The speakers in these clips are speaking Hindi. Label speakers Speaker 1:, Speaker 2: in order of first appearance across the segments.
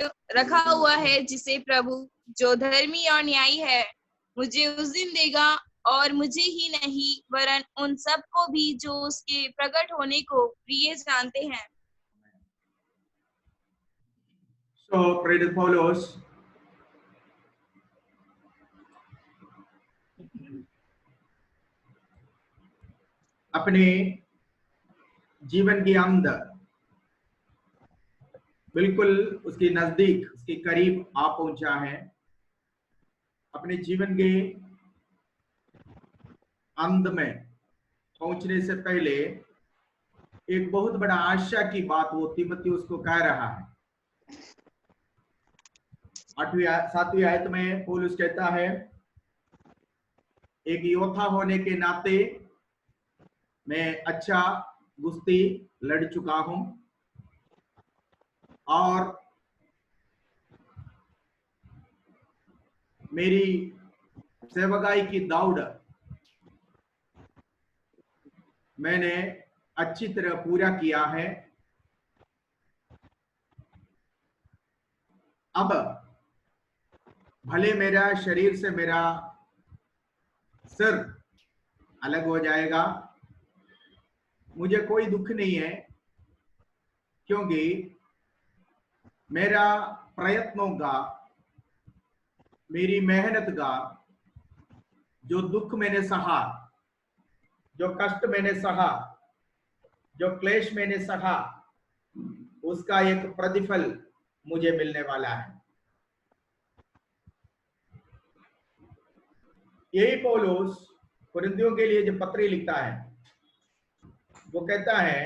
Speaker 1: रखा हुआ है, जिसे प्रभु जो धर्मी और न्यायी है मुझे उस दिन देगा, और मुझे ही नहीं वरन उन सब को भी जो उसके प्रकट होने को प्रिय जानते हैं।
Speaker 2: So, President Paulos, अपने जीवन के अंदर बिल्कुल उसके नजदीक, उसके करीब आ पहुंचा है। अपने जीवन के अंत में पहुंचने से पहले एक बहुत बड़ा आशा की बात वो तीमुथियुस को कह रहा है। 7वीं आयत में पौलुस कहता है, एक योद्धा होने के नाते मैं अच्छा कुश्ती लड़ चुका हूं और मेरी सेवकाई की दौड़ मैंने अच्छी तरह पूरा किया है। अब भले मेरा शरीर से मेरा सिर अलग हो जाएगा, मुझे कोई दुख नहीं है, क्योंकि मेरा प्रयत्नों का, मेरी मेहनत का जो दुख मैंने सहा, जो कष्ट मैंने सहा, जो क्लेश मैंने सहा, उसका एक प्रतिफल मुझे मिलने वाला है। यही पौलुस कुरिन्थियों के लिए जो पत्री लिखता है, वो कहता है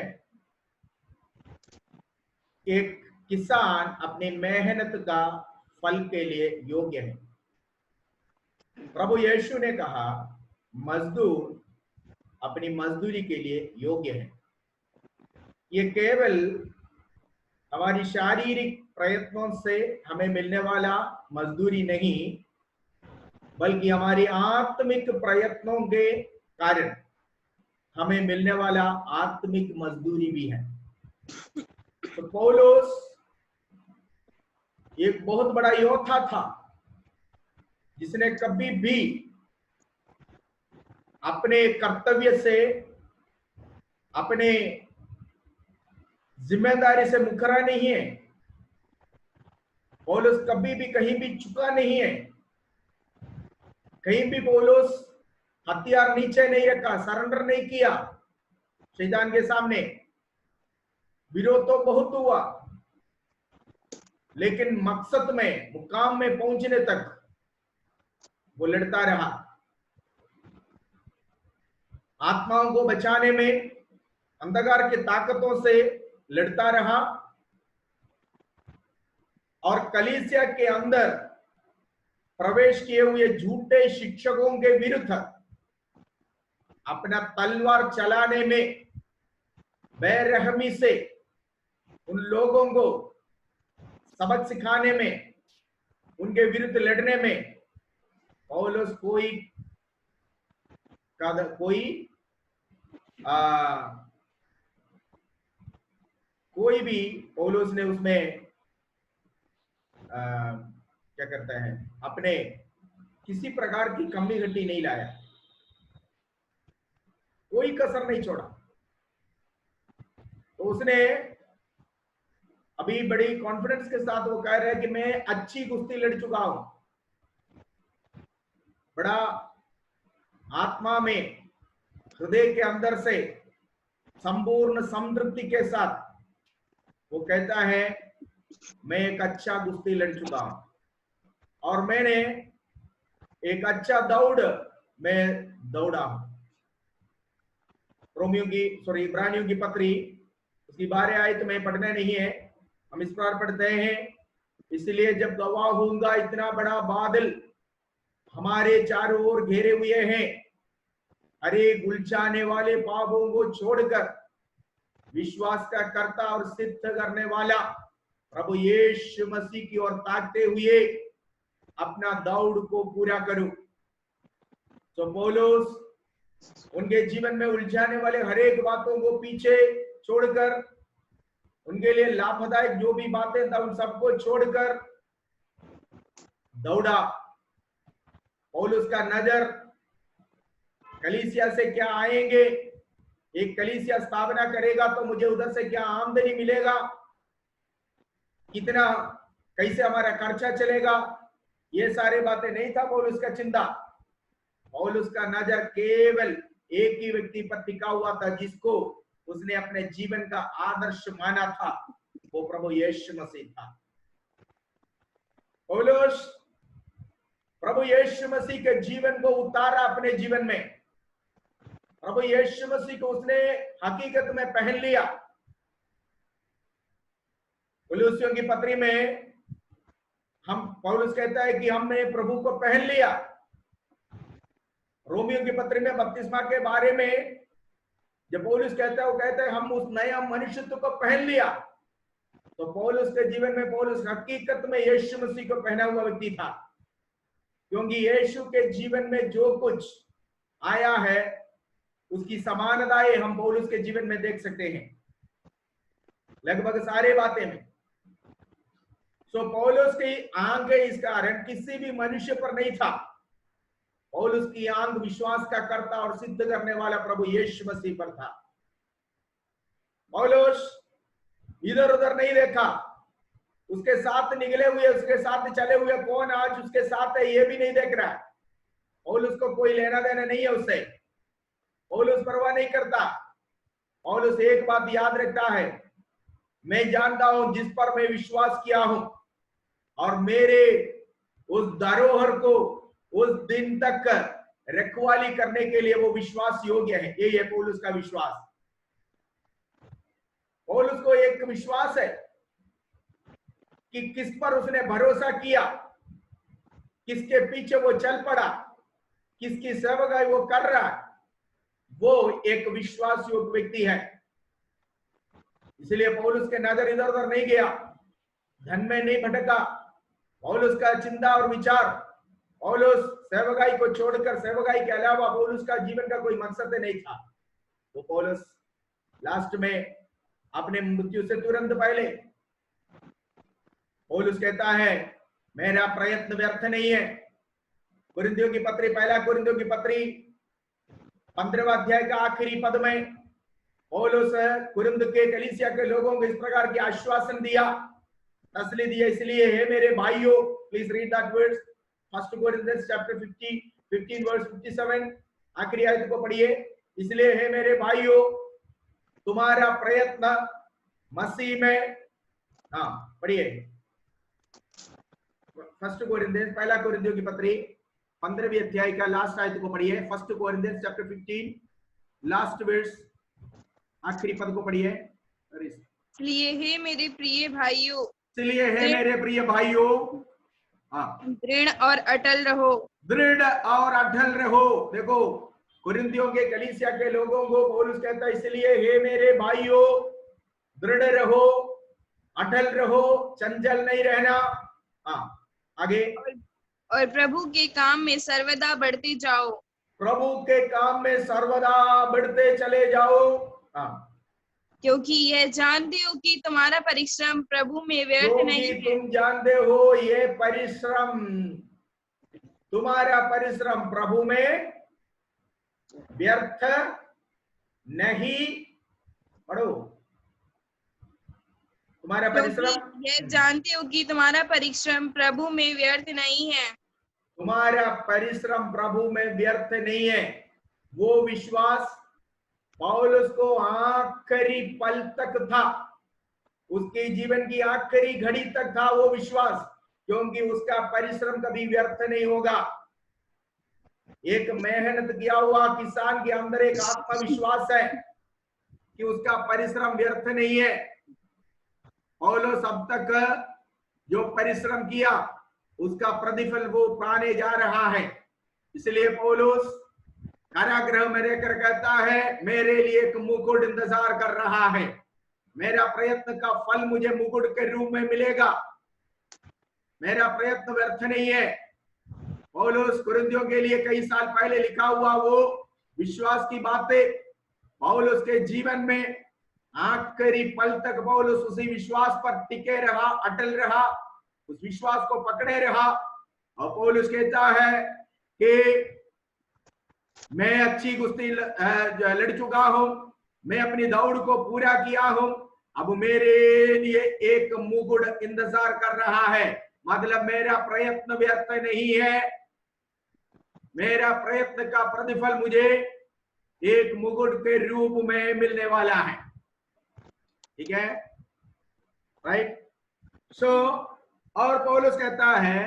Speaker 2: कि एक किसान अपनी मेहनत का फल के लिए योग्य है। प्रभु यीशु ने कहा, मजदूर अपनी मजदूरी के लिए योग्य है। ये केवल हमारी शारीरिक प्रयत्नों से हमें मिलने वाला मजदूरी नहीं, बल्कि हमारी आत्मिक प्रयत्नों के कारण हमें मिलने वाला आत्मिक मजदूरी भी है। तो पौलुस एक बहुत बड़ा योद्धा था, जिसने कभी भी अपने कर्तव्य से, अपने जिम्मेदारी से मुकरा नहीं है। पौलुस कभी भी कहीं भी चुका नहीं है। कहीं भी पौलुस हथियार नीचे नहीं रखा, सरेंडर नहीं किया शैतान के सामने। विरोध तो बहुत हुआ, लेकिन मकसद में, मुकाम में पहुंचने तक वो लड़ता रहा। आत्माओं को बचाने में अंधकार की ताकतों से लड़ता रहा और कलीसिया के अंदर प्रवेश किए हुए झूठे शिक्षकों के विरुद्ध अपना तलवार चलाने में, बेरहमी से उन लोगों को सबक सिखाने में, उनके विरुद्ध लड़ने में पौलुस कोई भी पौलुस ने उसमें क्या करता है, अपने किसी प्रकार की कमी घटी नहीं लाया, कोई कसर नहीं छोड़ा। तो उसने अभी बड़ी कॉन्फिडेंस के साथ वो कह रहा है कि मैं अच्छी कुश्ती लड़ चुका हूं। बड़ा आत्मा में, हृदय के अंदर से संपूर्ण संतृप्ति के साथ वो कहता है, मैं एक अच्छा कुश्ती लड़ चुका हूं और मैंने एक अच्छा दौड़ मैं दौड़ा हूं। इब्रानियों की पत्री उसकी 12 आयत में पढ़ना नहीं है, हम इस प्रकार पढ़ते हैं, इसलिए जब गवाह होऊंगा इतना बड़ा बादल हमारे चारों ओर घेरे हुए हैं, अरे उलझाने वाले पापों को छोड़कर विश्वास का कर्ता और सिद्ध करने वाला प्रभु यीशु मसीह की ओर ताकते हुए अपना दौड़ को पूरा करो। तो पौलुस उनके जीवन में उलझाने वाले हर एक बातों को पीछे छोड़कर उनके लिए लाभदायक जो भी बातें था उन सबको छोड़कर दौड़ा। पौलुस का नजर कलीसिया से क्या आएंगे, एक कलीसिया स्थापना करेगा तो मुझे उधर से क्या आमदनी मिलेगा, कितना, कैसे हमारा खर्चा चलेगा, ये सारी बातें नहीं था पौलुस का चिंता। पौलुस का नजर केवल एक ही व्यक्ति पर टिका हुआ था जिसको उसने अपने जीवन का आदर्श माना था, वो प्रभु यीशु मसीह था। पौलुस प्रभु यीशु मसीह के जीवन को उतारा अपने जीवन में। प्रभु यीशु मसीह को उसने हकीकत में पहन लिया। कुलुस्सियों की पत्री में हम पौलुस कहता है कि हमने प्रभु को पहन लिया। रोमियो की पत्री में बपतिस्मा के बारे में जब पौलुस कहता है, वो कहता है हम उस नया मनुष्यत्व को पहन लिया। तो पौलुस के जीवन में पौलुस हकीकत में यीशु मसीह को पहना हुआ व्यक्ति था, क्योंकि यीशु के जीवन में जो कुछ आया है उसकी समानताएं हम पौलुस के जीवन में देख सकते हैं, लगभग सारे बातें में। सो पौलुस की आंख इस कारण किसी भी मनुष्य पर नहीं था। पौलुस की आंख विश्वास का कर्ता और सिद्ध करने वाला प्रभु यीशु मसीह पर था। पौलुस इधर उधर नहीं देखा, उसके साथ निकले हुए, उसके साथ चले हुए कौन आज उसके साथ है ये भी नहीं देख रहा है। पौलुस को कोई लेना देना नहीं है उससे, पौलुस परवाह नहीं करता। पौलुस एक बात याद रखता है, मैं जानता हूं जिस पर मैं विश्वास किया हूं और मेरे उस धरोहर को उस दिन तक रखवाली करने के लिए वो विश्वास योग्य है। ये है पौलुस का विश्वास। पौलुस को एक विश्वास है कि किस पर उसने भरोसा किया, किसके पीछे वो चल पड़ा, किसकी सेवकाई वो कर रहा है, वो एक विश्वास योग्य व्यक्ति है। इसलिए पौलुस के नजर इधर उधर नहीं गया, धन में नहीं भटका। पौलुस का चिंता और विचार, पौलुस सेवकाई को छोड़कर, सेवकाई के अलावा पौलुस का जीवन का कोई मकसद नहीं था। वो पौलुस लास्ट में अपने मृत्यु से तुरंत पहले पौलुस कहता है मेरा प्रयत्न व्यर्थ नहीं है। कुरिन्थियों की पत्री, पहला कुरिन्थियों की पत्री 15वां अध्याय का आखिरी पद में पौलुस कुरिन्थ के कलीसिया के लोगों को इस प्रकार के आश्वासन दिया, तसल्ली दिया। इसलिए हे मेरे भाइयों, please read that words, 1 Corinthians chapter 15 verse 57, आखिरी आयत को पढ़िए। इसलिए हे मेरे भाइयों, तुम्हारा प्रयत्न मसीह में, हाँ पढ़िए 1 Corinthians, पहला कुरिन्थियों की पत्री 15वीं अध्याय का लास्ट आयत को पढ़िए। 1 Corinthians chapter 15 लास्ट वर्स, आखिरी पद को पढ़िए।
Speaker 1: इसलिए हे मेरे प्रिय भाइयों,
Speaker 2: इसलिए हे मेरे प्रिय भाइयों,
Speaker 1: दृढ़ और अटल रहो।
Speaker 2: दृढ़ और अटल रहो। देखो कुरिन्थियों के कलीसिया के लोगों को पौलुस कहता है इसलिए हे मेरे भाइयों, दृढ़ रहो, अटल रहो, चंचल नहीं रहना। आगे,
Speaker 1: और प्रभु के काम में सर्वदा बढ़ते जाओ।
Speaker 2: प्रभु के काम में सर्वदा बढ़ते चले जाओ।
Speaker 1: क्योंकि यह जानते हो कि तुम्हारा परिश्रम प्रभु में व्यर्थ नहीं है।
Speaker 2: तुम जानते हो ये परिश्रम, तुम्हारा परिश्रम प्रभु में व्यर्थ नहीं। पढ़ो, तुम्हारा परिश्रम,
Speaker 1: यह जानते हो कि तुम्हारा परिश्रम प्रभु में व्यर्थ नहीं है।
Speaker 2: तुम्हारा परिश्रम प्रभु में व्यर्थ नहीं है। वो विश्वास पौलुस को आखिरी पल तक था, उसके जीवन की आखिरी घड़ी तक था वो विश्वास, क्योंकि उसका परिश्रम कभी व्यर्थ नहीं होगा। एक मेहनत किया हुआ किसान के अंदर एक आत्मविश्वास है कि उसका परिश्रम व्यर्थ नहीं है। पौलुस अब तक जो परिश्रम किया उसका प्रतिफल वो पाने जा रहा है। इसलिए पौलुस कारागृह में रहकर कहता है मेरे लिए एक मुकुट इंतजार कर रहा है, मेरा प्रयत्न का फल मुझे मुकुट के रूप में मिलेगा, मेरा प्रयत्न व्यर्थ नहीं है। पौलुस कुरिन्थियों के लिए कई साल पहले लिखा हुआ वो विश्वास की बातें पौलुस के जीवन में आखिरी पल तक पौलुस उसी विश्वास पर टिके रहा, अटल रहा, उस विश्वास को पकड़े रहा। और पौलुस कहता है कि मैं अच्छी कुश्ती लड़ चुका हूं, मैं अपनी दौड़ को पूरा किया हूं, अब मेरे लिए एक मुकुट इंतजार कर रहा है। मतलब मेरा प्रयत्न व्यर्थ नहीं है, मेरा प्रयत्न का प्रतिफल मुझे एक मुकुट के रूप में मिलने वाला है। ठीक है, राइट। सो और पौलुस कहता है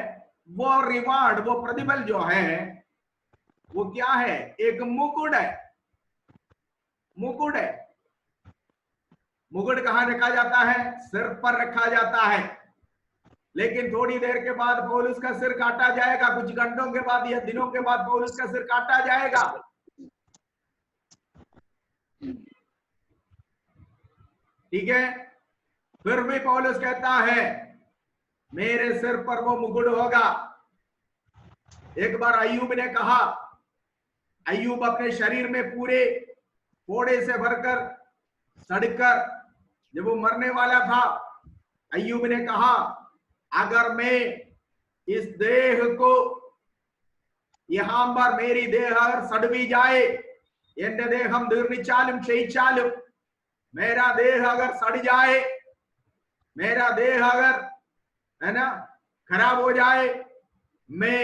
Speaker 2: वो रिवार्ड, वो प्रतिफल जो है वो क्या है? एक मुकुट है। मुकुट है। मुकुट कहां रखा जाता है? सिर पर रखा जाता है। लेकिन थोड़ी देर के बाद पौलुस का सिर काटा जाएगा, कुछ घंटों के बाद या दिनों के बाद पौलुस का सिर काटा जाएगा। ठीक है, फिर भी पौलुस कहता है मेरे सिर पर वो मुकुट होगा। एक बार अय्यूब ने कहा, अय्यूब अपने शरीर में पूरे फोड़े से भरकर सड़कर जब वो मरने वाला था, अय्यूब ने कहा अगर मैं इस देह को यहां पर मेरी देह अगर सड़ भी जाए, എന്റെ ദേഹം ദീർണിച്ചാലും ക്ഷയിച്ചാലും, मेरा देह अगर सड़ जाए, मेरा देह अगर है ना खराब हो जाए, मैं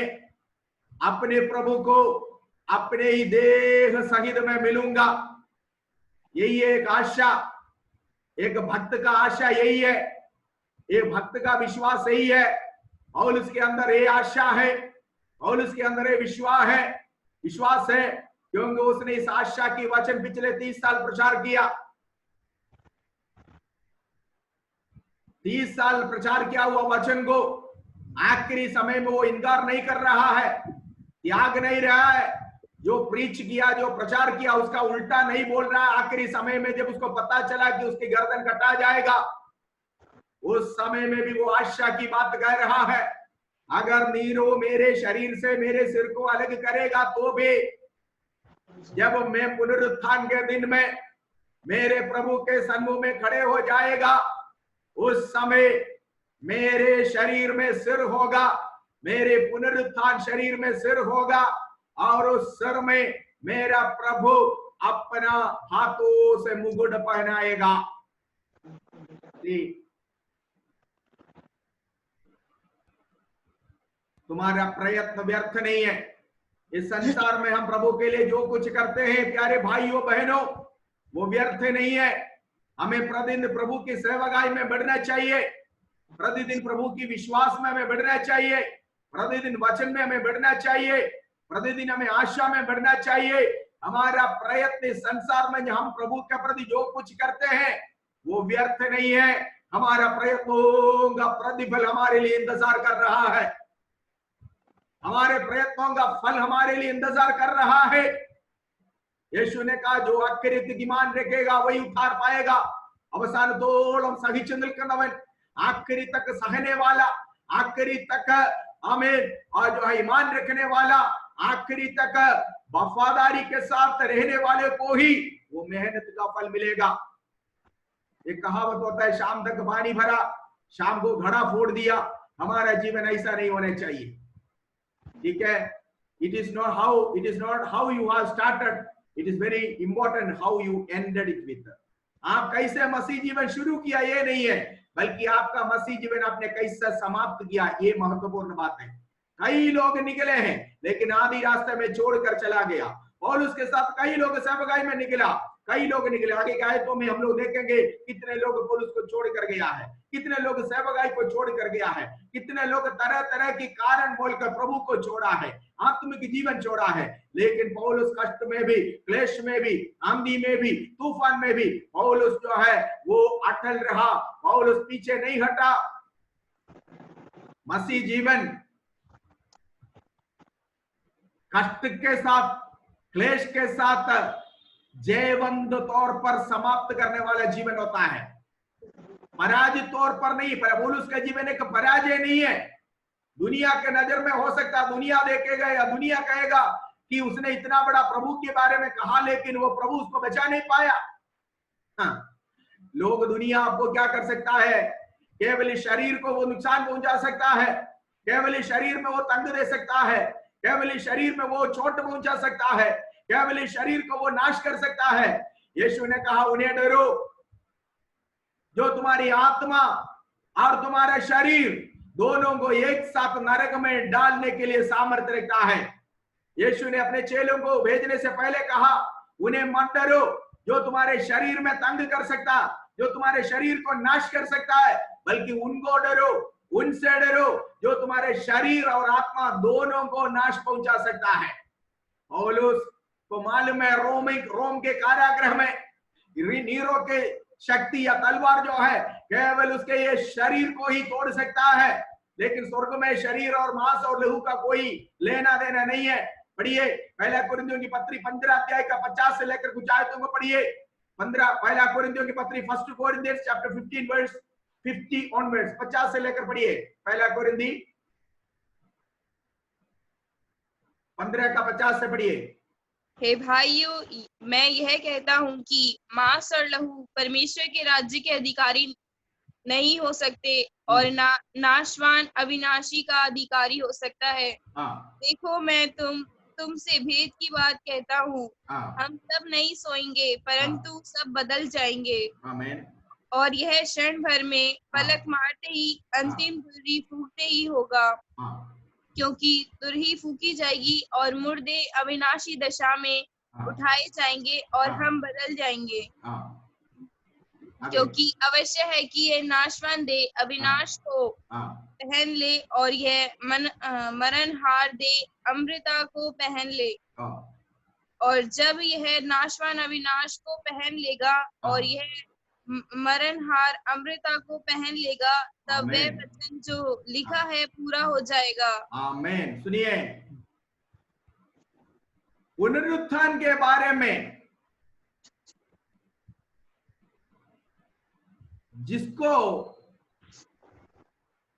Speaker 2: अपने प्रभु को अपने ही देह सहित मैं मिलूंगा। यही एक आशा, एक भक्त का आशा यही है, एक भक्त का विश्वास यही है। और उसके अंदर ये आशा है और उसके अंदर ये विश्वास है, क्योंकि उसने इस आशा की वचन पिछले 30 साल प्रचार किया। 30 साल प्रचार किया हुआ वचन को आखिरी समय में वो इनकार नहीं कर रहा है, त्याग नहीं रहा है। जो प्रीच किया, जो प्रचार किया, उसका उल्टा नहीं बोल रहा है। आखिरी समय में जब उसको पता चला कि उसकी गर्दन कटा जाएगा, उस समय में भी वो आशा की बात कह रहा है। अगर नीरो मेरे शरीर से मेरे सिर को अलग करेगा तो भी जब मैं पुनरुत्थान के दिन में मेरे प्रभु के सन्मुख में खड़े हो जाएगा, उस समय मेरे शरीर में सिर होगा, मेरे पुनरुत्थान शरीर में सिर होगा, और उस सिर में मेरा प्रभु अपना हाथों से मुकुट पहनाएगा। तुम्हारा प्रयत्न व्यर्थ नहीं है। इस संसार में हम प्रभु के लिए जो कुछ करते हैं प्यारे भाइयों बहनों, वो व्यर्थ नहीं है। हमें प्रतिदिन प्रभु की सेवकाई में बढ़ना चाहिए, प्रतिदिन प्रभु की विश्वास में हमें बढ़ना चाहिए, प्रतिदिन वचन में हमें बढ़ना चाहिए, प्रतिदिन हमें आशा में बढ़ना चाहिए। हमारा प्रयत्न इस संसार में हम प्रभु के प्रति जो कुछ करते हैं वो व्यर्थ नहीं है। हमारा प्रयत्नों का प्रतिफल हमारे लिए इंतजार कर रहा है, हमारे प्रयत्नों का फल हमारे लिए इंतजार कर रहा है। यीशु ने कहा जो आखिरी ईमान रखेगा वही उतार पाएगा। अवसानतोളം സഹിച്ചു നിൽക്കുന്നവൻ, आखिरी तक सहने वाला, आखिरी तक आमीन, और जो है ईमान रखने वाला, आखिरी तक वफादारी के साथ रहने वाले को ही वो मेहनत का फल मिलेगा। एक कहावत होता है, शाम तक पानी भरा, शाम को घड़ा फोड़ दिया। हमारा जीवन ऐसा नहीं होना चाहिए। ठीक है, it is not how you have started, it is very important how you ended it with. आप कैसे मसीह जीवन शुरू किया ये नहीं है, बल्कि आपका मसीह जीवन आपने कैसे समाप्त किया, ये महत्वपूर्ण बात है। कई लोग निकले हैं लेकिन आधी रास्ते में छोड़कर चला गया, और उसके साथ कई लोग सेवकाई में निकला, कई लोग निकले। आगे के आयतों में हम लोग देखेंगे कितने लोग पौलुस को छोड़ कर गया है, कितने लोग सेवकाई को छोड़ कर गया है, कितने लोग तरह तरह की कारण बोलकर प्रभु को छोड़ा है, आत्मिक जीवन छोड़ा है। लेकिन पौलुस कष्ट में भी, क्लेश में भी, आंधी में भी, तूफान में भी पौलुस जो है वो अटल रहा, पौलुस पीछे नहीं हटा। मसीह जीवन कष्ट के साथ, क्लेश के साथ जयवंत तौर पर समाप्त करने वाला जीवन होता है, पराजित तौर पर नहीं। पौलुस का जीवन एक पराजय नहीं है। दुनिया के नजर में हो सकता, दुनिया देखेगा या दुनिया कहेगा कि उसने इतना बड़ा प्रभु के बारे में कहा, लेकिन वो प्रभु उसको बचा नहीं पाया। हाँ, लोग दुनिया आपको क्या कर सकता है, केवल इस शरीर को वो नुकसान पहुंचा सकता है, केवल इस शरीर में वो तंग दे सकता है, केवल इस शरीर में वो चोट पहुंचा सकता है, केवल इस शरीर को वो नाश कर सकता है। यीशु ने कहा उन्हें डरो जो तुम्हारी आत्मा और तुम्हारा शरीर दोनों को एक साथ नरक में डालने के लिए सामर्थ्य रखता है। यीशु ने अपने चेलों को भेजने से पहले कहा उन्हें मत डरो जो तुम्हारे शरीर में तंग कर सकता, जो तुम्हारे शरीर को नाश कर सकता है, बल्कि उनको डरो, उनसे डरो जो तुम्हारे शरीर और आत्मा दोनों को नाश पहुंचा सकता है। पौलुस को मालूम है रोम के कारागृह में नीरो के शक्ति या तलवार जो है केवल उसके ये शरीर को ही तोड़ सकता है, लेकिन स्वर्ग में शरीर और मांस और लहू का कोई लेना देना नहीं है। पढ़िए पहला कुरिन्थियों की पत्री 15 अध्याय का 50 से लेकर कुछ आयतों को पढ़िए। पहला कुरिन्थियों की पत्री 1 Corinthians chapter 15 verse 50 onwards, 50 से लेकर पढ़िए। पहला कुरिन्थी 15 का 50 से पढ़िए।
Speaker 1: हे भाइयों, मैं यह कहता हूँ कि मांस और लहू परमेश्वर के राज्य के अधिकारी नहीं हो सकते और नाशवान अविनाशी का अधिकारी हो सकता है। देखो मैं तुमसे भेद की बात कहता हूँ, हम सब नहीं सोएंगे परंतु सब बदल जाएंगे।
Speaker 2: आमीन।
Speaker 1: और यह क्षण भर में पलक मारते ही अंतिम तुरही फूकते ही होगा, क्योंकि तुरही फूकी जाएगी और मुर्दे अविनाशी दशा में उठाए जाएंगे और हम बदल जाएंगे। क्योंकि अवश्य है कि यह नाशवान दे अविनाश को पहन ले और यह मरणहार दे अमृता को पहन ले। और जब यह नाशवान अविनाश को पहन लेगा और यह मरणहार अमृता को पहन लेगा, तब वह वचन जो लिखा है पूरा हो जाएगा।
Speaker 2: आमीन। सुनिए, पुनरुत्थान के बारे में जिसको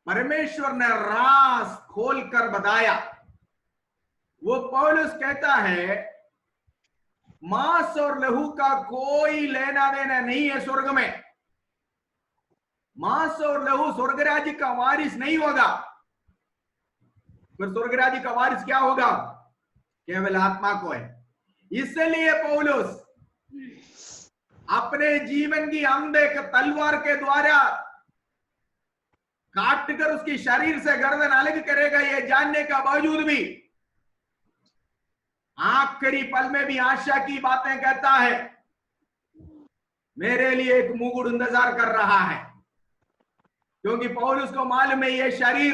Speaker 2: परमेश्वर ने राज खोलकर बताया, वो पौलुस कहता है मांस और लहू का कोई लेना देना नहीं है स्वर्ग में। मांस और लहू स्वर्ग राज्य का वारिस नहीं होगा। फिर स्वर्ग राज्य का वारिस क्या होगा? केवल आत्मा को है। इसलिए पौलुस अपने जीवन की अंधेख तलवार के द्वारा काटकर उसकी शरीर से गर्दन अलग करेगा, यह जानने का बावजूद भी आखिरी पल में भी आशा की बातें कहता है। मेरे लिए एक मुकुट इंतजार कर रहा है, क्योंकि पौलुस को मालूम है ये शरीर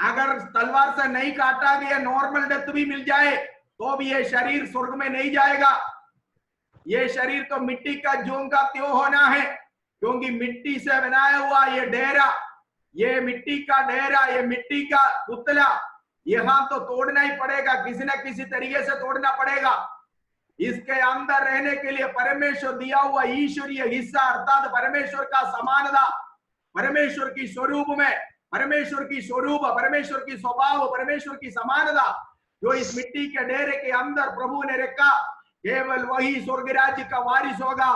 Speaker 2: अगर तलवार से नहीं काटा गया, नॉर्मल डेथ भी मिल जाए तो भी ये शरीर स्वर्ग में नहीं जाएगा। ये शरीर तो मिट्टी का ज्यों का त्यों होना है, क्योंकि मिट्टी से बनाया हुआ ये डेरा, ये मिट्टी का डेरा, ये मिट्टी का पुतला यहां तो तोड़ना ही पड़ेगा, किसी न किसी तरीके से तोड़ना पड़ेगा। इसके अंदर रहने के लिए परमेश्वर दिया हुआ ईश्वरीय हिस्सा अर्थात परमेश्वर का समानता, परमेश्वर की स्वरूप में परमेश्वर की स्वरूप, परमेश्वर की स्वभाव, परमेश्वर की समानता जो इस मिट्टी के डेरे के अंदर प्रभु ने रखा, केवल वही स्वर्ग राज्य का वारिस होगा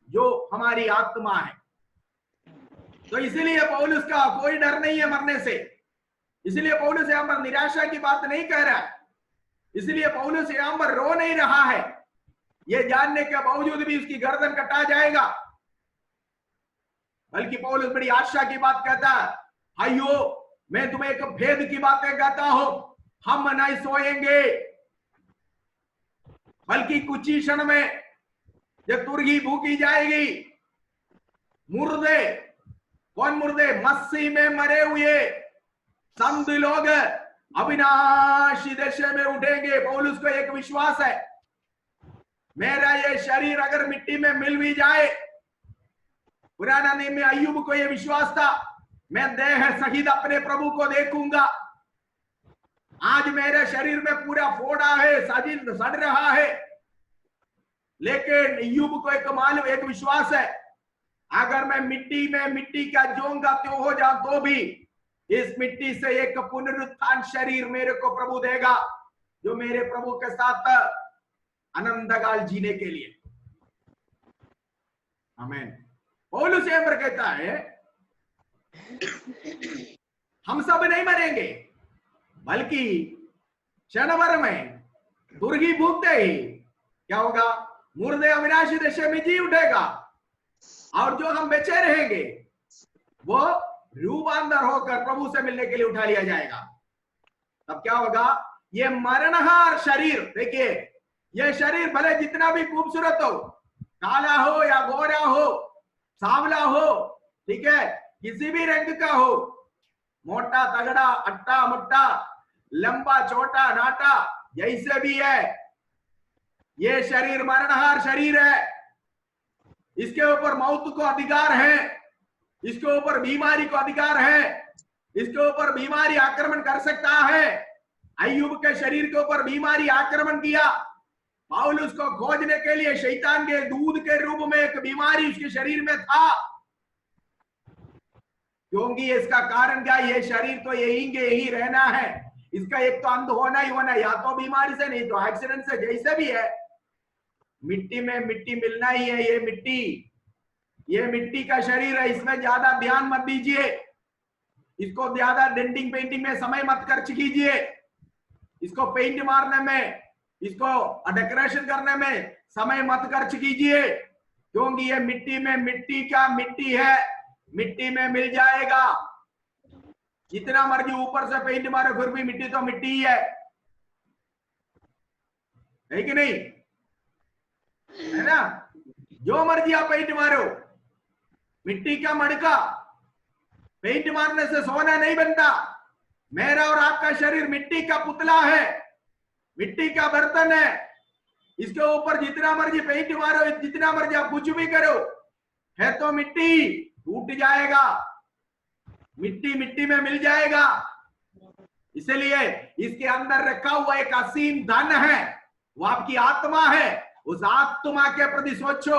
Speaker 2: जो हमारी आत्मा है। तो इसीलिए पौलुस का कोई डर नहीं है मरने से। इसलिए पौलुस यहां पर निराशा की बात नहीं कह रहा है। इसलिए पौलुस यहां पर रो नहीं रहा है, यह जानने के बावजूद भी उसकी गर्दन कटा जाएगा, बल्कि पौलुस बड़ी आशा की बात कहता है। भाइयों, मैं तुम्हें एक भेद की बातें कहता हूं, हम नहीं सोएंगे, बल्कि कुछ ही क्षण में जब तुरही फूकी जाएगी, मुर्दे, कौन मुर्दे? मसीह में मरे हुए संत लोग अविनाशी दशा में उठेंगे। पौलुस को एक विश्वास है, मेरा ये शरीर अगर मिट्टी में मिल भी जाए, पुराना नियम में अय्यूब को यह विश्वास था, मैं देह सहित अपने प्रभु को देखूंगा। आज मेरे शरीर में पूरा फोड़ा है, सड़ रहा है, लेकिन अय्यूब को एक मालूम, एक विश्वास है, अगर मैं मिट्टी में मिट्टी का ज्यों का त्यों हो जाऊं तो भी इस मिट्टी से एक पुनरुत्थान शरीर मेरे को प्रभु देगा, जो मेरे प्रभु के साथ अनंत काल जीने के लिए। आमीन। पौलुस यहाँ पर कहता है हम सब नहीं मरेंगे, बल्कि क्षण भर में तुरही फूंकते ही क्या होगा, मुर्दे अविनाशी दशा में जी उठेगा, और जो हम बचे रहेंगे वो रूपांतर होकर प्रभु से मिलने के लिए उठा लिया जाएगा। तब क्या होगा, ये मरणहार शरीर, देखिए ये शरीर भले जितना भी खूबसूरत हो, काला हो या गोरा हो, सांवला हो, ठीक है, किसी भी रंग का हो, मोटा तगड़ा, अट्टा मुट्टा, लंबा छोटा नाटा, जैसे भी है, ये शरीर मरणहार शरीर है। इसके ऊपर मौत को अधिकार है, इसके ऊपर बीमारी को अधिकार है, इसके ऊपर बीमारी आक्रमण कर सकता है। अय्यूब के शरीर के ऊपर बीमारी आक्रमण किया, पौलुस को खोजने के लिए शैतान के दूध के रूप में एक बीमारी उसके शरीर में था, क्योंकि इसका कारण क्या, ये शरीर तो यही के यही रहना है, इसका एक तो अंत होना ही होना, या तो बीमारी से नहीं तो एक्सीडेंट से, जैसे भी है। मिट्टी में मिट्टी मिलना ही है, ये मिट्टी का शरीर है, इसमें ज्यादा ध्यान मत दीजिए, इसको ज्यादा डेंटिंग पेंटिंग में समय मत खर्च कीजिए, इसको पेंट मारने में, इसको डेकोरेशन करने में समय मत खर्च कीजिए, क्योंकि ये मिट्टी में मिट्टी का मिट्टी है, मिट्टी में मिल जाएगा। जितना मर्जी ऊपर से पेंट मारो फिर भी मिट्टी तो मिट्टी ही है कि नहीं, है ना? जो मर्जी आप पेंट मारो, मिट्टी का मड़का, पेंट मारने से सोना नहीं बनता। मेरा और आपका शरीर मिट्टी का पुतला है, मिट्टी का बर्तन है, इसके ऊपर जितना मर्जी पेंट मारो, जितना मर्जी आप कुछ भी करो, है तो मिट्टी, टूट जाएगा, मिट्टी मिट्टी में मिल जाएगा। इसलिए इसके अंदर रखा हुआ एक असीम धन है, वो आपकी आत्मा है। उस आत्मा के प्रति सोचो,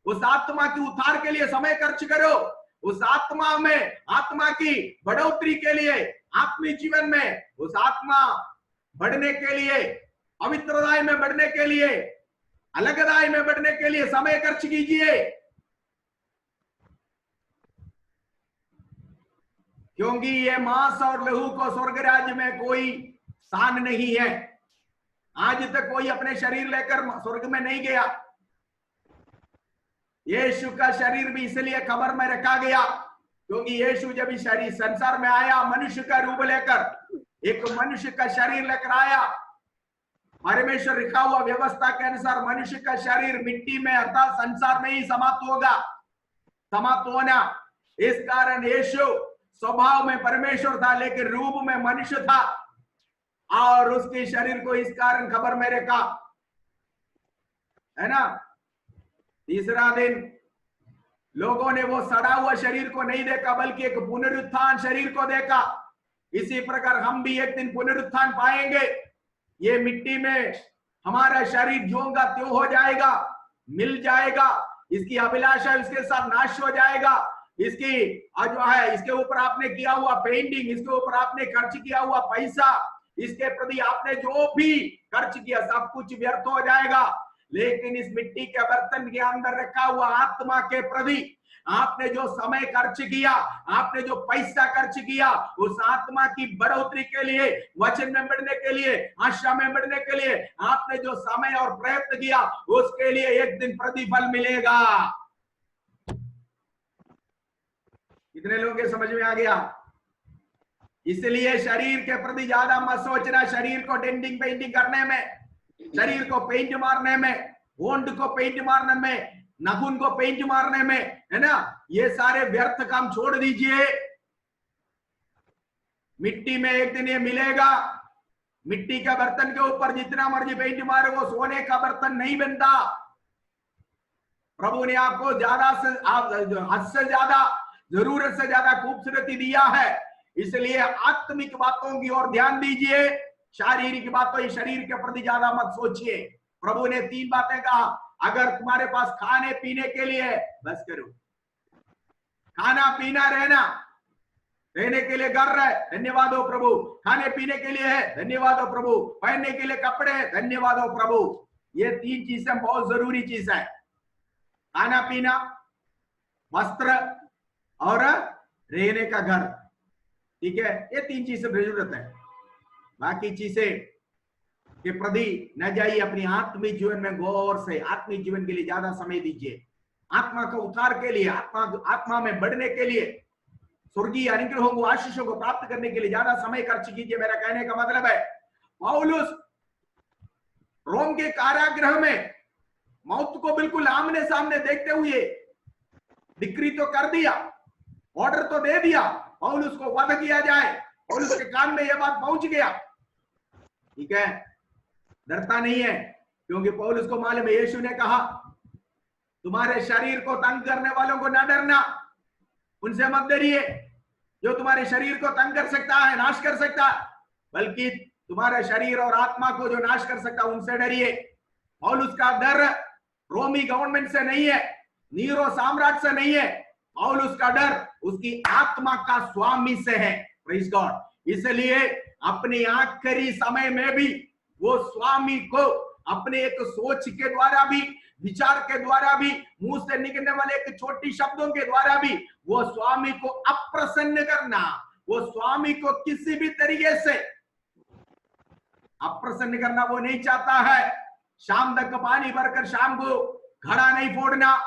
Speaker 2: उस आत्मा की उद्धार के लिए समय खर्च करो, उस आत्मा में, आत्मा की बढ़ोतरी के लिए, आत्मिक जीवन में उस आत्मा बढ़ने के लिए, पवित्रताई में बढ़ने के लिए, अलगदाई में बढ़ने के लिए समय खर्च कीजिए, क्योंकि ये मांस और लहू को स्वर्ग राज्य में कोई स्थान नहीं है। आज तक कोई अपने शरीर लेकर स्वर्ग में नहीं गया। यीशु का शरीर भी इसलिए कब्र में रखा गया, क्योंकि यीशु जब इस शरीर संसार में आया, मनुष्य का रूप लेकर, एक मनुष्य का शरीर लेकर आया, परमेश्वर लिखा हुआ व्यवस्था के अनुसार मनुष्य का शरीर मिट्टी में अर्थात संसार में ही समाप्त होगा, समाप्त होना। इस कारण यीशु स्वभाव में परमेश्वर था लेकिन रूप में मनुष्य था, और उसके शरीर को इस कारण कब्र में रखा, है ना? तीसरा दिन लोगों ने वो सड़ा हुआ शरीर को नहीं देखा, बल्कि एक पुनरुत्थान शरीर को देखा। इसी प्रकार हम भी एक दिन पुनरुत्थान पाएंगे। ये मिट्टी में हमारा शरीर ज्यों का त्यों हो जाएगा, मिल जाएगा, इसकी अभिलाषा इसके साथ नाश हो जाएगा। इसकी जो है, इसके ऊपर आपने किया हुआ पेंटिंग, इसके ऊपर आपने खर्च किया हुआ पैसा, इसके प्रति आपने जो भी खर्च किया, सब कुछ व्यर्थ हो जाएगा। लेकिन इस मिट्टी के बर्तन के अंदर रखा हुआ आत्मा के प्रति आपने जो समय खर्च किया, आपने जो पैसा खर्च किया, उस आत्मा की बढ़ोतरी के लिए, वचन में बढ़ने के लिए, आशा में बढ़ने के लिए आपने जो समय और प्रयत्न किया, उसके लिए एक दिन प्रतिफल मिलेगा। कितने लोगों के समझ में आ गया? इसलिए शरीर के प्रति ज्यादा मत सोचना, शरीर को डेंटिंग पेंटिंग करने में, शरीर को पेंट मारने में, होंठ को पेंट मारने में, नाखून को पेंट मारने में, है ना? ये सारे व्यर्थ काम छोड़ दीजिए। मिट्टी में एक दिन ये मिलेगा। मिट्टी का बर्तन के ऊपर जितना मर्जी पेंट मारो, वो सोने का बर्तन नहीं बनता। प्रभु ने आपको ज्यादा से हद से ज्यादा, जरूरत से ज्यादा खूबसूरती दिया है, इसलिए आत्मिक बातों की ओर ध्यान दीजिए, शारीरिक बातों, शरीर के प्रति ज्यादा मत सोचिए। प्रभु ने 3 बातें कहा, अगर तुम्हारे पास खाने पीने के लिए, बस करो, खाना पीना रहना, रहने के लिए घर है, धन्यवाद हो प्रभु, खाने पीने के लिए है, धन्यवाद हो प्रभु, पहनने के लिए कपड़े, धन्यवाद हो प्रभु। ये 3 चीजें बहुत जरूरी चीज है। खाना पीना, वस्त्र और रहने का घर। ठीक है, ये 3 चीजें जरूरत है। बाकी चीजें के प्रति न जाइए, अपनी आत्मिक जीवन में गौर से, आत्मिक जीवन के लिए ज्यादा समय दीजिए, आत्मा को उद्धार के लिए, आत्मा में बढ़ने के लिए, स्वर्गीय अनुग्रहों को, आशीषों को प्राप्त करने के लिए ज्यादा समय खर्च कीजिए। मेरा कहने का मतलब है, पौलुस रोम के कारागृह में मौत को बिल्कुल आमने सामने देखते हुए डिक्री तो कर दिया, ऑर्डर तो दे दिया, पौलुस को वध किया जाए, पौलुस के कान में यह बात पहुंच गया। ठीक है, डरता नहीं है, क्योंकि पौलुस को मालूम है, यीशु ने कहा तुम्हारे शरीर को तंग करने वालों को ना डरना, उनसे मत डरिए। जो तुम्हारे शरीर को तंग कर सकता है, नाश कर सकता है, बल्कि तुम्हारे शरीर और आत्मा को जो नाश कर सकता है, उनसे डरिए। पौलुस का डर रोमी गवर्नमेंट से नहीं है, नीरो साम्राज्य से नहीं है, पौलुस का डर उसकी आत्मा का स्वामी से है। Praise God. इसलिए अपने आखिरी समय में भी वो स्वामी को अपने एक सोच के द्वारा भी, विचार के द्वारा भी, मुंह से निकलने वाले एक छोटी शब्दों के द्वारा भी वो स्वामी को अप्रसन्न करना, वो स्वामी को किसी भी तरीके से अप्रसन्न करना वो नहीं चाहता है। शाम तक पानी भरकर शाम को घड़ा नहीं फोड़ना।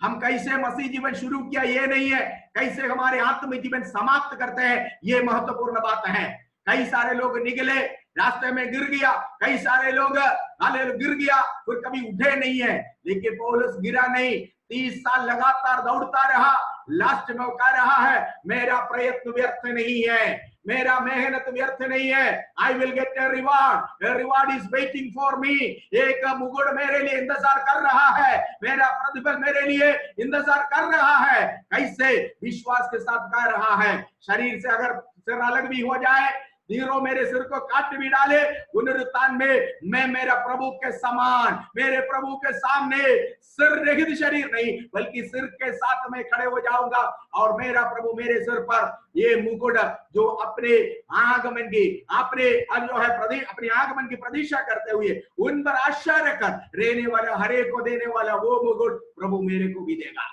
Speaker 2: हम कैसे मसीह जीवन शुरू किया ये नहीं है, कैसे हमारे आत्मिक जीवन समाप्त करते हैं ये महत्वपूर्ण बात है। कई सारे लोग निकले, रास्ते में गिर गया, कई सारे लोग गिर गया, फिर कभी उठे नहीं है, लेकिन पौलुस गिरा नहीं, 30 साल लगातार दौड़ता रहा। लास्ट में वो कह रहा है, मेरा प्रयत्न व्यर्थ नहीं है, मेरा मेहनत व्यर्थ नहीं है। I will get a reward is waiting for me. एक मुकुट मेरे लिए इंतजार कर रहा है, मेरा प्रतिफल मेरे लिए इंतजार कर रहा है। कैसे? विश्वास के साथ कह रहा है, शरीर से अगर सिर अलग भी हो जाए, नीरो मेरे सिर को काट भी डाले, पुनरुत्थान में मैं मेरा प्रभु के समान, मेरे प्रभु के सामने सिर रहित शरीर नहीं, बल्कि सिर के साथ में खड़े हो जाऊंगा, और मेरा प्रभु मेरे सिर पर ये मुकुट जो अपने आगमन की, अपने जो है अपने आगमन की प्रतीक्षा करते हुए उन पर आश्चर्य कर रहने वाला, हरे को देने वाला वो मुकुट प्रभु मेरे को भी देगा।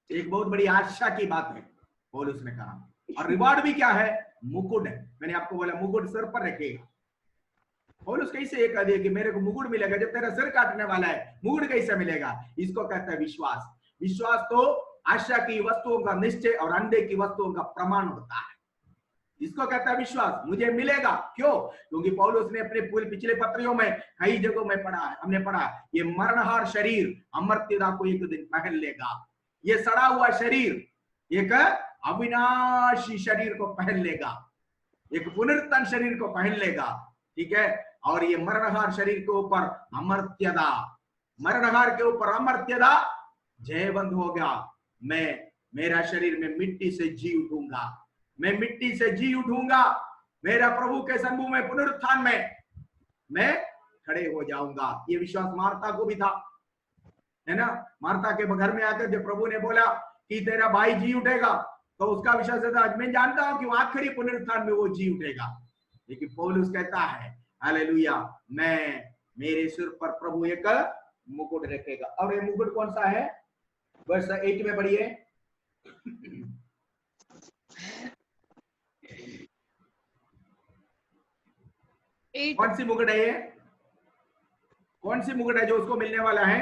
Speaker 2: एक बहुत बड़ी आशा की बात है पौलुस ने कहा। और रिवार्ड भी क्या है? मुकुट है। मैंने आपको बोला मुकुट सिर पर रखेगा। पौलुस कैसे ये कह दिया कि मेरे को मुकुट मिलेगा, जब तेरा सिर काटने वाला है मुकुट कैसे मिलेगा? इसको कहता है विश्वास। विश्वास तो आशा की वस्तुओं का निश्चय और अंधे की वस्तुओं का प्रमाण होता है। इसको कहता है विश्वास। मुझे मिलेगा, क्यों? क्योंकि पौलुस ने अपने पूरे पिछले पत्रियों में कई जगहों में पढ़ा है, हमने पढ़ा ये मरणहार शरीर अमर्त्यता को एक दिन पहन लेगा, ये सड़ा हुआ शरीर एक अविनाशी शरीर को पहन लेगा, एक पुनरुत्थान शरीर को पहन लेगा। ठीक है, और ये मरणहार शरीर के ऊपर अमर्त्यता, मरणहार के ऊपर अमर्त्यता जयवंत होगा। मैं मेरा शरीर में मिट्टी से जी उठूंगा, मैं मिट्टी से जी उठूंगा, मेरा प्रभु के सन्मुख में पुनरुत्थान में मैं खड़े हो जाऊंगा। ये विश्वास मार्था को भी था, है ना? मार्था के घर में आकर जब प्रभु ने बोला कि तेरा भाई जी उठेगा, तो उसका विश्वास था, मैं जानता हूं कि आखिरी पुनरुत्थान में वो जी उठेगा। लेकिन पौलुस कहता है हालेलुया, मैं मेरे सिर पर प्रभु एक मुकुट रखेगा। और ये मुकुट कौन सा है? वर्ष 8 में पढ़िए। कौन सी मुकुट है ये? कौन सी मुकुट है जो उसको मिलने वाला है?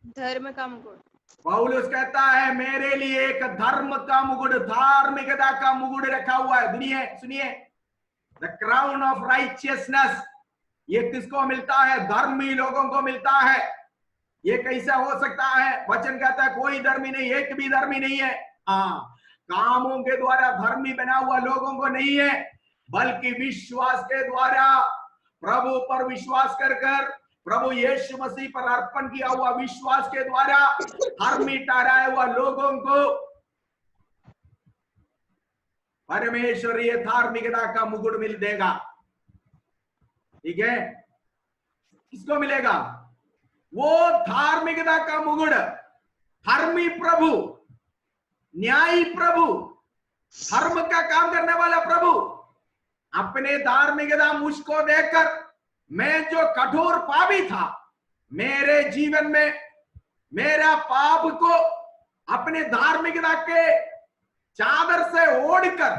Speaker 1: धर्म का मुकुट।
Speaker 2: पौलुस कहता है मेरे लिए एक धर्म का मुकुट, धार्मिकता का मुकुट रखा हुआ है। सुनिए, द क्राउन ऑफ राइचियसनेस। ये किसको मिलता है? धर्मी लोगों को मिलता है। ये कैसा हो सकता है? वचन कहता है कोई धर्मी नहीं, एक भी धर्मी नहीं है। हाँ, कामों के द्वारा धर्मी बना हुआ लोगों को नहीं है, बल्कि विश्वास के द्वारा, प्रभु पर विश्वास कर प्रभु यीशु मसीह पर अर्पण किया हुआ विश्वास के द्वारा धर्मी ठहराए हुआ लोगों को परमेश्वरीय धार्मिकता का मुकुट मिल देगा। ठीक है, किसको मिलेगा? वो धार्मिकता का मुकुट, धर्मी प्रभु, न्यायी प्रभु, धर्म का काम करने वाला प्रभु अपने धार्मिकता मुझको देकर, मैं जो कठोर पापी था, मेरे जीवन में मेरा पाप को अपने धार्मिकता के चादर से ओढ़कर,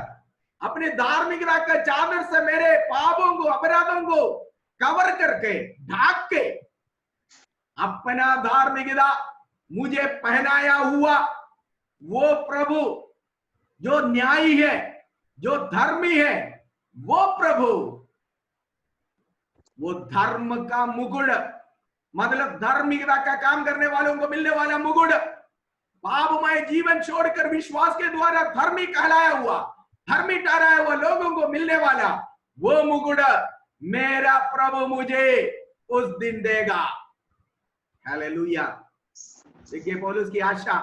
Speaker 2: अपने धार्मिकता के चादर से मेरे पापों को, अपराधों को कवर करके, ढाक के अपना धार्मिकता मुझे पहनाया हुआ वो प्रभु जो न्यायी है, जो धर्मी है, वो प्रभु, वो धर्म का मुकुट, मतलब धार्मिकता का काम करने वालों को मिलने वाला मुकुट, पापमय जीवन छोड़कर विश्वास के द्वारा धर्मी कहलाया हुआ, धर्मी ठहराया हुआ लोगों को मिलने वाला वो मुकुट मेरा प्रभु मुझे उस दिन देगा। हालेलुया। देखिए पौलुस की आशा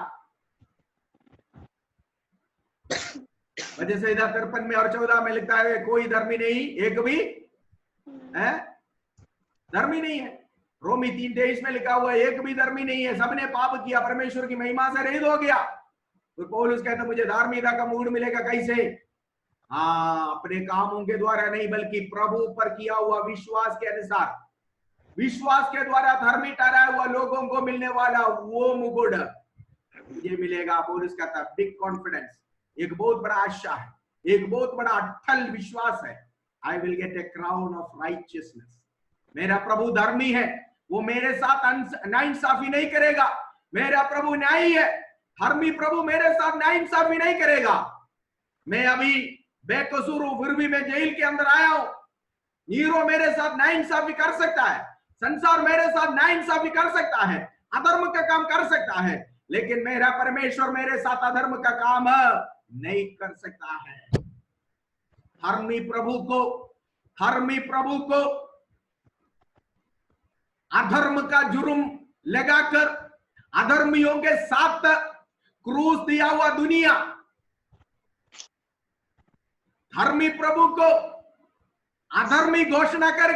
Speaker 2: वजह से 53 में और 14 में लिखता है, कोई धर्मी नहीं, एक भी है धर्मी नहीं है। रोमी 3:23 में लिखा हुआ है, एक भी धर्मी नहीं है, सबने पाप किया, परमेश्वर की महिमा से रहित हो गया। तो पौलुस कहता मुझे धार्मिकता का मुकुट मिलेगा कैसे? हाँ, अपने कामों के द्वारा नहीं, बल्कि प्रभु पर किया हुआ विश्वास के अनुसार, विश्वास के द्वारा धर्मी ठहराया हुआ लोगों को मिलने वाला वो मुकुट मुझे मिलेगा। पौलुस कहता बिग कॉन्फिडेंस, एक बहुत बड़ा आशा है, एक बहुत बड़ा अटल विश्वास है। I will get A crown of righteousness. मेरा प्रभु धर्मी है, वो मेरे साथ नाइंसाफी नहीं करेगा। मेरा प्रभु न्यायी है, धर्मी प्रभु मेरे साथ नाइंसाफी नहीं करेगा। मैं अभी बेकसूर हूं, फिर भी मैं जेल के अंदर आया हूं। नीरो मेरे साथ नाइंसाफी कर सकता है, संसार मेरे साथ नाइंसाफी कर सकता है, अधर्म का काम कर सकता है, लेकिन मेरा परमेश्वर मेरे साथ अधर्म का काम नहीं कर सकता है। धर्मी प्रभु को अधर्म का जुर्म लगाकर अधर्मियों के साथ क्रूस दिया हुआ दुनिया, धर्मी प्रभु को अधर्मी घोषणा कर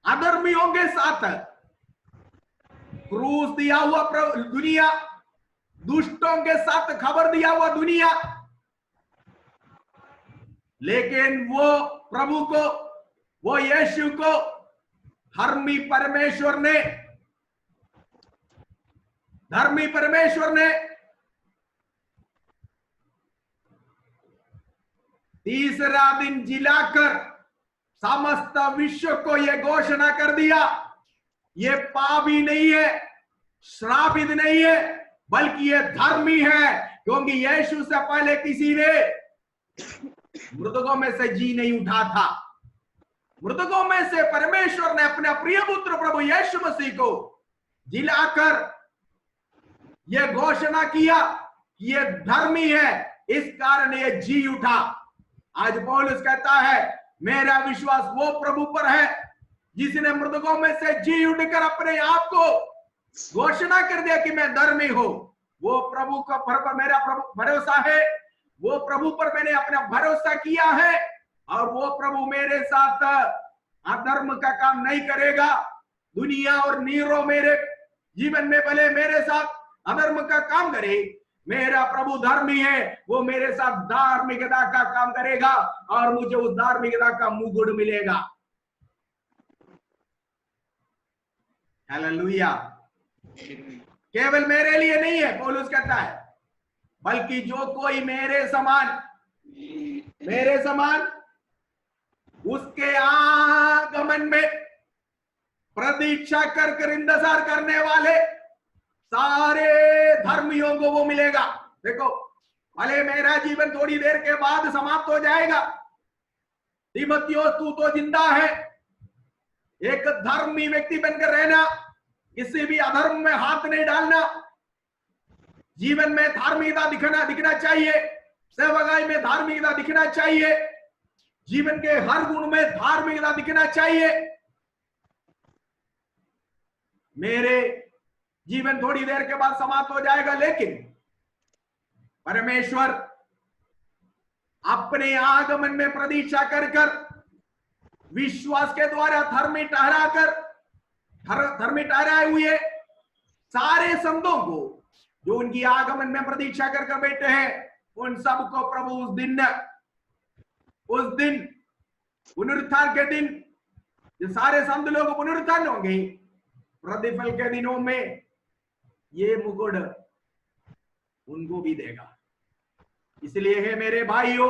Speaker 2: अधर्मियों के साथ क्रूस दिया हुआ दुनिया, दुष्टों के साथ खबर दिया हुआ दुनिया, लेकिन वो प्रभु को, वो यीशु को धर्मी परमेश्वर ने तीसरा दिन जिलाकर समस्त विश्व को यह घोषणा कर दिया, ये पापी नहीं है, श्रापित नहीं है, बल्कि ये धर्मी है, क्योंकि यीशु से पहले किसी ने मृतकों में से जी नहीं उठा था। मृतकों में से परमेश्वर ने अपने प्रिय पुत्र प्रभु यीशु मसीह को जिलाकर यह घोषणा किया कि यह धर्मी है, इस कारण यह जी उठा। आज पौलुस कहता है मेरा विश्वास वो प्रभु पर है जिसने मृतकों में से जी उठकर अपने आप को घोषणा कर दिया कि मैं धर्मी हूं। वो प्रभु का पर मेरा भरोसा है, वो प्रभु पर मैंने अपना भरोसा किया है, और वो प्रभु मेरे साथ अधर्म का काम नहीं करेगा। दुनिया और नीरो मेरे जीवन में भले मेरे साथ अधर्म का काम करे, मेरा प्रभु धर्मी है, वो मेरे साथ धार्मिकता का काम करेगा और मुझे उस धार्मिकता का मुकुट मिलेगा। हालेलुया। केवल मेरे लिए नहीं है, पौलुस कहता है, बल्कि जो कोई मेरे समान उसके आगमन में प्रतीक्षा कर इंतजार करने वाले सारे धर्मियों को वो मिलेगा। देखो, भले मेरा जीवन थोड़ी देर के बाद समाप्त हो जाएगा, तीमुथियुस तू तो जिंदा है, एक धर्मी व्यक्ति बनकर रहना, किसी भी अधर्म में हाथ नहीं डालना, जीवन में धार्मिकता दिखना चाहिए, सेवकाई में धार्मिकता दिखना चाहिए, जीवन के हर गुण में धार्मिकता दिखना चाहिए। मेरे जीवन थोड़ी देर के बाद समाप्त हो जाएगा, लेकिन परमेश्वर अपने आगमन में प्रतीक्षा कर विश्वास के द्वारा धर्मी ठहराए हुए सारे संतों को जो उनकी आगमन में प्रतीक्षा कर बैठे हैं, उन सबको प्रभु उस दिन पुनरुत्थान के दिन जो सारे संत लोग पुनरुत्थान होंगे, प्रतिफल के दिनों में ये मुकुट उनको भी देगा। इसलिए है मेरे भाइयों,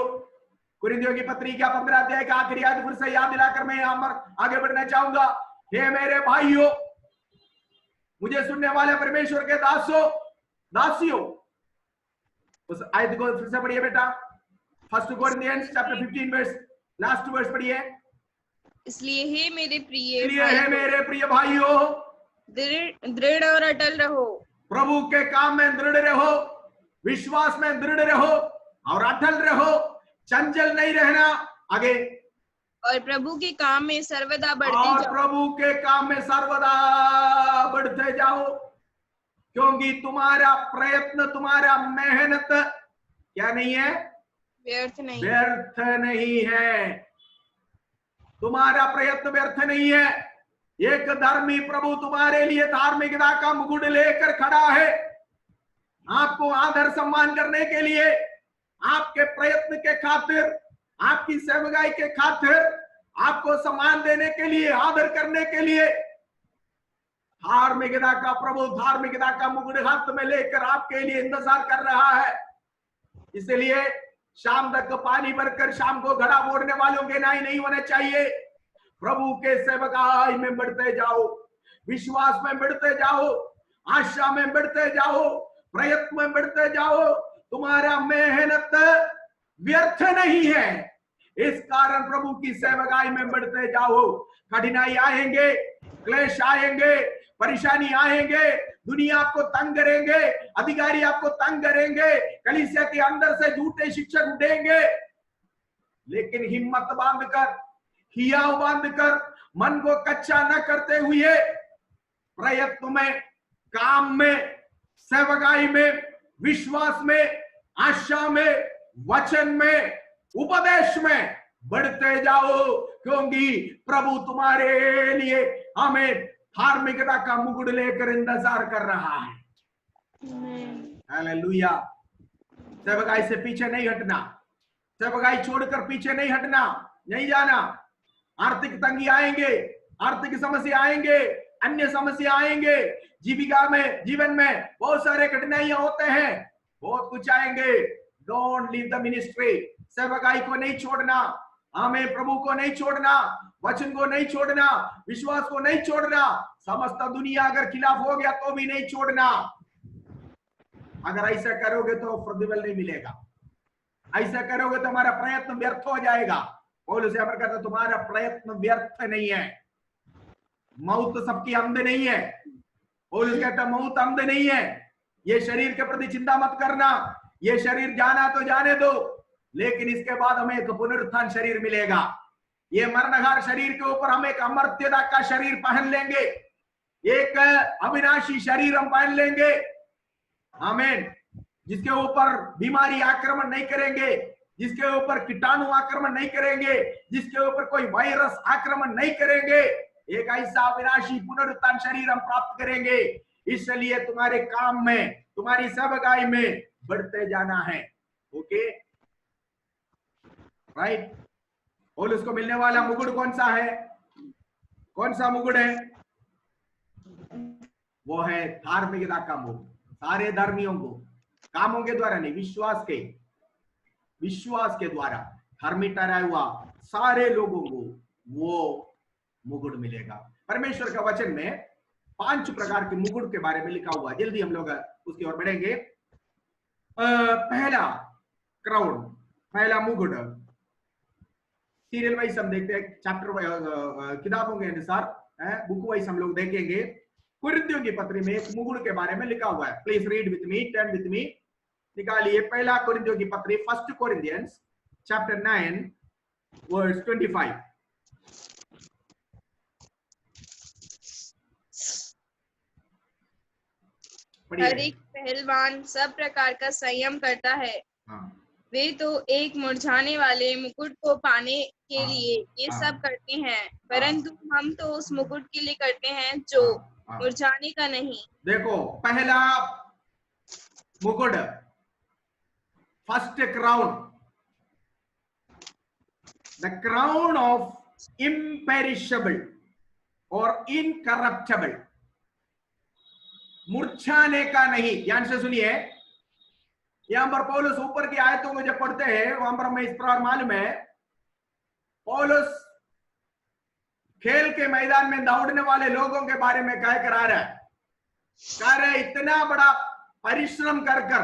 Speaker 2: कुरिन्थियों की पत्री का 15 अध्याय का आखिरी आयत फिर से याद दिलाकर मैं यहां पर आगे बढ़ना चाहूंगा। हे मेरे भाइयों, मुझे सुनने वाले परमेश्वर के दासियों, उस आयत को फिर से पढ़िए बेटा। 1 कोरिन्थियंस चैप्टर 15 वर्स, लास्ट वर्स पढ़िए।
Speaker 1: इसलिए हे मेरे
Speaker 2: प्रिय भाइयों,
Speaker 1: दृढ़ और अटल रहो।
Speaker 2: प्रभु के काम में दृढ़ रहो, विश्वास में दृढ़ रहो और अटल रहो, चंचल नहीं रहना। आगे,
Speaker 1: और प्रभु के काम में सर्वदा
Speaker 2: बढ़ते जाओ, क्योंकि तुम्हारा प्रयत्न, तुम्हारा मेहनत क्या नहीं है? व्यर्थ नहीं है। तुम्हारा प्रयत्न व्यर्थ नहीं है। एक धर्मी प्रभु तुम्हारे लिए धार्मिकता का मुकुट लेकर खड़ा है, आपको आदर सम्मान करने के लिए, आपके प्रयत्न के खातिर, आपकी सेवकाई के खातिर, आपको सम्मान देने के लिए, आदर करने के लिए धार्मिकता का प्रभु धार्मिकता का मुकुट हाथ में लेकर आपके लिए इंतजार कर रहा है। इसलिए शाम तक पानी भरकर शाम को घड़ा मोड़ने वालों के नाई नहीं होने चाहिए। प्रभु के सेवकाई में बढ़ते जाओ, विश्वास में बढ़ते जाओ, आशा में बढ़ते जाओ, प्रयत्न में बढ़ते जाओ। तुम्हारा मेहनत व्यर्थ नहीं है। इस कारण प्रभु की सेवकाई में बढ़ते जाओ। कठिनाई आएंगे, क्लेश आएंगे, परेशानी आएंगे, दुनिया आपको तंग करेंगे, अधिकारी आपको तंग करेंगे, कलीसिया के अंदर से झूठे शिक्षक उठेंगे, लेकिन हिम्मत बांधकर, हियाव बांधकर, मन को कच्चा न करते हुए प्रयत्न में, काम में, सेवकाई में, विश्वास में, आशा में, वचन में, उपदेश में बढ़ते जाओ, क्योंकि प्रभु तुम्हारे लिए हमें धार्मिकता का मुकुट लेकर इंतजार कर रहा है। हालेलुया। सेवकाई से पीछे नहीं हटना, सेवकाई छोड़कर पीछे नहीं हटना, नहीं जाना। आर्थिक तंगी आएंगे, आर्थिक समस्या आएंगे, अन्य समस्या आएंगे, जीविका में, जीवन में बहुत सारे कठिनाइयां होते हैं, बहुत कुछ आएंगे। Don't leave the ministry. सेवकाई को नहीं छोड़ना, हमें प्रभु को नहीं छोड़ना, वचन को नहीं छोड़ना, विश्वास को नहीं छोड़ना। समस्त दुनिया अगर खिलाफ हो गया तो भी नहीं छोड़ना। अगर ऐसा करोगे तो प्रतिफल नहीं मिलेगा, ऐसा करोगे तो हमारा प्रयत्न व्यर्थ हो जाएगा। पौलुस यहाँ पर कहता है तुम्हारा प्रयत्न व्यर्थ नहीं है। मौत सबकी अंध नहीं है। पौलुस कहता मौत अंध नहीं है। ये शरीर के प्रति चिंता मत करना, ये शरीर जाना तो जाने दो, लेकिन इसके बाद हमें एक पुनरुत्थान शरीर मिलेगा। ये मरणहार शरीर के ऊपर हम एक अमर्त्यता का शरीर पहन लेंगे, एक अविनाशी शरीर हम पहन लेंगे। आमीन। जिसके ऊपर बीमारी आक्रमण नहीं करेंगे, जिसके ऊपर कीटाणु आक्रमण नहीं करेंगे, जिसके ऊपर कोई वायरस आक्रमण नहीं करेंगे। एक ऐसा अविनाशी पुनरुत्थान शरीर हम प्राप्त करेंगे। इसलिए तुम्हारे काम में, तुम्हारी सेवकाई में बढ़ते जाना है। Okay, right. और उसको मिलने वाला मुकुट कौन सा है? कौन सा मुकुट है? वो है धार्मिकता का मुकुट। सारे धर्मियों को कामों के द्वारा नहीं, विश्वास के द्वारा धार्मिक ठहराया हुआ सारे लोगों को वो मुकुट मिलेगा। परमेश्वर का वचन में 5 प्रकार के मुकुट के बारे में लिखा हुआ है। जल्दी हम लोग उसकी ओर बढ़ेंगे। पहला क्राउन, पहला मुकुट, सीरियल वाइज हम देखते हैं, चैप्टर किताबों के अनुसार, बुक वाइज हम लोग देखेंगे। कुरिन्थियों की पत्री में एक मुकुट के बारे में लिखा हुआ है। Please read with me, turn with me, निकालिए पहला कुरिन्थियों की पत्री, 1 कोरिन्थियंस चैप्टर 9 वर्स 25।
Speaker 1: हर एक पहलवान सब प्रकार का संयम करता है। वे तो एक मुरझाने वाले मुकुट को पाने के लिए ये सब करते हैं, परंतु हम तो उस मुकुट के लिए करते हैं जो मुरझाने का नहीं। देखो,
Speaker 2: पहला मुकुट, first crown, the crown of imperishable, और इनकरप्टेबल, मुरझाने का नहीं। ध्यान से सुनिए, यहां पर पौलुस ऊपर की आयतों को जब पढ़ते हैं वहां पर हमें इस प्रकार मालूम है, पौलुस खेल के मैदान में दौड़ने वाले लोगों के बारे में कह कर आ रहा है, कह रहे इतना बड़ा परिश्रम कर कर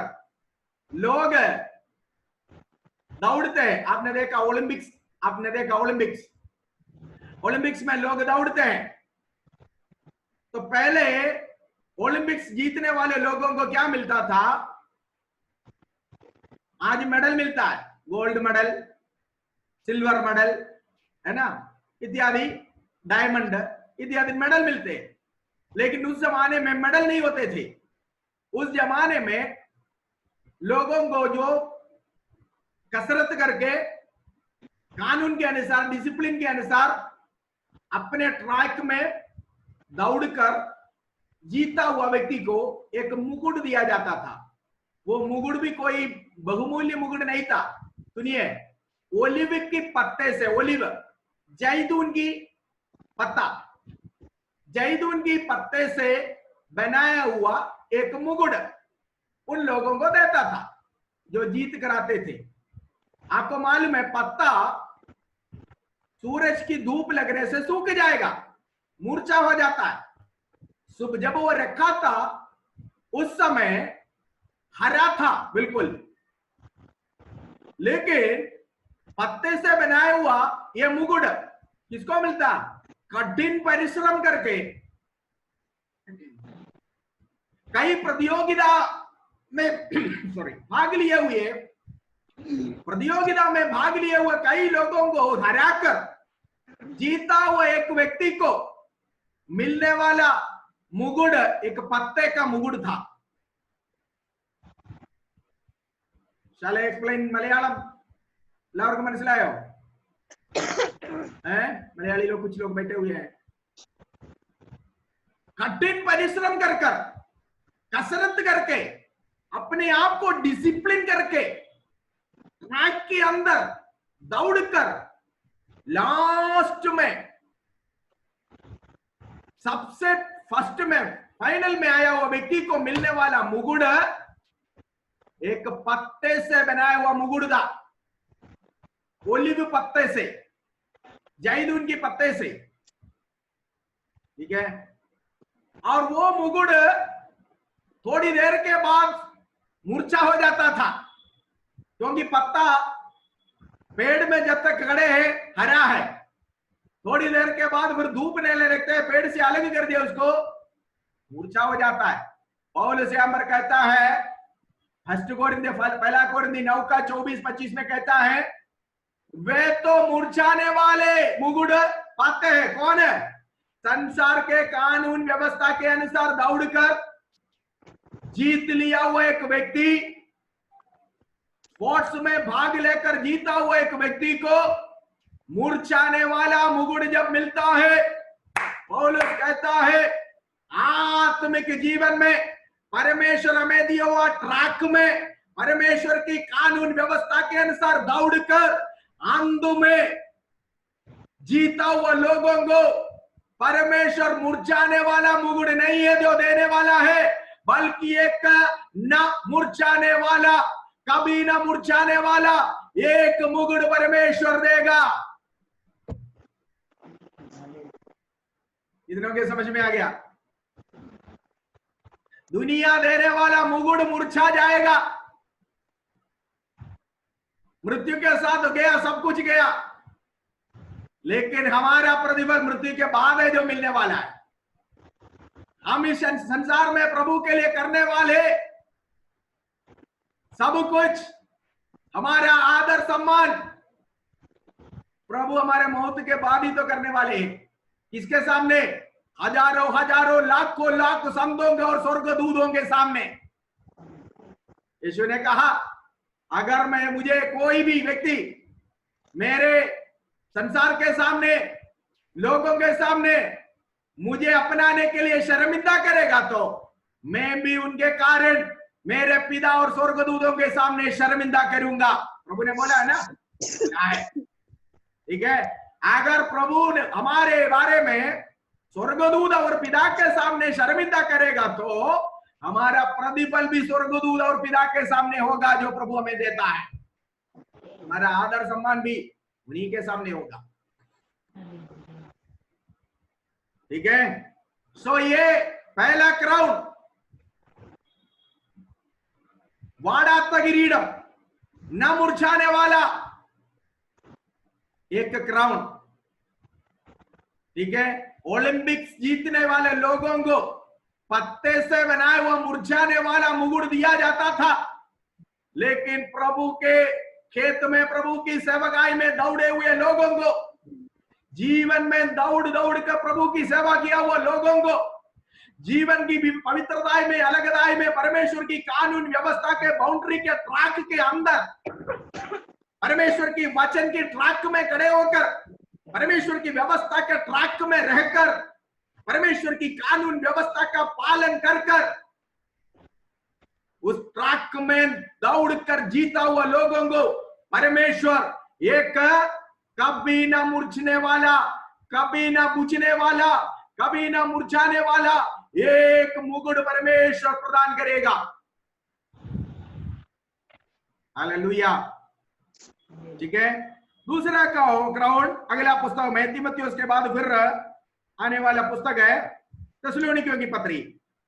Speaker 2: लोग दौड़ते हैं। आपने देखा ओलंपिक्स, आपने देखा ओलंपिक्स में लोग दौड़ते हैं, तो पहले ओलंपिक्स जीतने वाले लोगों को क्या मिलता था? आज मेडल मिलता है, गोल्ड मेडल, सिल्वर मेडल, है ना, इत्यादि, डायमंड इत्यादि मेडल मिलते हैं। लेकिन उस जमाने में मेडल नहीं होते थे। उस जमाने में लोगों को जो कसरत करके कानून के अनुसार, डिसिप्लिन के अनुसार अपने ट्रैक में दौड़कर जीता हुआ व्यक्ति को एक मुकुट दिया जाता था। वो मुकुट भी कोई बहुमूल्य मुकुट नहीं था। सुनिए, ओलिव की पत्ते से, ओलिव जैतून की पत्ता, जैतून की पत्ते से बनाया हुआ एक मुकुट उन लोगों को देता था जो जीत कर आते थे। आपको मालूम है, पत्ता सूरज की धूप लगने से सूख जाएगा, मूर्छा हो जाता है। जब वो रखा था उस समय हरा था बिल्कुल, लेकिन पत्ते से बनाया हुआ यह मुकुट किसको मिलता? कठिन परिश्रम करके, कई प्रतियोगिता में भाग लिए हुए, प्रतियोगिता में भाग लिए हुए कई लोगों को हराकर जीता हुआ एक व्यक्ति को मिलने वाला मुकुट एक पत्ते का मुकुट था। शाल एक्सप्लेन मलयालम എല്ലാവർക്കും മനസ്സിലായോ? मलयाली लोग, कुछ लोग बैठे हुए हैं। कठिन परिश्रम कर कर, कसरत करके, अपने आप को डिसिप्लिन करके, ट्रैक के अंदर दौड़कर लास्ट में सबसे फर्स्ट में, फाइनल में आया हुआ व्यक्ति को मिलने वाला मुकुट एक पत्ते से बनाया हुआ मुकुट था। ओलिव पत्ते से, जैतून के पत्ते से, ठीक है। और वो मुकुट थोड़ी देर के बाद मूर्छा हो जाता था, क्योंकि पत्ता पेड़ में जब तक खड़े है हरा है, थोड़ी देर के बाद फिर धूप लेने लगते हैं, पेड़ से अलग कर दिया उसको, मूर्छा हो जाता है। पौलुस यहां पर कहता है, पहला कोरिन्थी 9:24-25 में कहता है, वे तो मूर्छाने वाले मुकुट पाते हैं। कौन है? संसार के कानून व्यवस्था के अनुसार दौड़कर जीत लिया हुआ एक व्यक्ति, स्पोर्ट्स में भाग लेकर जीता हुआ एक व्यक्ति को मूर्छाने वाला मुकुट जब मिलता है, पौलुस कहता है आत्मिक जीवन में परमेश्वर हमें दिया हुआ ट्रैक में परमेश्वर की कानून व्यवस्था के अनुसार दौड़कर अंत में जीता हुआ लोगों को परमेश्वर मूर्छाने वाला मुकुट नहीं है जो देने वाला है, बल्कि एक न मूर्छाने वाला, कभी न मूर्छाने वाला एक मुकुट परमेश्वर देगा। इतनों के समझ में आ गया? दुनिया देने वाला मुकुट मूर्छा जाएगा, मृत्यु के साथ गया, सब कुछ गया, लेकिन हमारा प्रतिफल मृत्यु के बाद है जो मिलने वाला है। हम इस संसार में प्रभु के लिए करने वाले सब कुछ, हमारा आदर सम्मान प्रभु हमारे मौत के बाद ही तो करने वाले हैं। किसके सामने? हजारों हजारों लाखों लाख संतों के और स्वर्गदूतों के सामने। यीशु ने कहा, अगर मुझे कोई भी व्यक्ति मेरे संसार के सामने, लोगों के सामने मुझे अपनाने के लिए शर्मिंदा करेगा, तो मैं भी उनके कारण मेरे पिता और स्वर्गदूतों के सामने शर्मिंदा करूंगा। प्रभु ने बोला है ना, ठीक है। अगर प्रभु ने हमारे बारे में स्वर्गदूत और पिता के सामने शर्मिंदा करेगा तो हमारा प्रतिफल भी स्वर्गदूत और पिता के सामने होगा जो प्रभु हमें देता है। हमारा आदर सम्मान भी उन्हीं के सामने होगा। ठीक है। सो ये पहला क्राउन वाड़ात्ता किरीटम, न मुरझाने वाला एक क्राउन। ठीक है। ओलंपिक्स जीतने वाले लोगों को पत्ते से बनाए हुआ मुरझाने वाला मुकुट दिया जाता था, लेकिन प्रभु के खेत में प्रभु की सेवकाई में दौड़े हुए लोगों को, जीवन में दौड़ दौड़ कर प्रभु की सेवा किया हुआ लोगों को, जीवन की पवित्रताई में, अलगताई में, परमेश्वर की कानून व्यवस्था के बाउंड्री के ट्रैक के अंदर, परमेश्वर की वचन की ट्रैक में खड़े होकर, परमेश्वर की व्यवस्था के ट्रैक में रहकर, परमेश्वर की कानून व्यवस्था का पालन कर कर उस ट्रैक में दौड़कर जीता हुआ लोगों को परमेश्वर एक कभी ना मुरझने वाला, कभी ना बुझने वाला, कभी ना मुरझाने वाला एक मुकुट परमेश्वर प्रदान करेगा। हालेलुया। ठीक है। दूसरा क्राउन अगला पुस्तक में तीमुथियुस के बाद फिर आने वाला पुस्तक है थिस्सलुनीकियों की पत्री।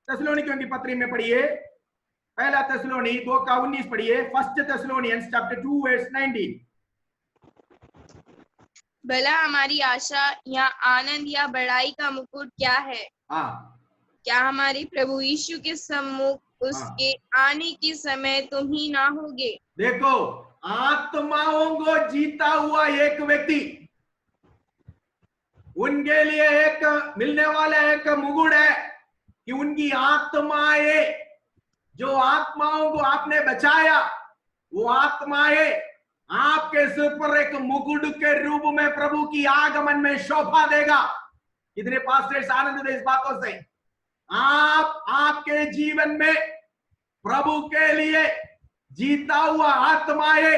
Speaker 2: थिस्सलुनीकियों की पत्री में पढ़िए, पहला थिस्सलुनी 2:19 पढ़िए। फर्स्ट थिस्सलुनियंस चैप्टर 2 वर्स 19।
Speaker 1: भला हमारी आशा या आनंद या बड़ाई का मुकुट क्या है? क्या हमारे प्रभु यीशु के सम्मुख उसके आने के समय तुम ही ना होगे?
Speaker 2: देखो, आत्माओं को जीता हुआ एक व्यक्ति, उनके लिए एक मिलने वाला एक मुकुट है कि उनकी आत्माएं, जो आत्माओं को आपने बचाया, वो आत्माएं आपके सिर पर एक मुकुट के रूप में प्रभु की आगमन में शोभा देगा। कितने पास्टर्स आनंद है इस बातों से। आपके जीवन में प्रभु के लिए जीता हुआ आत्माएं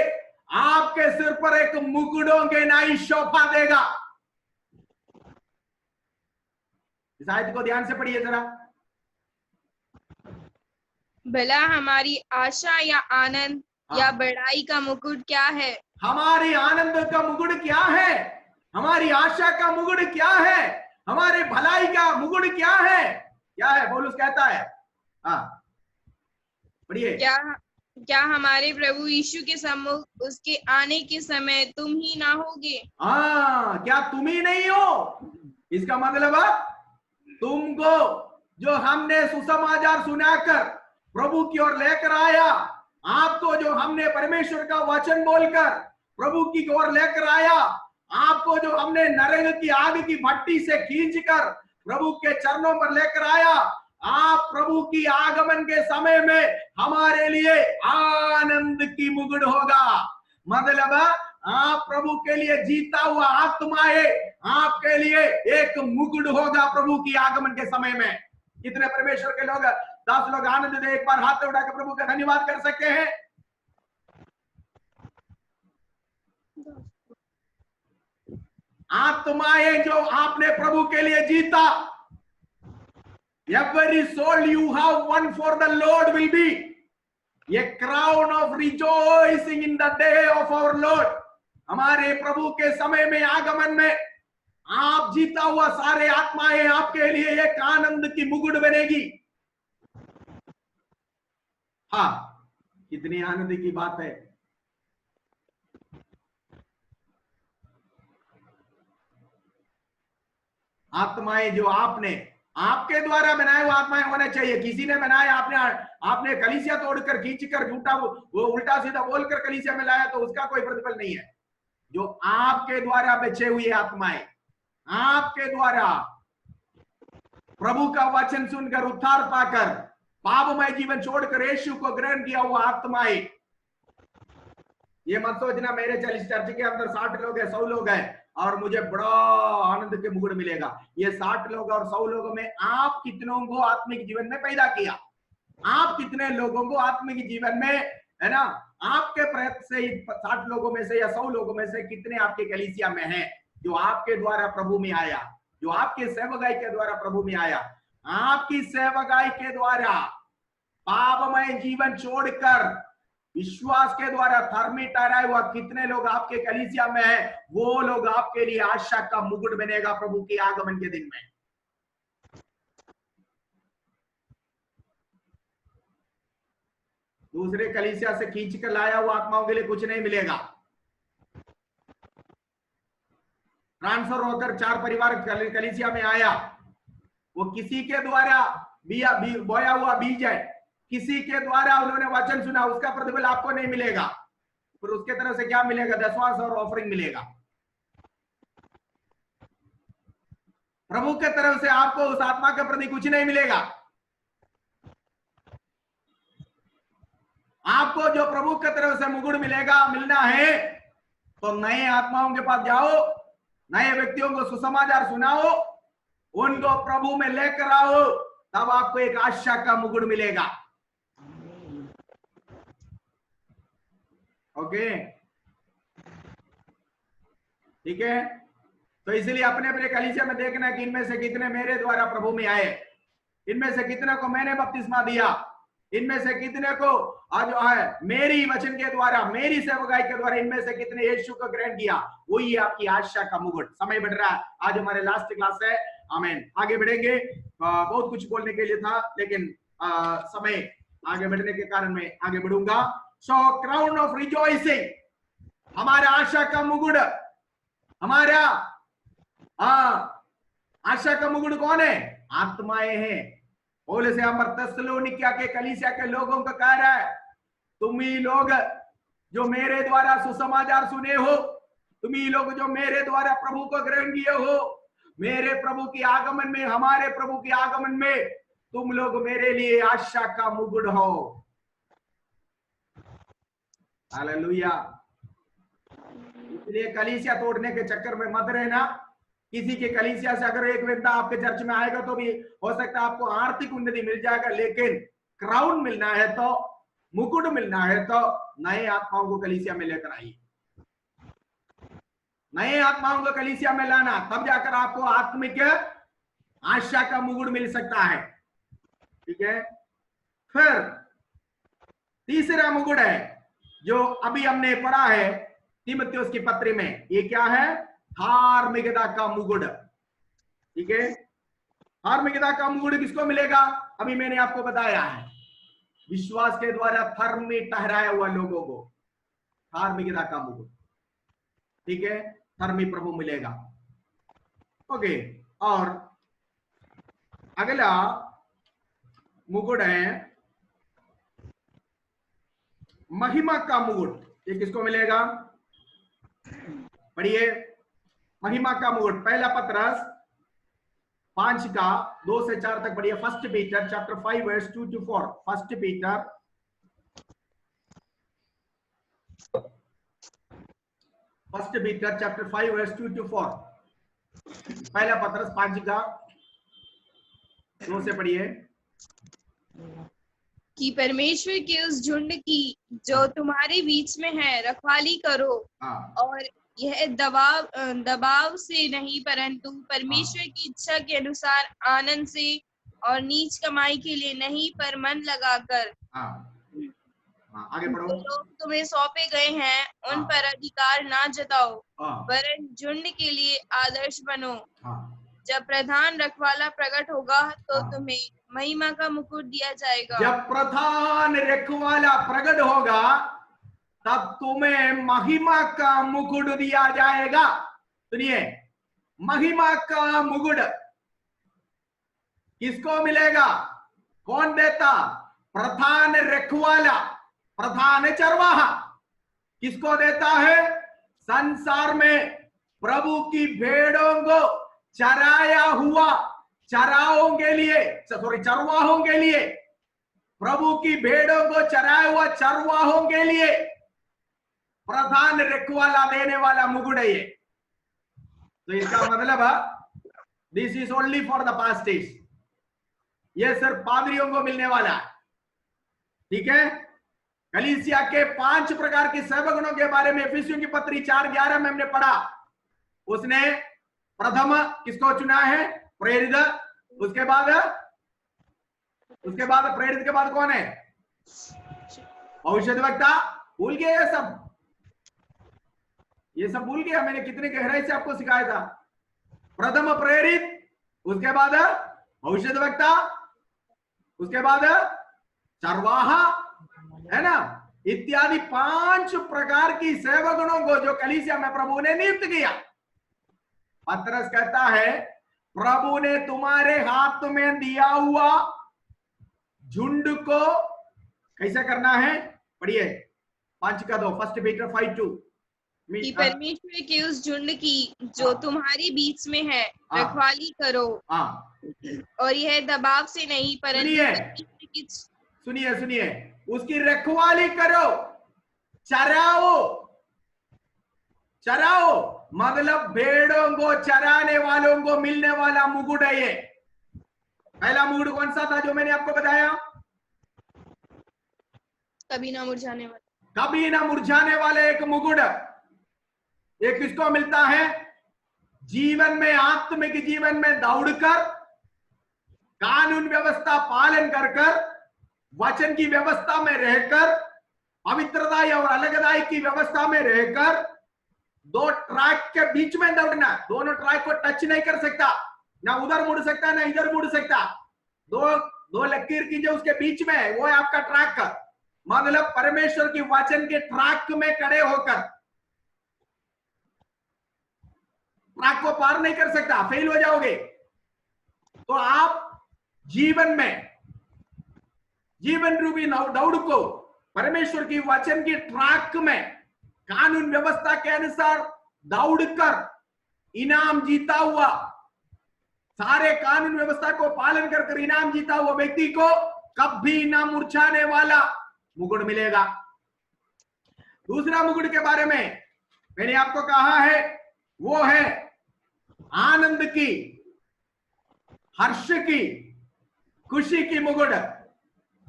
Speaker 2: आपके सिर पर एक मुकुटों के नाई शोभा देगा। इस आयत को ध्यान से पढ़िए जरा।
Speaker 1: भला हमारी आशा या आनंद या बड़ाई का मुकुट क्या है?
Speaker 2: हमारी आनंद का मुकुट क्या है? हमारी आशा का मुकुट क्या है? हमारे भलाई का मुकुट क्या है? क्या है? पौलुस कहता है। पढ़िए।
Speaker 1: क्या हमारे प्रभु यीशु के सम्मुख उसके आने के समय तुम ही ना होगे?
Speaker 2: क्या तुम ही नहीं हो? इसका मतलब तुमको जो हमने सुसमाचार सुनाकर प्रभु की ओर लेकर आया, आपको जो हमने परमेश्वर का वचन बोलकर प्रभु की ओर लेकर आया, आपको जो हमने नरक की आग की भट्टी से खींचकर प्रभु के चरणों पर लेकर आया, आप प्रभु की आगमन के समय में हमारे लिए आनंद की मुकुट होगा। मतलब आप प्रभु के लिए जीता हुआ आत्माएं आपके लिए एक मुकुट होगा प्रभु की आगमन के समय में। कितने परमेश्वर के लोग, 10 लोग आनंद दे, एक बार हाथ उठाकर प्रभु का धन्यवाद कर सकते हैं। आत्माएं जो आपने प्रभु के लिए जीता, every soul you have won for the Lord will be a crown of rejoicing in the day of our Lord। हमारे प्रभु के समय में, आगमन में आप जीता हुआ सारे आत्माएं आपके लिए एक आनंद की मुकुट बनेगी। हाँ, कितनी आनंद की बात है। आत्माएं जो आपके द्वारा बनाए हुए आत्माएं होने चाहिए। किसी ने बनाया, आपने कलीसिया तोड़कर खींचकर झूठा वो उल्टा सीधा बोलकर कलीसिया में लाया तो उसका कोई प्रतिफल नहीं है। जो आपके द्वारा बचे हुए आत्माएं, आपके द्वारा प्रभु का वचन सुनकर उद्धार पाकर पापमय जीवन छोड़कर यीशु को ग्रहण किया हुआ आत्माएं। ये मत सोचना मेरे चर्च के अंदर 60 लोग है, 100 लोग है और मुझे बड़ा आनंद के मुकुट मिलेगा। ये 60 लोग और 100 लोगों में आप कितनों को आत्मिक जीवन में पैदा किया? आप कितने लोगों को आत्मिक जीवन में, है ना, आपके प्रयत्न से 60 लोगों में से या 100 लोगों में से कितने आपके कलीसिया में हैं जो आपके द्वारा प्रभु में आया, जो आपके सेवकाई के द्वारा प्रभु में आया। आपकी सेवकाई के द्वारा पापमय जीवन छोड़कर विश्वास के द्वारा धर्मी ठहराया हुआ कितने लोग आपके कलीसिया में है, वो लोग आपके लिए आशा का मुकुट बनेगा प्रभु के आगमन के दिन में। दूसरे कलीसिया से खींच कर लाया हुआ आत्माओं के लिए कुछ नहीं मिलेगा। ट्रांसफर होकर 4 परिवार कलीसिया में आया, वो किसी के द्वारा बोया हुआ बीज है, किसी के द्वारा उन्होंने वचन सुना, उसका प्रतिफल आपको नहीं मिलेगा। फिर उसके तरफ से क्या मिलेगा? दशवांश और ऑफरिंग मिलेगा। प्रभु के तरफ से आपको उस आत्मा के प्रति कुछ नहीं मिलेगा। आपको जो प्रभु के तरफ से मुकुट मिलना है तो नए आत्माओं के पास जाओ, नए व्यक्तियों को सुसमाचार सुनाओ, उनको प्रभु में लेकर आओ, तब आपको एक आशा का मुकुट मिलेगा। ओके, ठीक है। तो इसलिए अपने अपने कलीसिया में देखना कि इनमें से कितने मेरे द्वारा प्रभु में आए, इनमें से कितने को मैंने बपतिस्मा दिया, इनमें से कितने को आज जो है मेरी वचन के द्वारा, मेरी सेवकाई के द्वारा इनमें से कितने यीशु को ग्रहण किया। वही है आपकी आशा का मुकुट। समय बढ़ रहा है, आज हमारे लास्ट क्लास है। आमीन। आगे बढ़ेंगे, बहुत कुछ बोलने के लिए था लेकिन समय आगे बढ़ने के कारण मैं आगे बढ़ूंगा। सो क्राउन ऑफ रिजॉइसिंग, हमारा आशा का मुकुट, हमारा आशा का मुकुट कौन है? आत्माएं हैं। पौलुस यहाँ पर थिस्सलुनीकिया के कलीसिया के लोगों को कह रहा है, तुम ही लोग जो मेरे द्वारा सुसमाचार सुने हो, तुम ही लोग जो मेरे द्वारा प्रभु को ग्रहण किए हो, मेरे प्रभु के आगमन में, हमारे प्रभु के आगमन में तुम लोग मेरे लिए आशा का मुकुट हो। हालेलुया। इसलिए कलीसिया तोड़ने के चक्कर में मत रहना। किसी के कलीसिया से अगर एक व्यक्ति आपके चर्च में आएगा तो भी हो सकता है आपको आर्थिक उन्नति मिल जाएगा, लेकिन क्राउन मिलना है तो, मुकुट मिलना है तो नए आत्माओं को कलीसिया में लेकर आइए, नए आत्माओं को कलीसिया में लाना, तब जाकर आपको आत्मिक आशा का मुकुट मिल सकता है। ठीक है। फिर तीसरा मुकुट है जो अभी हमने पढ़ा है तीमुथियुस की पत्री में, ये क्या है? धार्मिकता का मुकुट। ठीक है। धार्मिकता का मुकुट किसको मिलेगा? अभी मैंने आपको बताया है, विश्वास के द्वारा धर्मी ठहराया हुआ लोगों को धार्मिकता का मुकुट। ठीक है, धर्मी प्रभु मिलेगा। ओके, और अगला मुकुट है महिमा का मुकुट। ये किसको मिलेगा? पढ़िए, महिमा का मुकुट। पहला पत्रस 5 का 2 से 4 तक पढ़िए। 1 Peter chapter 5 verse 2 to 4। 1 Peter chapter 5 verse 2 to 4। पहला पत्रस 5 का 2 से पढ़िए।
Speaker 1: कि परमेश्वर के उस झुंड की जो तुम्हारे बीच में है रखवाली करो, और यह दबाव से नहीं परंतु परमेश्वर की इच्छा के अनुसार आनंद से, और नीच कमाई के लिए नहीं पर मन लगाकर
Speaker 2: आगे बढ़ो।
Speaker 1: जो लोग तुम्हें सौंपे गए हैं उन पर अधिकार ना जताओ, वरन झुंड के लिए आदर्श बनो। जब प्रधान रखवाला प्रकट होगा तो तुम्हें महिमा का मुकुट दिया जाएगा।
Speaker 2: जब प्रधान रखवाला प्रकट होगा तब तुम्हें महिमा का मुकुट दिया जाएगा। सुनिए, महिमा का मुकुट किसको मिलेगा? कौन देता? प्रधान रखवाला, प्रधान चरवाहा। किसको देता है? संसार में प्रभु की भेड़ों को चराया हुआ चराओं के लिए, चरवाहों के लिए, प्रभु की भेड़ों को चराया हुआ चरवाहों के लिए प्रधान रखवाला देने वाला मुकुट है ये। तो इसका मतलब है this is only for the pastors, ये सिर्फ पादरियों को मिलने वाला है। ठीक है। कलीसिया के 5 प्रकार के सेवकगणों के बारे में इफिसियों की पत्री 4:11 में हमने पढ़ा। उसने प्रथम किसको चुना है? प्रेरित। उसके बाद प्रेरित के बाद कौन है? भविष्यद्वक्ता। भूल गए ये सब भूल गया? मैंने कितने गहराई से आपको सिखाया था। प्रथम प्रेरित, उसके बाद भविष्यद्वक्ता, उसके बाद चरवाहा, है ना, इत्यादि 5 प्रकार की सेवगुणों को जो कलीसिया में प्रभु ने नियुक्त किया। पतरस कहता है प्रभु ने तुम्हारे हाथ में दिया हुआ झुंड को कैसा करना है? पढ़िए 5 का 2, 1 पीटर 5:2।
Speaker 1: कि परमेश्वर के उस झुंड की जो तुम्हारे बीच में है रखवाली करो। और यह दबाव से नहीं परंतु
Speaker 2: सुनिए, उसकी रखवाली करो, चराओ। मतलब भेड़ों को चराने वालों को मिलने वाला मुकुट है ये। पहला मुकुट कौन सा था जो मैंने आपको बताया?
Speaker 1: कभी ना मुरझाने वाला एक मुकुट। ये किसको मिलता है?
Speaker 2: जीवन में, आत्मिक जीवन में दौड़कर, कानून व्यवस्था पालन कर, वचन की व्यवस्था में रहकर, पवित्रता और अलगदाई की व्यवस्था में रहकर, 2 ट्रैक के बीच में दौड़ना। दोनों ट्रैक को टच नहीं कर सकता, ना उधर मुड़ सकता ना इधर मुड़ सकता। दो लकीर की जो उसके बीच में है वो है आपका ट्रैक का। मतलब परमेश्वर की वचन के ट्रैक में खड़े होकर ट्रैक को पार नहीं कर सकता, फेल हो जाओगे। तो आप जीवन रूपी दौड़ को परमेश्वर की वचन की ट्रैक में कानून व्यवस्था के अनुसार दौड़कर इनाम जीता हुआ, सारे कानून व्यवस्था को पालन कर इनाम जीता हुआ व्यक्ति को कभी ना मुरझाने वाला मुकुट मिलेगा। दूसरा मुकुट के बारे में मैंने आपको कहा है, वो है आनंद की, हर्ष की, खुशी की मुकुट।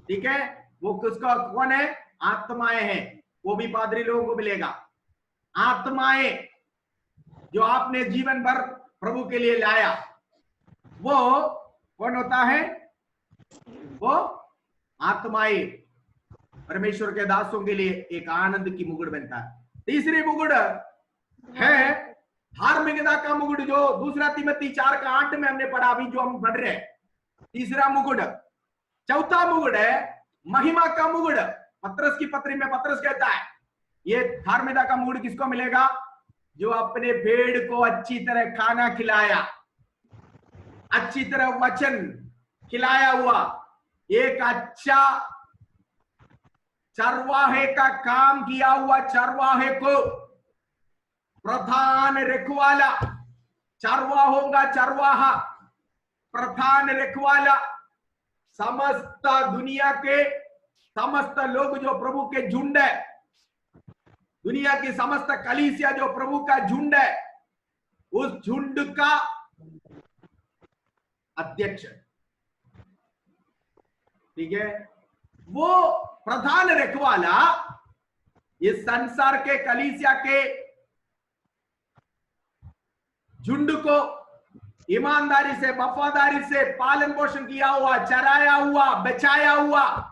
Speaker 2: ठीक है, वो किसका कौन है? आत्माएं हैं। वो भी पादरी लोगों को मिलेगा। आत्माएं जो आपने जीवन भर प्रभु के लिए लाया, वो कौन होता है? वो आत्माएं परमेश्वर के दासों के लिए एक आनंद की मुकुट बनता है। तीसरी मुकुट है धार्मिकता का मुकुट, जो 2 तिमोथी 4:8 में हमने पढ़ा, अभी जो हम पढ़ रहे हैं। तीसरा मुकुट। चौथा मुकुट है महिमा का मुकुट। पतरस की पत्री में पतरस कहता है ये धार्मिकता का मुकुट किसको मिलेगा? जो अपने भेड़ को अच्छी तरह खाना खिलाया, अच्छी तरह वचन खिलाया हुआ, एक अच्छा चरवाहे का काम किया हुआ चरवाहे को, प्रधान रखवाला, चरवाहों का चरवाहा, प्रधान रखवाला, समस्त दुनिया के समस्त लोग जो प्रभु के झुंड है, दुनिया की समस्त कलीसिया जो प्रभु का झुंड है, उस झुंड का अध्यक्ष। ठीक है, वो प्रधान रखवाला इस संसार के कलीसिया के झुंड को ईमानदारी से, वफादारी से पालन पोषण किया हुआ, चराया हुआ, बचाया हुआ,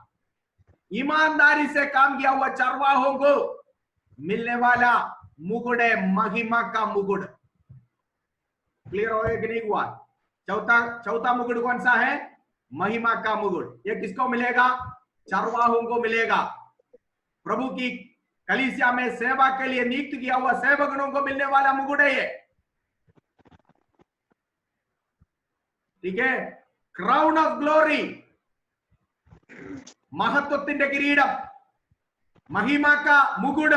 Speaker 2: ईमानदारी से काम किया हुआ चरवाहों को मिलने वाला मुकुट है, महिमा का मुकुट। क्लियर हो कि नहीं हुआ? चौथा मुकुट कौन सा है? महिमा का मुकुट। ये किसको मिलेगा? चरवाहों को मिलेगा। प्रभु की कलीसिया में सेवा के लिए नियुक्त किया हुआ सेवकगणों को मिलने वाला मुकुट है ये। ठीक है, क्राउन ऑफ ग्लोरी, महत्वത്തിന്റെ കിരീടം, महिमा का मुकुट,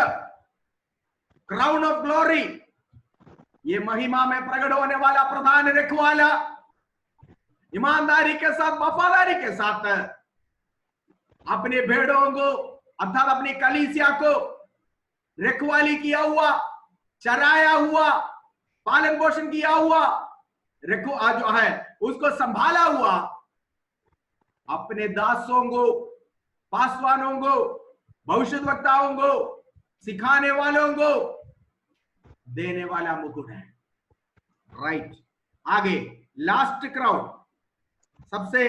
Speaker 2: क्राउन ऑफ ग्लोरी, ये महिमा में प्रकट होने वाला प्रधान रखवाला ईमानदारी के साथ, वफादारी के साथ अपने भेड़ों को अर्थात अपनी कलीसिया को रखवाली किया हुआ, चराया हुआ, पालन पोषण किया हुआ, जो है उसको संभाला हुआ, अपने दासों को, पासवानों को, भविष्यद्वक्ताओं को, सिखाने वालों को देने वाला मुकुट है। राइट। आगे लास्ट क्राउन, सबसे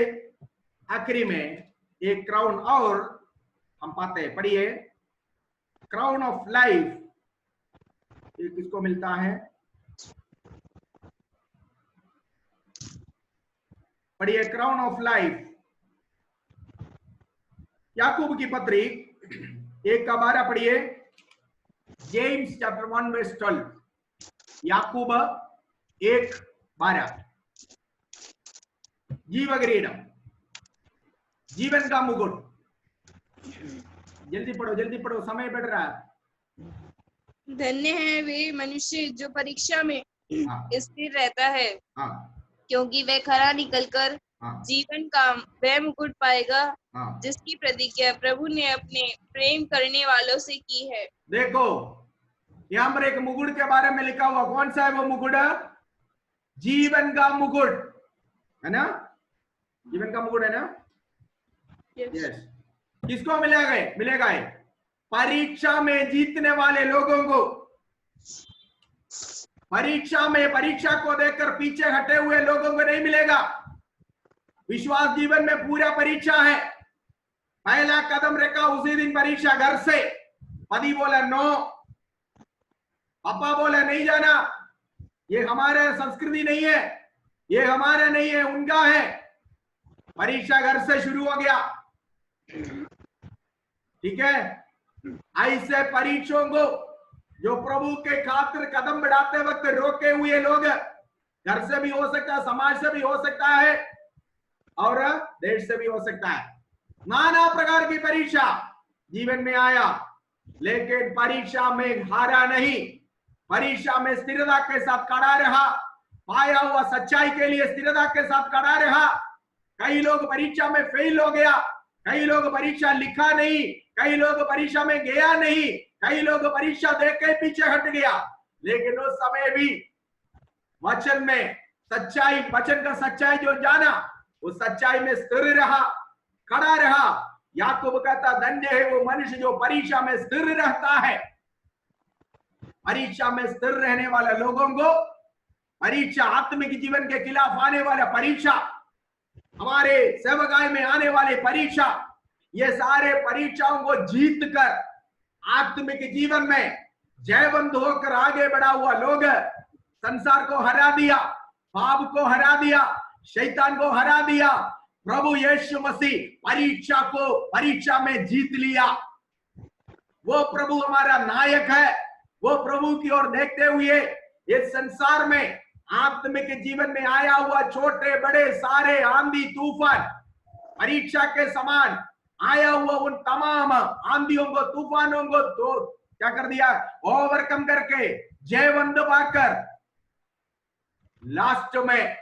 Speaker 2: आखिरी में एक क्राउन और हम पाते हैं, पढ़िए। क्राउन ऑफ लाइफ ये किसको मिलता है? पढ़िए क्राउन ऑफ लाइफ, याकूब की पत्री 1:12 पढ़िए। जेम्स चैप्टर 1 वर्स 12, याकूब 1:12। जीव किरीटम, जीवन का मुकुट। जल्दी पढ़ो, समय बढ़ रहा है।
Speaker 1: धन्य है वे मनुष्य जो परीक्षा में
Speaker 2: हाँ,
Speaker 1: स्थिर रहता है,
Speaker 2: हाँ,
Speaker 1: क्योंकि वह खरा निकलकर
Speaker 2: हाँ,
Speaker 1: जीवन का वह मुकुट पाएगा
Speaker 2: हाँ।
Speaker 1: जिसकी प्रतिज्ञा प्रभु ने अपने प्रेम करने वालों से की है।
Speaker 2: देखो यहां पर एक मुकुट के बारे में लिखा हुआ, कौन सा है वो मुकुट? जीवन का मुकुट, है ना? जीवन का मुकुट है ना? यस। किसको मिलेगा ये? परीक्षा में जीतने वाले लोगों को। परीक्षा को देखकर पीछे हटे हुए लोगों को नहीं मिलेगा। विश्वास जीवन में पूरा परीक्षा है। पहला कदम रखा उसी दिन परीक्षा, घर से पति बोला नो, पापा बोला नहीं जाना, ये हमारे संस्कृति नहीं है, ये हमारा नहीं है, उनका है। परीक्षा घर से शुरू हो गया, ठीक है? ऐसे परीक्षों को जो प्रभु के खातिर कदम बढ़ाते वक्त रोके हुए लोग, घर से भी हो सकता है, समाज से भी हो सकता है, और देश से भी हो सकता है। नाना प्रकार की परीक्षा जीवन में आया, लेकिन परीक्षा में हारा नहीं, परीक्षा में स्थिरता के साथ खड़ा रहा, पाया हुआ सच्चाई के लिए स्थिरता के साथ खड़ा रहा। कई लोग परीक्षा में फेल हो गया, कई लोग परीक्षा लिखा नहीं, कई लोग परीक्षा में गया नहीं, कई लोग परीक्षा देख के पीछे हट गया, लेकिन उस समय भी वचन में सच्चाई, वचन का सच्चाई जो जाना, उस सच्चाई में स्थिर रहा, खड़ा रहा। याकूब कहता धन्य है वो मनुष्य जो परीक्षा में स्थिर रहता है। परीक्षा में स्थिर रहने वाले लोगों को परीक्षा, आत्मिक जीवन के खिलाफ आने वाला परीक्षा, हमारे सेवकाई में आने वाले परीक्षा, ये सारे परीक्षाओं को जीत कर आत्मिक जीवन में जयवंत होकर आगे बढ़ा हुआ लोग संसार को हरा दिया, पाप को हरा दिया, शैतान को हरा दिया। प्रभु यीशु मसीह परीक्षा में जीत लिया। वो प्रभु हमारा नायक है। वो प्रभु की ओर देखते हुए इस संसार में आत्मिक जीवन में आया हुआ छोटे बड़े सारे आंधी तूफान, परीक्षा के समान आया हुआ उन तमाम आंधियों को, तूफानों को तो क्या कर दिया? ओवरकम करके जयवंत पाकर लास्ट में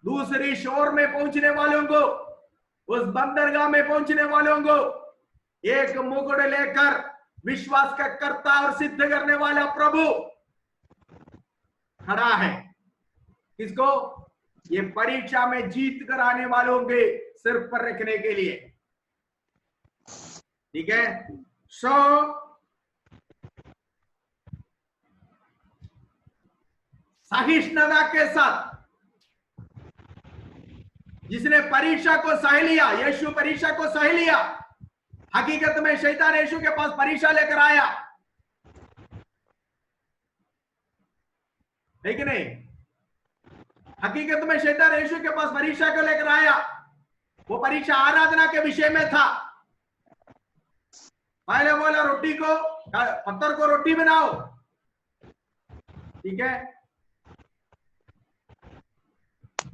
Speaker 2: दूसरी शोर में पहुंचने वालों को, उस बंदरगाह में पहुंचने वालों को एक मुकुट लेकर विश्वास का कर्ता और सिद्ध करने वाला प्रभु खड़ा है। किसको? ये परीक्षा में जीत कर आने वालों के सिर पर रखने के लिए, ठीक है? सहिष्णुता के साथ जिसने परीक्षा को सह लिया, यीशु परीक्षा को सह लिया। हकीकत में शैतान यीशु के पास परीक्षा लेकर आया, है कि नहीं? हकीकत में शैतान यीशु के पास परीक्षा को लेकर आया। वो परीक्षा आराधना के विषय में था। पहले बोला रोटी को, पत्थर को रोटी बनाओ, ठीक है?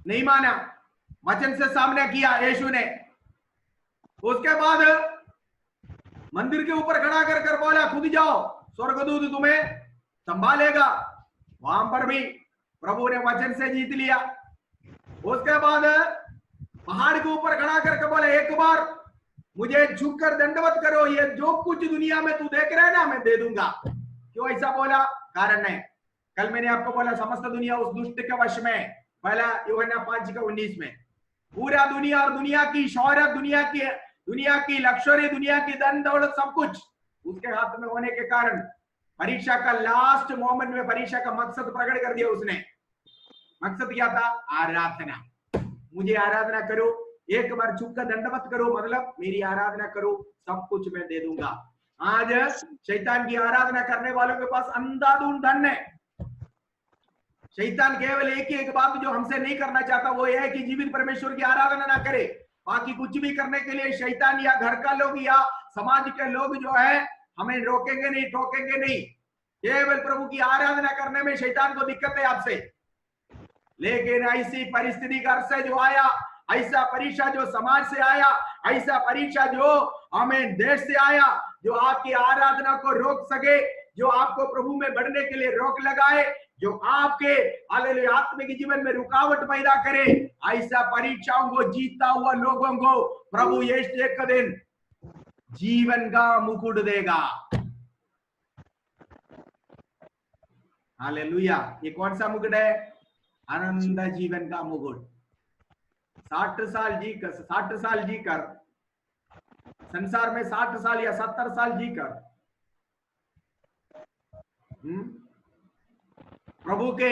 Speaker 2: नहीं माना, वचन से सामने किया यीशु ने। उसके बाद मंदिर के ऊपर खड़ा कर कर बोला खुद जाओ, स्वर्गदूत तुम्हें संभालेगा। वहां पर भी प्रभु ने वचन से जीत लिया। उसके बाद पहाड़ के ऊपर खड़ा करके बोले एक बार मुझे झुककर दंडवत करो, ये जो कुछ दुनिया में तू देख रहा है ना मैं दे दूंगा। क्यों ऐसा बोला? कारण है, कल मैंने आपको बोला समस्त दुनिया उस दुष्ट के वश में, पहला यूहन्ना 5:19 में। पूरा दुनिया और दुनिया की शौहरत, दुनिया की लक्ष्य, दुनिया की धन दौलत, सब कुछ उसके हाथ में होने के कारण परीक्षा का लास्ट मोमेंट में परीक्षा का मकसद प्रकट कर दिया उसने। मकसद क्या था? आराधना। मुझे आराधना करो, एक बार झुक कर दंडवत करो, मतलब मेरी आराधना करो, सब कुछ मैं दे दूंगा। आज शैतान की आराधना करने वालों के पास अंधाधुंध धन है। शैतान केवल एक ही एक बात जो हमसे नहीं करना चाहता, वो यह है कि जीवित परमेश्वर की आराधना ना करे। बाकी कुछ भी करने के लिए शैतान या घर का लोग या समाज के लोग जो है हमें रोकेंगे नहीं, टोकेंगे नहीं। केवल प्रभु की आराधना करने में शैतान को दिक्कत है आपसे। लेकिन ऐसी परिस्थिति घर से जो आया, ऐसा परीक्षा जो समाज से आया, ऐसा परीक्षा जो हमें देश से आया, जो आपकी आराधना को रोक सके, जो आपको प्रभु में बढ़ने के लिए रोक लगाए, जो आपके हालेलुया आत्मिक जीवन में रुकावट पैदा करे, ऐसा परीक्षाओं को जीतता हुआ लोगों को प्रभु यीशु एक दिन जीवन का मुकुट देगा। हालेलुया। ये कौन सा मुकुट है? आनंद जीवन का मुकुट। 60 साल जीकर संसार में 60 साल या 70 साल जीकर प्रभु के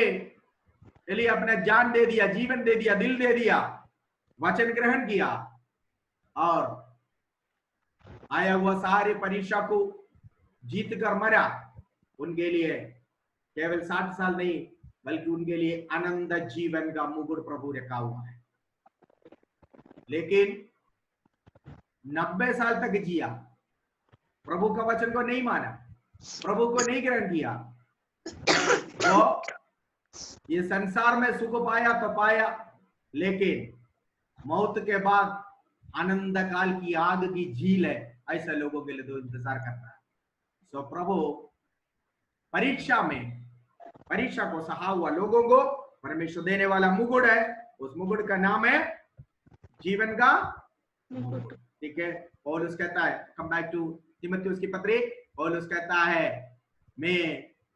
Speaker 2: लिए अपना जान दे दिया, जीवन दे दिया, दिल दे दिया, वचन ग्रहण किया और आया हुआ सारे परीक्षा को जीत कर मरा, उनके लिए केवल 60 साल नहीं बल्कि उनके लिए आनंद जीवन का मुकुट प्रभु रखा हुआ है। लेकिन 90 साल तक जिया, प्रभु का वचन को नहीं माना, प्रभु को नहीं ग्रहण किया, तो ये संसार में सुख पाया तो पाया, लेकिन मौत के बाद आनंद काल की आग की झील है, ऐसा लोगों के लिए तो इंतजार कर रहा है। सो प्रभु परीक्षा को सहा हुआ लोगों को परमेश्वर देने वाला मुकुट है। उस मुकुट का नाम है जीवन का मुकुट। ठीक है। पौलुस कहता है, कम बैक टू तीमुथियुस की पत्री, पौलुस कहता है मैं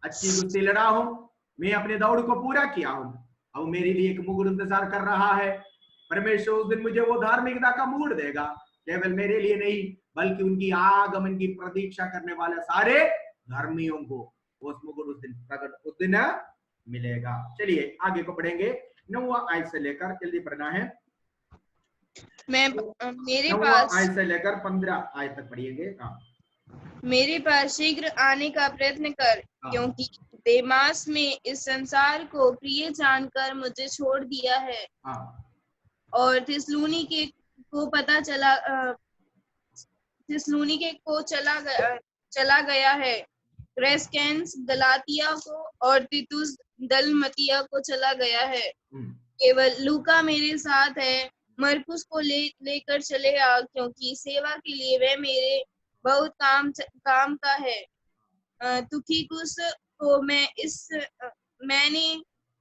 Speaker 2: अच्छी कुश्ती लड़ा हूं, मैं अपने दौड़ को पूरा किया हूं, अब मेरे लिए एक मुकुट इंतजार कर रहा है। परमेश्वर उस दिन मुझे वो धार्मिकता का मुकुट देगा, केवल मेरे लिए नहीं बल्कि उनकी आगमन की प्रतीक्षा करने वाले सारे धर्मियों को उस मुकुट उस दिन मिलेगा। चलिए आगे को पढ़ेंगे। 9वां आयत से लेकर, जल्दी पढ़ना है,
Speaker 1: मेरे पास
Speaker 2: आयत से लेकर 15 आयत तक पढ़िएंगे।
Speaker 1: मेरे पास शीघ्र आने का प्रयत्न कर, क्योंकि देमास में इस संसार को प्रिय जानकर मुझे छोड़ दिया है और थिस्सलुनीके को चला गया है। क्रेसकेंस गलातिया को और तीतुस दलमतिया को चला गया है। केवल लूका मेरे साथ है। मरकुस को लेकर चले आ, क्योंकि सेवा के लिए वह मेरे बहुत काम का है। तुखिकुस को मैंने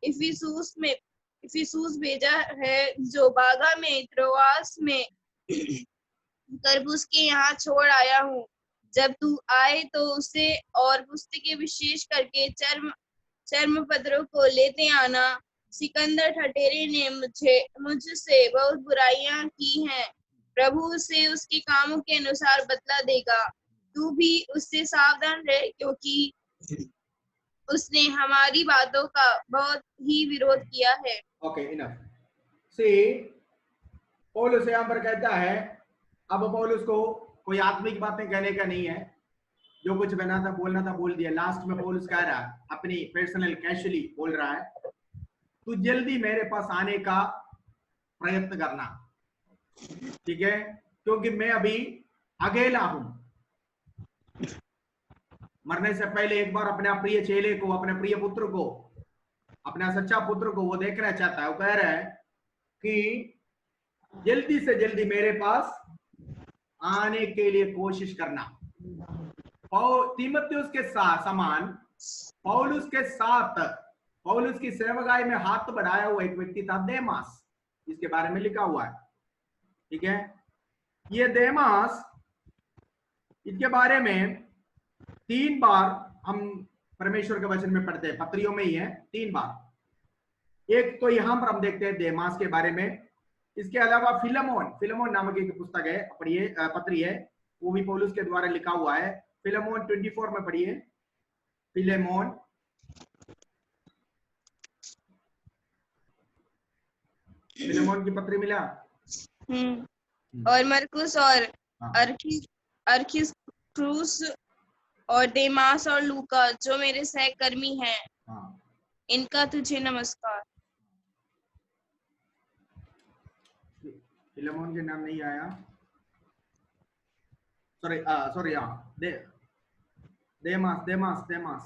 Speaker 1: इफिसुस भेजा है, जो बागा में त्रोआस में करपुस के यहाँ छोड़ आया हूँ। जब तू आए तो उसे और पुस्तकें विशेष करके चर्म पत्रों को लेते आना। सिकंदर ठटेरे ने मुझसे बहुत बुराइयां की हैं। प्रभु उसे उसके कामों के अनुसार बदला देगा। तू भी उससे सावधान रह, क्योंकि उसने हमारी बातों का बहुत ही विरोध किया है।
Speaker 2: Okay, enough. सी पौलुस यहाँ पर कहता है, अब पौलुस को कोई आत्मिक बातें कहने का नहीं है, जो कुछ बना था बोलना था बोल दिया। लास्ट में पौलुस कह रहा है, अपनी पर्सनल कैजुअली बोल रहा है, तू जल्दी मेरे पास आने का प्रयत्न करना, ठीक है, क्योंकि मैं अभी अकेला हूं। मरने से पहले एक बार अपने प्रिय चेले को, अपने प्रिय पुत्र को, अपना सच्चा पुत्र को वो देखना चाहता है। वो कह रहा है कि जल्दी से जल्दी मेरे पास आने के लिए कोशिश करना। तीमुथियुस के साथ समान पौलुस के साथ पौलुस की सेवकाई में हाथ बढ़ाया हुआ एक व्यक्ति था, देमास, जिसके बारे में लिखा हुआ है। ठीक है, ये देमास, इसके बारे में 3 बार हम परमेश्वर के वचन में पढ़ते हैं, पत्रियों में ही है 3 बार। एक तो यहां पर हम देखते हैं देमास के बारे में। इसके अलावा फिलमोन नामक एक पुस्तक है, पत्री है, वो भी पौलुस के द्वारा लिखा हुआ है। फिलमोन 24 में पढ़िए। फिलेमोन, फिलेमोन की पत्री मिला।
Speaker 1: और मरकुस और
Speaker 2: हाँ
Speaker 1: अरखिस्क्रूस और देमास और लूका जो मेरे सहकर्मी हैं,
Speaker 2: हाँ,
Speaker 1: इनका तुझे नमस्कार।
Speaker 2: फिलेमोन के नाम नहीं आया, सॉरी हाँ, देमास देमास देमास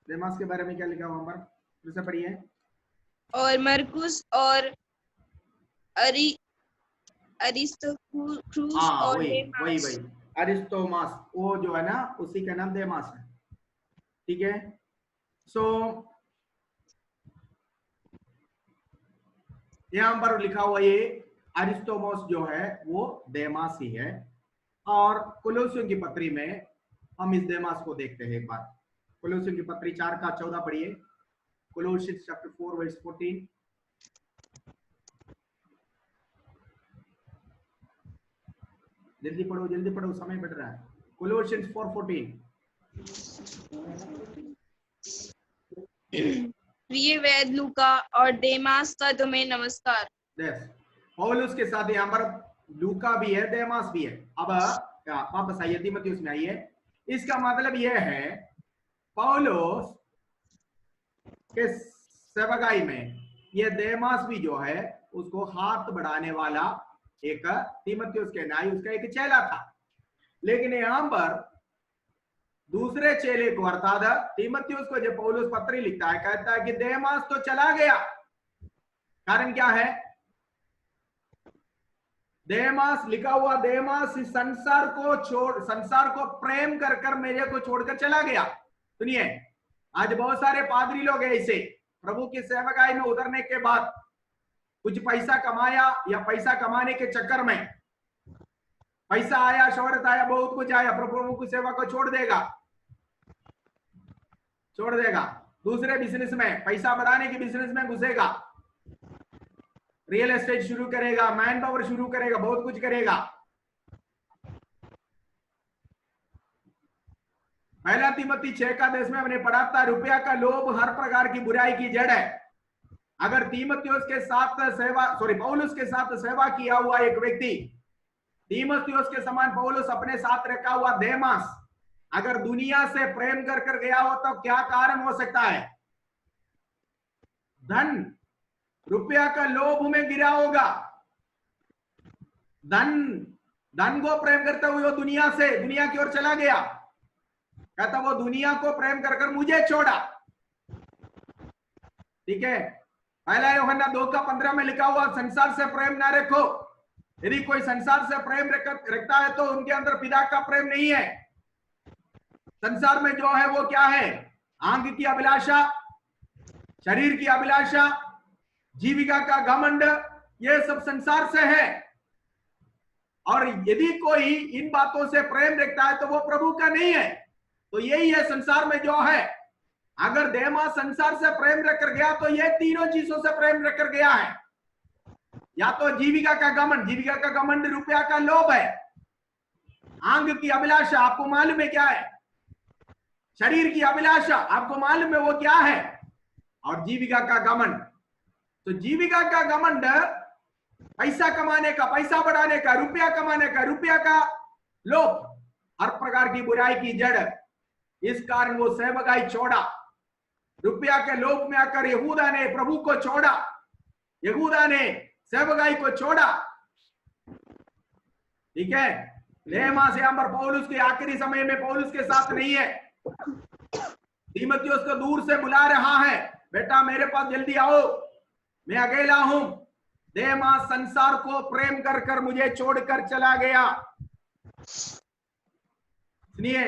Speaker 2: देमास के बारे में क्या लिखा वहां पर, फिर से पढ़िए।
Speaker 1: और मरकुस और अरिस्तर्खुस
Speaker 2: हाँ,
Speaker 1: और
Speaker 2: वही वही
Speaker 1: देमास।
Speaker 2: वही अरिस्टोमास, वो जो है ना उसी का नाम देमास है। ठीक है, सो यहाँ पर लिखा हुआ ये अरिस्टोमोस जो है वो देमास ही है। और कुलोसियों की पत्री में हम इस देमास को देखते हैं एक बार। कुलोसियों की पत्री 4:14 पढ़िए। Colossians chapter 4 verse 14। जल्दी पढ़ो, समय बढ़ रहा है। Colossians 4:14।
Speaker 1: प्रिय वैद लूका और देमास का तुम्हें नमस्कार।
Speaker 2: पौलुस के साथ यहाँ पर लूका भी है, देमास भी है। अब वापस आइए तीमुथियुस में आइए। इसका मतलब यह है पौलुस के सेवकाई में ये देमास भी जो है उसको हाथ बढ़ाने वाला एक तीमुथियुस के नाई उसका एक चेला था। लेकिन यहां पर दूसरे चेले को अर्थात तीमुथियुस को जब पौलुस पत्री लिखता है, कहता है कि देमास तो चला गया। कारण क्या है? देमास लिखा हुआ, देमास इस संसार को प्रेम कर कर मेरे को छोड़कर चला गया। सुनिए, आज बहुत सारे पादरी लोग हैं इसे प्रभु की सेवकाई में उतरने के बाद कुछ पैसा कमाया या पैसा कमाने के चक्कर में पैसा आया, शोहरत आया, बहुत कुछ आया, प्रभु की सेवा को छोड़ देगा, दूसरे बिजनेस में, पैसा बढ़ाने के बिजनेस में घुसेगा, रियल एस्टेट शुरू करेगा, मैन पावर शुरू करेगा, बहुत कुछ करेगा। पहला तीमुथी 6:10 में हमने पढ़ा था, रुपया का लोभ हर प्रकार की बुराई की जड़ है। अगर तीमुथियुस के साथ पौलुस के साथ सेवा किया हुआ एक व्यक्ति, तीमुथियुस के समान पौलुस अपने साथ रखा हुआ देमास अगर दुनिया से प्रेम कर कर गया हो तो क्या कारण हो सकता है? धन, रुपया का लोभ में गिरा होगा। धन को प्रेम करते हुए वो दुनिया की ओर चला गया। कहता वो दुनिया को प्रेम कर कर मुझे छोड़ा। ठीक है, पहला यूहन्ना 2:15 में लिखा हुआ, संसार से प्रेम ना रखो। यदि कोई संसार से प्रेम रखता है तो उनके अंदर पिता का प्रेम नहीं है। संसार में जो है वो क्या है? आंख की अभिलाषा, शरीर की अभिलाषा, जीविका का घमंड, ये सब संसार से है। और यदि कोई इन बातों से प्रेम रखता है तो वो प्रभु का नहीं है। तो यही है संसार में जो है। अगर देमास संसार से प्रेम रखकर गया तो ये तीनों चीजों से प्रेम रखकर गया है। या तो जीविका का घमंड रुपया का लोभ है। आंख की अभिलाषा, आपको मालूम है क्या है? शरीर की अभिलाषा, आपको मालूम है वो क्या है? और जीविका का घमंड। तो जीविका का घमंड पैसा कमाने का, पैसा बढ़ाने का, रुपया कमाने का, रुपया का लोभ, हर प्रकार की बुराई की जड़। इस कारण वो सेवकाई छोड़ा। रुपया के लोभ में आकर यहूदा ने प्रभु को छोड़ा, यहूदा ने सेवकाई को छोड़ा। ठीक है, देमास यहां पर पौलुस के आखिरी समय में पौलुस के साथ नहीं है। तीमुथियुस को दूर से बुला रहा है, बेटा मेरे पास जल्दी आओ, मैं अकेला हूं। देमास संसार को प्रेम कर कर मुझे छोड़कर चला गया। सुनिए,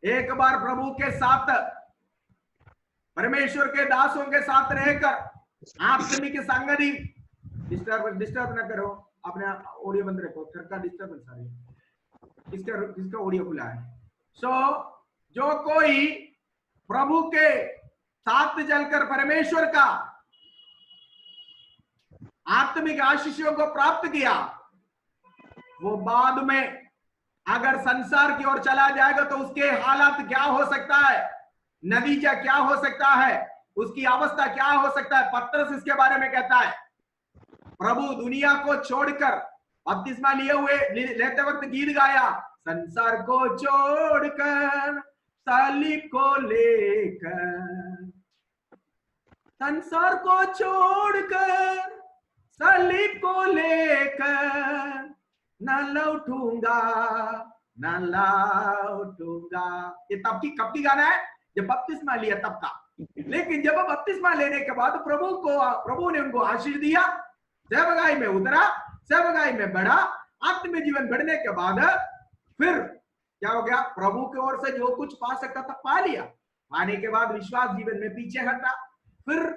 Speaker 2: एक बार प्रभु के साथ, परमेश्वर के दासों के साथ रहकर आत्मिक संगति, डिस्टर्ब ना करो, अपने ऑडियो बंद रखो, घर का डिस्टर्बेंस आ रही है। किसका ऑडियो खुला है? जो कोई प्रभु के साथ चलकर परमेश्वर का आत्मिक आशीषों को प्राप्त किया, वो बाद में अगर संसार की ओर चला जाएगा तो उसके हालात क्या हो सकता है? नतीजा क्या हो सकता है, उसकी अवस्था क्या हो सकता है। पतरस इसके बारे में कहता है, प्रभु दुनिया को छोड़कर बपतिस्मा लिए हुए लेते वक्त गीत गाया, संसार को छोड़कर सालिब को लेकर, संसार को छोड़कर सालिब को लेकर न लौटूंगा न लौटूंगा। ये तब की कब की गाना है, जब बपतिस्मा लिया तब का। लेकिन जब बपतिस्मा लेने के बाद प्रभु ने उनको आशीष दिया, सेवकाई में उतरा, सेवकाई में बढ़ा, आत्मिक जीवन बढ़ने के बाद फिर क्या हो गया, प्रभु की ओर से जो कुछ पा सकता था पा लिया। पाने के बाद विश्वास जीवन में पीछे हटा, फिर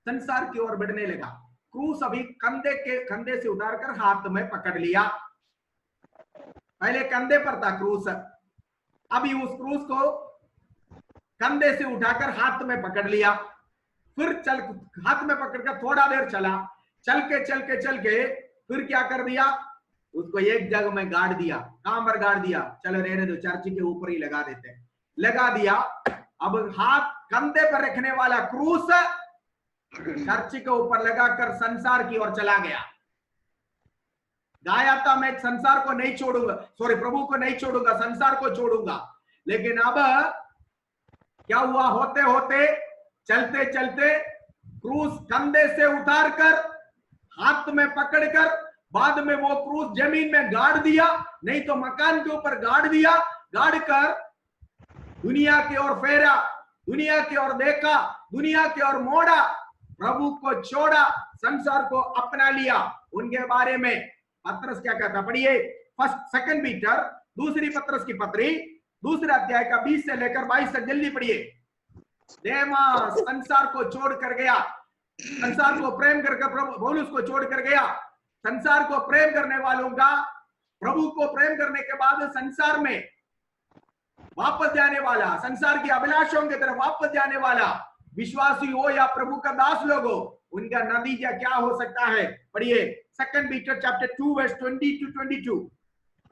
Speaker 2: संसार की ओर बढ़ने लगा। क्रूस अभी कंधे से उतारकर हाथ में पकड़ लिया। पहले कंधे पर था क्रूस, अभी उस क्रूस को कंधे से उठाकर हाथ में पकड़ लिया। फिर चल हाथ में पकड़कर थोड़ा देर चला, चल के फिर क्या कर दिया, उसको एक जगह में गाड़ दिया। कहां पर गाड़ दिया, चलो रहने दो, चर्च के ऊपर ही लगा देते हैं, लगा दिया। अब हाथ कंधे पर रखने वाला क्रूस चर्च के ऊपर लगाकर संसार की ओर चला गया। गाया था, मैं संसार को नहीं छोड़ूंगा, सॉरी प्रभु को नहीं छोड़ूंगा, संसार को छोड़ूंगा। लेकिन अब क्या हुआ, होते होते चलते चलते क्रूस कंधे से उतारकर हाथ में पकड़कर, बाद में वो क्रूस जमीन में गाड़ दिया, नहीं तो मकान के ऊपर गाड़ दिया। गाड़ कर दुनिया की ओर फेरा, दुनिया की ओर देखा, दुनिया की ओर मोड़ा, प्रभु को छोड़ा, संसार को अपना लिया। उनके बारे में पतरस क्या कहता, पढ़िए सेकंड पीटर, दूसरी पतरस की पत्री, दूसरे अध्याय का 20 से लेकर 22 तक, जल्दी पढ़िए। देमा संसार को छोड़ कर गया, संसार को प्रेम करके प्रभु पौलुस को छोड़ कर गया। संसार को प्रेम करने वालों का प्रभु को प्रेम करने के बाद संसार में वापस जाने वाला, संसार की अभिलाषों की तरफ वापस जाने वाला विश्वासी हो या प्रभु का दास लोग हो, उनका नतीजा क्या हो सकता है। पढ़िए second Peter chapter 2 verse 20 to 22।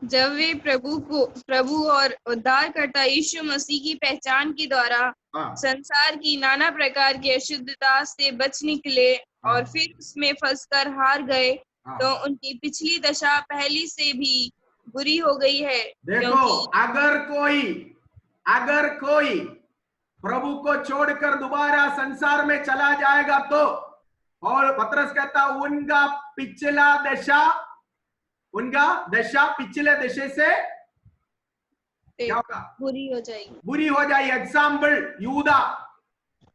Speaker 1: जब वे प्रभु और उद्धारकर्ता यीशु मसीह की पहचान के द्वारा संसार की नाना प्रकार की अशुद्धता से बच निकले और फिर उसमें फंसकर हार गए, तो उनकी पिछली दशा पहली से भी बुरी हो गई है।
Speaker 2: देखो, अगर कोई प्रभु को छोड़कर दोबारा संसार में चला जाएगा तो, और पतरस कहता उनका दशा पिछले दशे से क्या होगा,
Speaker 1: बुरी हो जाएगी।
Speaker 2: एग्जाम्पल, यूदा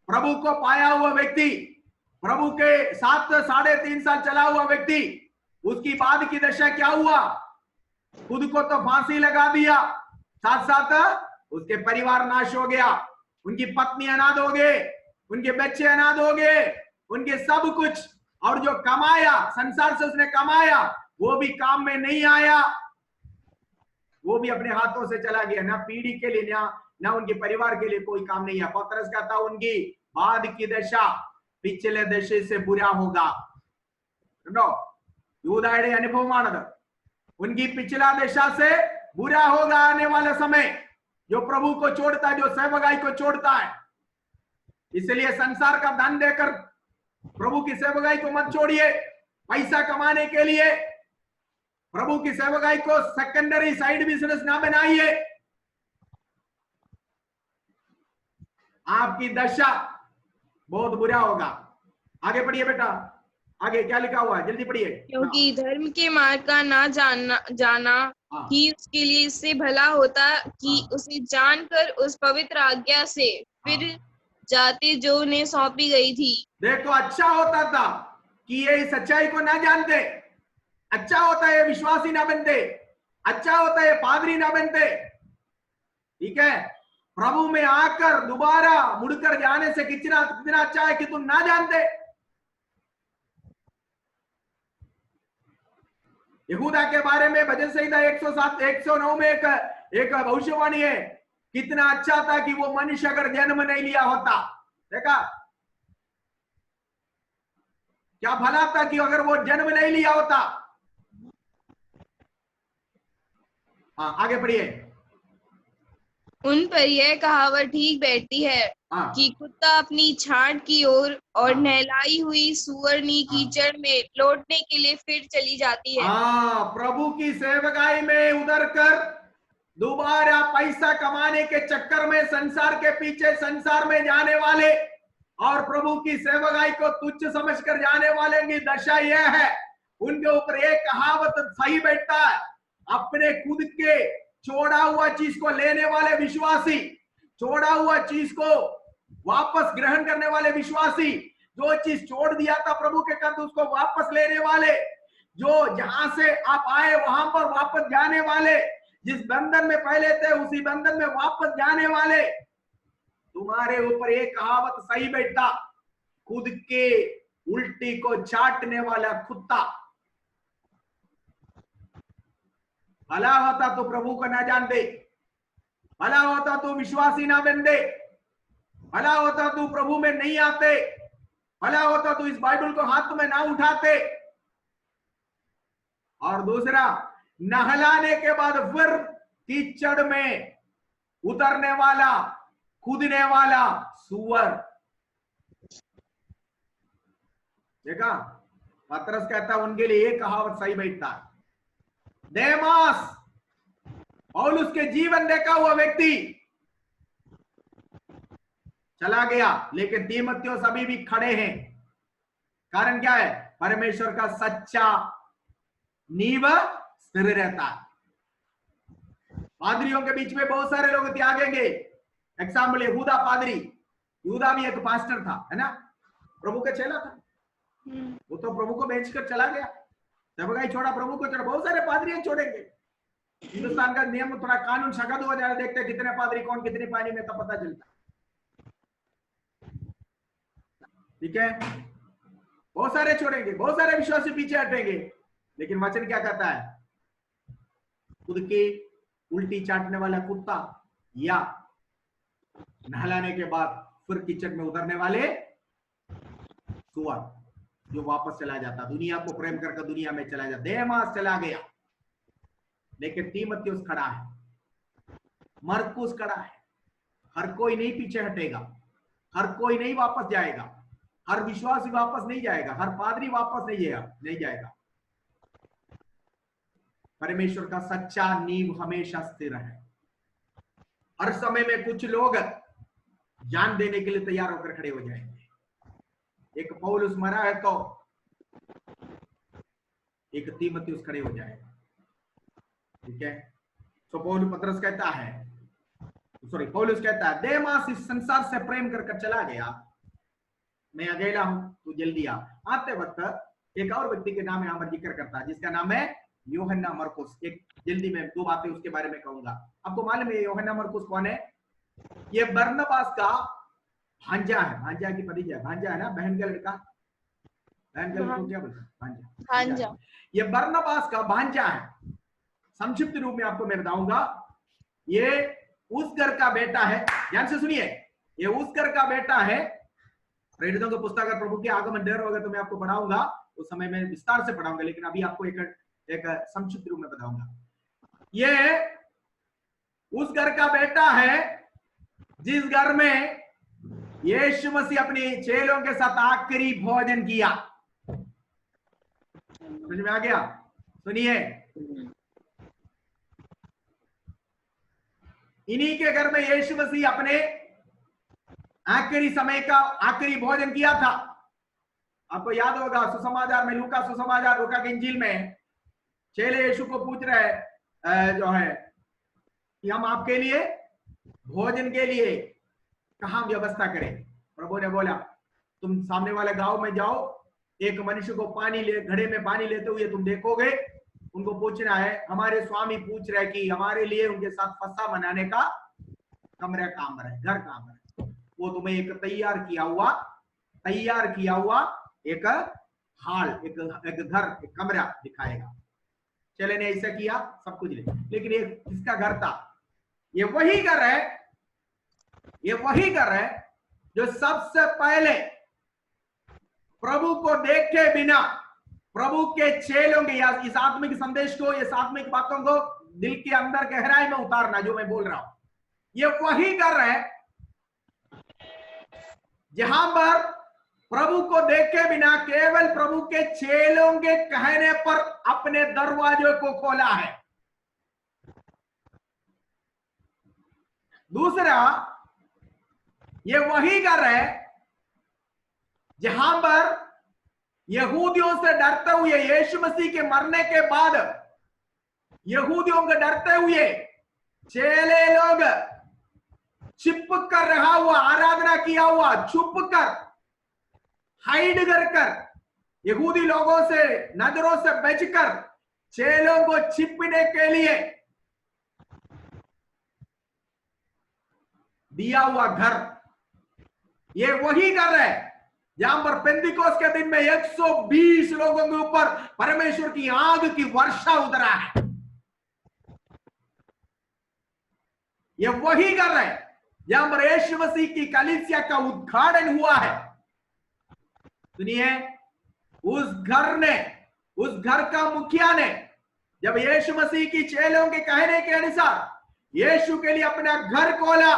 Speaker 2: प्रभु को पाया हुआ व्यक्ति, प्रभु के साथ 3.5 साल चला हुआ व्यक्ति, उसकी बाद की दशा क्या हुआ, खुद को तो फांसी लगा दिया, साथ साथ उसके परिवार नाश हो गया, उनकी पत्नी अनाथ हो गए, उनके बच्चे अनाथ हो गए, उनके सब कुछ, और जो कमाया संसार से उसने कमाया वो भी काम में नहीं आया, वो भी अपने हाथों से चला गया, ना पीढ़ी के लिए ना उनके परिवार के लिए कोई काम नहीं है। पतरस कहता उनकी बाद की दशा पिछले दशे से बुरा होगा। यूदाയുടെ അനുഭവമാണത്, उनकी पिछला दशा से बुरा होगा आने वाला समय। जो प्रभु को छोड़ता है, जो सेवकाई को छोड़ता है, इसलिए संसार का धन देकर प्रभु की सेवकाई को मत छोड़िए। पैसा कमाने के लिए प्रभु की सेवकाई को सेकेंडरी साइड बिजनेस ना बनाइए, आपकी दशा बहुत बुरा होगा। आगे पढ़िए बेटा, आगे क्या लिखा हुआ है, जल्दी पढ़िए।
Speaker 1: क्योंकि धर्म के मार्ग का ना जाना ही उसके लिए इससे भला होता कि उसे जानकर उस पवित्र आज्ञा से फिर जाते जो उन्हें सौंपी गई थी। देखो,
Speaker 2: अच्छा होता था कि ये सच्चाई को ना जानते, अच्छा होता है विश्वासी ना बनते, अच्छा होता है पादरी ना बनते, ठीक है। प्रभु में आकर दोबारा मुड़कर जाने से कितना अच्छा है कि तुम ना जानते। यहूदा के बारे में भजन संहिता 109 में एक भविष्यवाणी है, कितना अच्छा था कि वो मनुष्य अगर जन्म नहीं लिया होता। देखा क्या भला था कि अगर वो जन्म नहीं लिया होता। हाँ, आगे पढ़िए।
Speaker 1: उन पर यह कहावत ठीक बैठती है
Speaker 2: हाँ
Speaker 1: कि कुत्ता अपनी छांट की ओर और
Speaker 2: हाँ
Speaker 1: नहलाई हुई सूअरनी
Speaker 2: हाँ
Speaker 1: कीचड़ में लौटने के लिए फिर चली जाती है।
Speaker 2: हाँ, प्रभु की सेवकाई में उधर कर दोबारा पैसा कमाने के चक्कर में संसार के पीछे संसार में जाने वाले और प्रभु की सेवकाई को तुच्छ समझकर जाने वाले की दशा यह है, उनके ऊपर एक कहावत सही बैठता है, अपने खुद के छोड़ा हुआ चीज को लेने वाले विश्वासी, छोड़ा हुआ चीज को वापस ग्रहण करने वाले विश्वासी, जो चीज छोड़ दिया था प्रभु के कंध उसको वापस लेने वाले, जो जहां से आप आए वहां पर वापस जाने वाले, जिस बंधन में पहले थे उसी बंधन में वापस जाने वाले, तुम्हारे ऊपर एक कहावत सही बैठता, खुद के उल्टी को चाटने वाला कुत्ता। भला होता तो प्रभु को ना जानते, भला होता तो विश्वासी ना बनते, भला होता तो प्रभु में नहीं आते, भला होता तो इस बाइबल को हाथ में ना उठाते, और दूसरा नहलाने के बाद फिर कीचड़ में उतरने वाला, कूदने वाला सुअर। देखा, पतरस कहता उनके लिए एक कहावत सही बैठता है। देमास पौलुस के जीवन देखा हुआ व्यक्ति चला गया, लेकिन तीमुथियुस अभी भी खड़े हैं। कारण क्या है? परमेश्वर का सच्चा नींव स्थिर रहता है। पादरियों के बीच में बहुत सारे लोग त्यागेंगे। एग्जाम्पल यहूदा पादरी, यहूदा भी एक पास्टर था, है ना, प्रभु का चेला था, वो तो प्रभु को बेचकर चला गया, सेवकाई छोड़ा, प्रभु को छोड़ा। बहुत सारे पादरी छोड़ेंगे। हिंदुस्तान का नियम थोड़ा कानून सख्त हो जाए, देखते कितने पादरी कौन कितने पानी में, तब पता चलता। ठीक है, बहुत सारे छोड़ेंगे, बहुत सारे विश्वासी पीछे हटेंगे, लेकिन वचन क्या कहता है? खुद की उल्टी चाटने वाला कुत्ता या नहलाने के बाद फिर कीचड़ में उतरने वाले सुअर, जो वापस चला जाता, दुनिया को प्रेम करके दुनिया में चला जाता। देमास चला गया, लेकिन तीमुथियुस खड़ा है, मरकुस खड़ा है। हर कोई नहीं पीछे हटेगा, हर कोई नहीं वापस जाएगा, हर विश्वासी वापस नहीं जाएगा, हर पादरी वापस नहीं जाएगा। परमेश्वर का सच्चा नींव हमेशा स्थिर है। हर समय में कुछ लोग जान देने के लिए तैयार होकर खड़े हो जाएंगे। एक पौलुस मरा है तो एक तीमुथियुस खड़े हो जाएगा। ठीक है, तो पतरस कहता है, पौलुस कहता है, देमास इस संसार से प्रेम कर चला गया, मैं अकेला हूं, तू जल्दी आ। आते वक्त एक और व्यक्ति के नाम यहां पर जिक्र करता है, जिसका नाम है यूहन्ना मरकुस। एक जल्दी में दो बातें उसके बारे में कहूंगा। आपको मालूम है यूहन्ना मरकुस कौन है? ये बरनबास का भांजा है, भांजा की भतीजा, भांजा है ना, बहन का लड़का, बहन का लड़का क्या बोलते हैं? भांजा। ये बरनबास का भांजा है। संक्षिप्त रूप में आपको मैं बताऊंगा, ये उस घर का बेटा है। ध्यान से सुनिए, ये उस घर का बेटा है। प्रेरितों की पुस्तक, अगर प्रभु के आगमन देर होगा तो मैं आपको पढ़ाऊंगा, उस समय में विस्तार से पढ़ाऊंगा, लेकिन अभी आपको एक संक्षिप्त रूप में बताऊंगा। ये उस घर का बेटा है जिस घर में यीशु मसीह अपने चेलों के साथ आखिरी भोजन किया। समझ में आ गया? सुनिए, इन्हीं के घर में यीशु मसीह अपने आखिरी समय का आखिरी भोजन किया था। आपको याद होगा सुसमाचार में, लूका सुसमाचार, लूका की इंजील में चेले यीशु को पूछ रहे जो है कि हम आपके लिए भोजन के लिए कहां व्यवस्था करें। प्रभु ने बोला, तुम सामने वाले गांव में जाओ, एक मनुष्य को घड़े में पानी लेते हुए तुम देखोगे, उनको पूछना है, हमारे स्वामी पूछ रहे कि हमारे लिए उनके साथ फसा बनाने का कमरा काम है, घर काम है, वो तुम्हें एक तैयार किया हुआ एक हाल, एक घर, एक कमरा दिखाएगा। चले ने ऐसा किया, सब कुछ लेकिन ये किसका घर था? ये वही घर है जो सबसे पहले प्रभु को देखे बिना प्रभु के चेलों के या इस आत्मिक संदेश को, इस आत्मिक बातों को दिल के अंदर गहराई में उतारना, जो मैं बोल रहा हूं, ये वही घर है जहां पर प्रभु को देखे बिना केवल प्रभु के चेलों के कहने पर अपने दरवाजों को खोला है। दूसरा, ये वही घर है जहां पर यहूदियों से डरते हुए यीशु मसीह के मरने के बाद यहूदियों के डरते हुए चेले लोग छिप कर रहा हुआ, आराधना किया हुआ, छुप कर, हाइड कर यहूदी लोगों से, नजरों से बचकर चेलों को छिपने के लिए दिया हुआ घर, ये वही घर है जहां पर पेंतिकोस के दिन में 120 लोगों के ऊपर परमेश्वर की आग की वर्षा उतरा है। ये वही घर है जहां पर यीशु मसीह की कलीसिया का उद्घाटन हुआ है। सुनिए, उस घर का मुखिया ने जब यीशु मसीह की चेलों के कहने के अनुसार यीशु के लिए अपना घर खोला,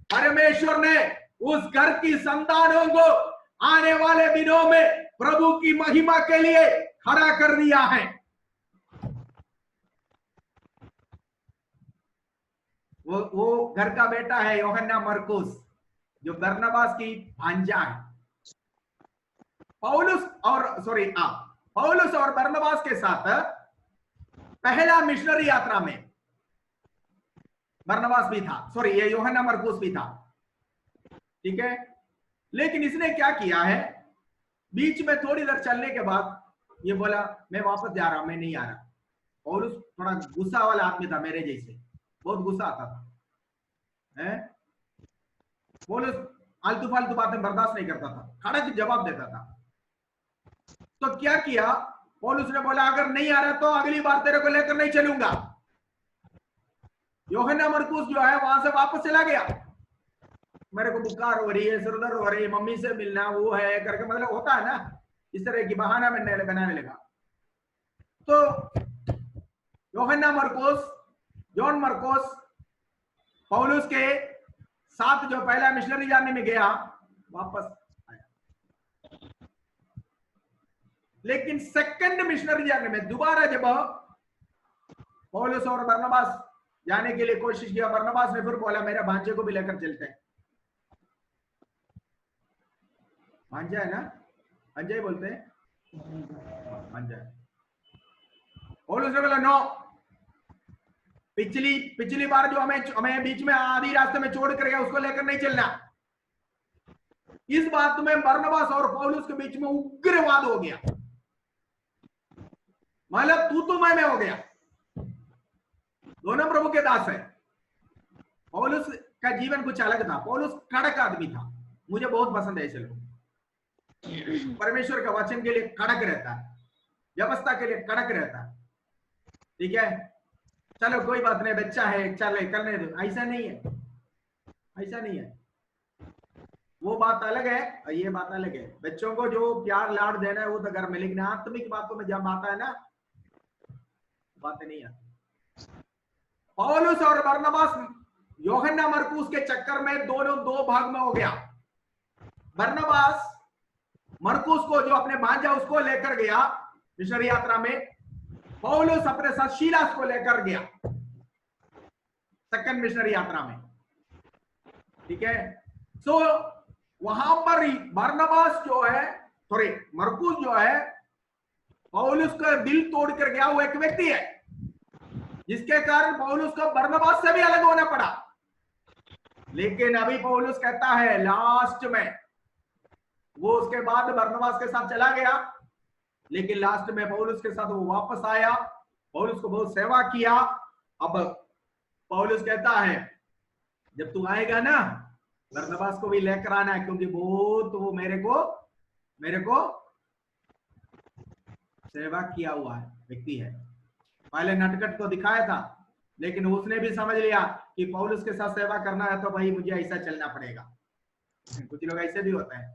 Speaker 2: परमेश्वर ने उस घर की संतानों को आने वाले दिनों में प्रभु की महिमा के लिए खड़ा कर दिया है। वो घर का बेटा है यूहन्ना मरकुस, जो बरनबास की भांजा है। पौलुस और बरनबास के साथ पहला मिशनरी यात्रा में बरनबास भी था, ये यूहन्ना मरकुस भी था, ठीक है। लेकिन इसने क्या किया है, बीच में थोड़ी देर चलने के बाद ये बोला मैं वापस जा रहा हूं, मैं नहीं आ रहा। पौलुस थोड़ा गुस्सा वाला आदमी था, मेरे जैसे बहुत गुस्सा आता था, है? पौलुस आलतू फालतू बातें बर्दाश्त नहीं करता था, कड़क जवाब देता था। तो क्या किया, पौलुस ने बोला अगर नहीं आ रहा तो अगली बार तेरे को लेकर नहीं चलूंगा। यूहन्ना मरकुस जो है वहां से वापस चला गया। मेरे को बुखार हो रही है, सिर दर्द हो रही है, मम्मी से मिलना वो है करके, मतलब होता है ना इस तरह की बहाना बनाने लगा। तो जॉन मरकोस पौलुस के साथ जो पहला मिशनरी जाने में गया वापस आया। लेकिन सेकंड मिशनरी जाने में दोबारा जब पौलुस और बरनबास जाने के लिए कोशिश किया, बरनबास ने फिर बोला मेरे भांजे को भी लेकर चलते हैं। भांजा है ना, भांजा ही बोलते हैं, भांजा। पौलुस ने बोला नो, पिछली बार जो हमें बीच में आधी रास्ते में छोड़ कर गया उसको लेकर नहीं चलना। इस बात में बरनबास और पौलुस के बीच में उग्रवाद हो गया, मतलब तू मैं हो गया। दोनों प्रभु के दास है। पौलुस का जीवन कुछ अलग था, पौलुस कड़क आदमी था, मुझे बहुत पसंद है ऐसे लोग। परमेश्वर का वचन के लिए कड़क रहता है, व्यवस्था के लिए कड़क रहता है, ठीक है। चलो कोई बात नहीं, बच्चा है चले करने दो, ऐसा नहीं है, ऐसा नहीं है। वो बात अलग है और ये बात अलग है। बच्चों को जो प्यार लाड देना है वो तो घर में, लेकिन आत्मिक बातों में जब आता है ना, बातें नहीं आती। पौलुस और बरनबास यूहन्ना मरकुस के चक्कर में दोनों दो भाग में हो गया। बरनबास मरकुस को जो अपने भांजा उसको लेकर गया मिशनरी यात्रा में, पौलुस अपने साथ शीलास को लेकर गया सेकंड मिशनरी यात्रा में, ठीक है। सो वहां पर बरनबास जो है, मरकुस जो है, पौलुस का दिल तोड़कर गया वो एक व्यक्ति है, जिसके कारण पौलुस को बरनबास से भी अलग होना पड़ा। लेकिन अभी पौलुस कहता है लास्ट में, वो उसके बाद बरनबास के साथ चला गया, लेकिन लास्ट में पौलुस के साथ वो वापस आया, पौलुस को बहुत सेवा किया। अब पौलुस कहता है जब तू आएगा ना, बरनबास को भी लेकर आना है, क्योंकि बहुत वो मेरे को सेवा किया हुआ है व्यक्ति है। पहले नटखट तो दिखाया था, लेकिन उसने भी समझ लिया कि पौलुस के साथ सेवा करना है तो भाई मुझे ऐसा चलना पड़ेगा। कुछ लोग ऐसे भी होते हैं,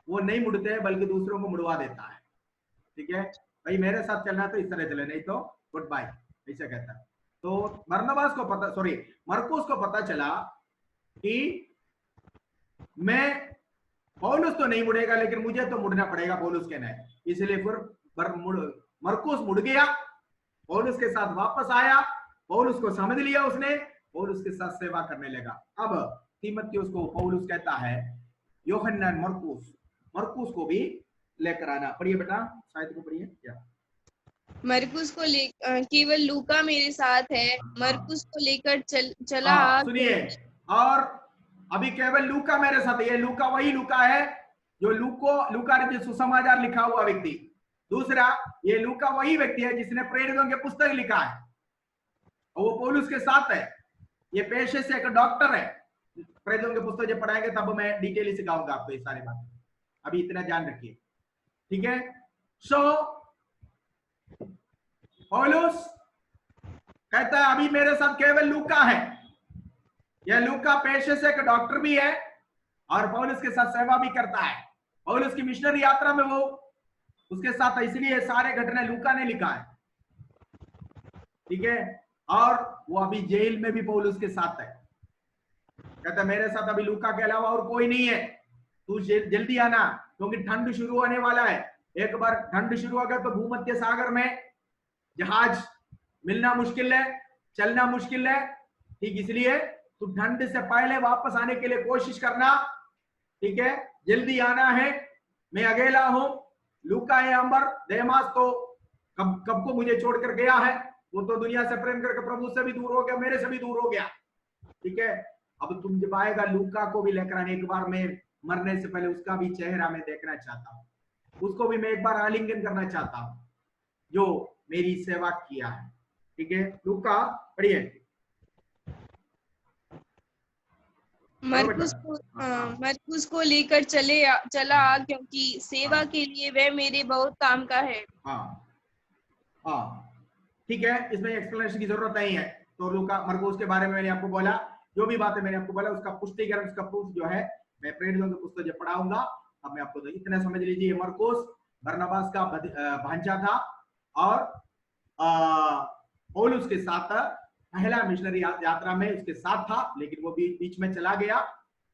Speaker 2: वो नहीं मुड़ते हैं बल्कि दूसरों को मुड़वा देता है, ठीक है भाई मेरे साथ चलना तो इस तरह चले, नहीं तो गुड बाय, ऐसा कहता है। तो बरनबास को मरकुस को पता चला कि मैं पौलुस तो नहीं मुड़ेगा लेकिन मुझे तो मुड़ना पड़ेगा पौलुस के नहीं, इसलिए फिर मरकुस मुड़ गया, पौलुस के साथ वापस आया, पौलुस को समझ लिया उसने, पौलुस के साथ सेवा करने लगा। अब तीमुथियुस को पौलुस कहता है यूहन्ना मरकुस, मरकुस को भी लेकर आना। पढ़िए बेटा, शायद को पढ़िए क्या।
Speaker 1: मरकुस को ले केवल लूका मेरे साथ है, मरकुस को लेकर चला आ
Speaker 2: सुनिए, और अभी केवल लूका मेरे साथ है। ये लूका वही लूका है जो लूका ने जो सुसमाचार लिखा हुआ व्यक्ति। दूसरा, ये लूका वही व्यक्ति है जिसने प्रेरितों के पुस्तक लिखा है और वो पौलुस के साथ है। ये पेशे से एक डॉक्टर है। प्रेरितों के पुस्तक जब पढ़ाएंगे तब मैं डिटेल सिखाऊंगा आपको ये सारी बातें, अभी इतना ध्यान रखिए, ठीक है। सो पौलुस कहता है अभी मेरे साथ केवल लूका है। यह लूका पेशे से एक डॉक्टर भी है और पौलुस के साथ सेवा भी करता है। पौलुस की मिशनरी यात्रा में वो उसके साथ, इसलिए सारे घटना लूका ने लिखा है, ठीक है। और वो अभी जेल में भी पौलुस के साथ है। कहता है मेरे साथ अभी लूका के अलावा और कोई नहीं है, तू जल्दी आना क्योंकि ठंड शुरू होने वाला है। एक बार ठंड शुरू हो गया तो भूमध्य सागर में जहाज मिलना मुश्किल है, चलना मुश्किल है, ठीक। इसलिए तू ठंड से पहले वापस आने के लिए कोशिश करना, ठीक है। जल्दी आना है, मैं अकेला हूं। लूका है अंबर, देमास तो कब को मुझे छोड़कर गया है, वो तो दुनिया से प्रेम करके प्रभु से भी दूर हो गया, मेरे से भी दूर हो गया, ठीक है। अब तुम जब आएगा लूका को भी लेकर आने, एक बार मैं मरने से पहले उसका भी चेहरा मैं देखना चाहता हूँ, उसको भी मैं एक बार आलिंगन करना चाहता हूँ जो मेरी सेवा किया है, ठीक है। लूका पढ़िए।
Speaker 1: मरकुस को लेकर चला आ क्योंकि सेवा के लिए वह मेरे बहुत काम का है।
Speaker 2: ठीक है, इसमें एक्सप्लेनेशन की जरूरत नहीं है। तो लूका मरकुस के बारे में मैंने आपको बोला, जो भी बातें मैंने आपको बोला उसका पुष्टिकरण, उसका प्रूफ जो है मैं प्रेरितों के पुस्तक जब पढ़ाऊंगा। अब मैं आपको तो इतना समझ लीजिए, मरकुस बरनबास का भांजा था और पौलुस के साथ पहला मिशनरी यात्रा में उसके साथ था, लेकिन वो बीच में चला गया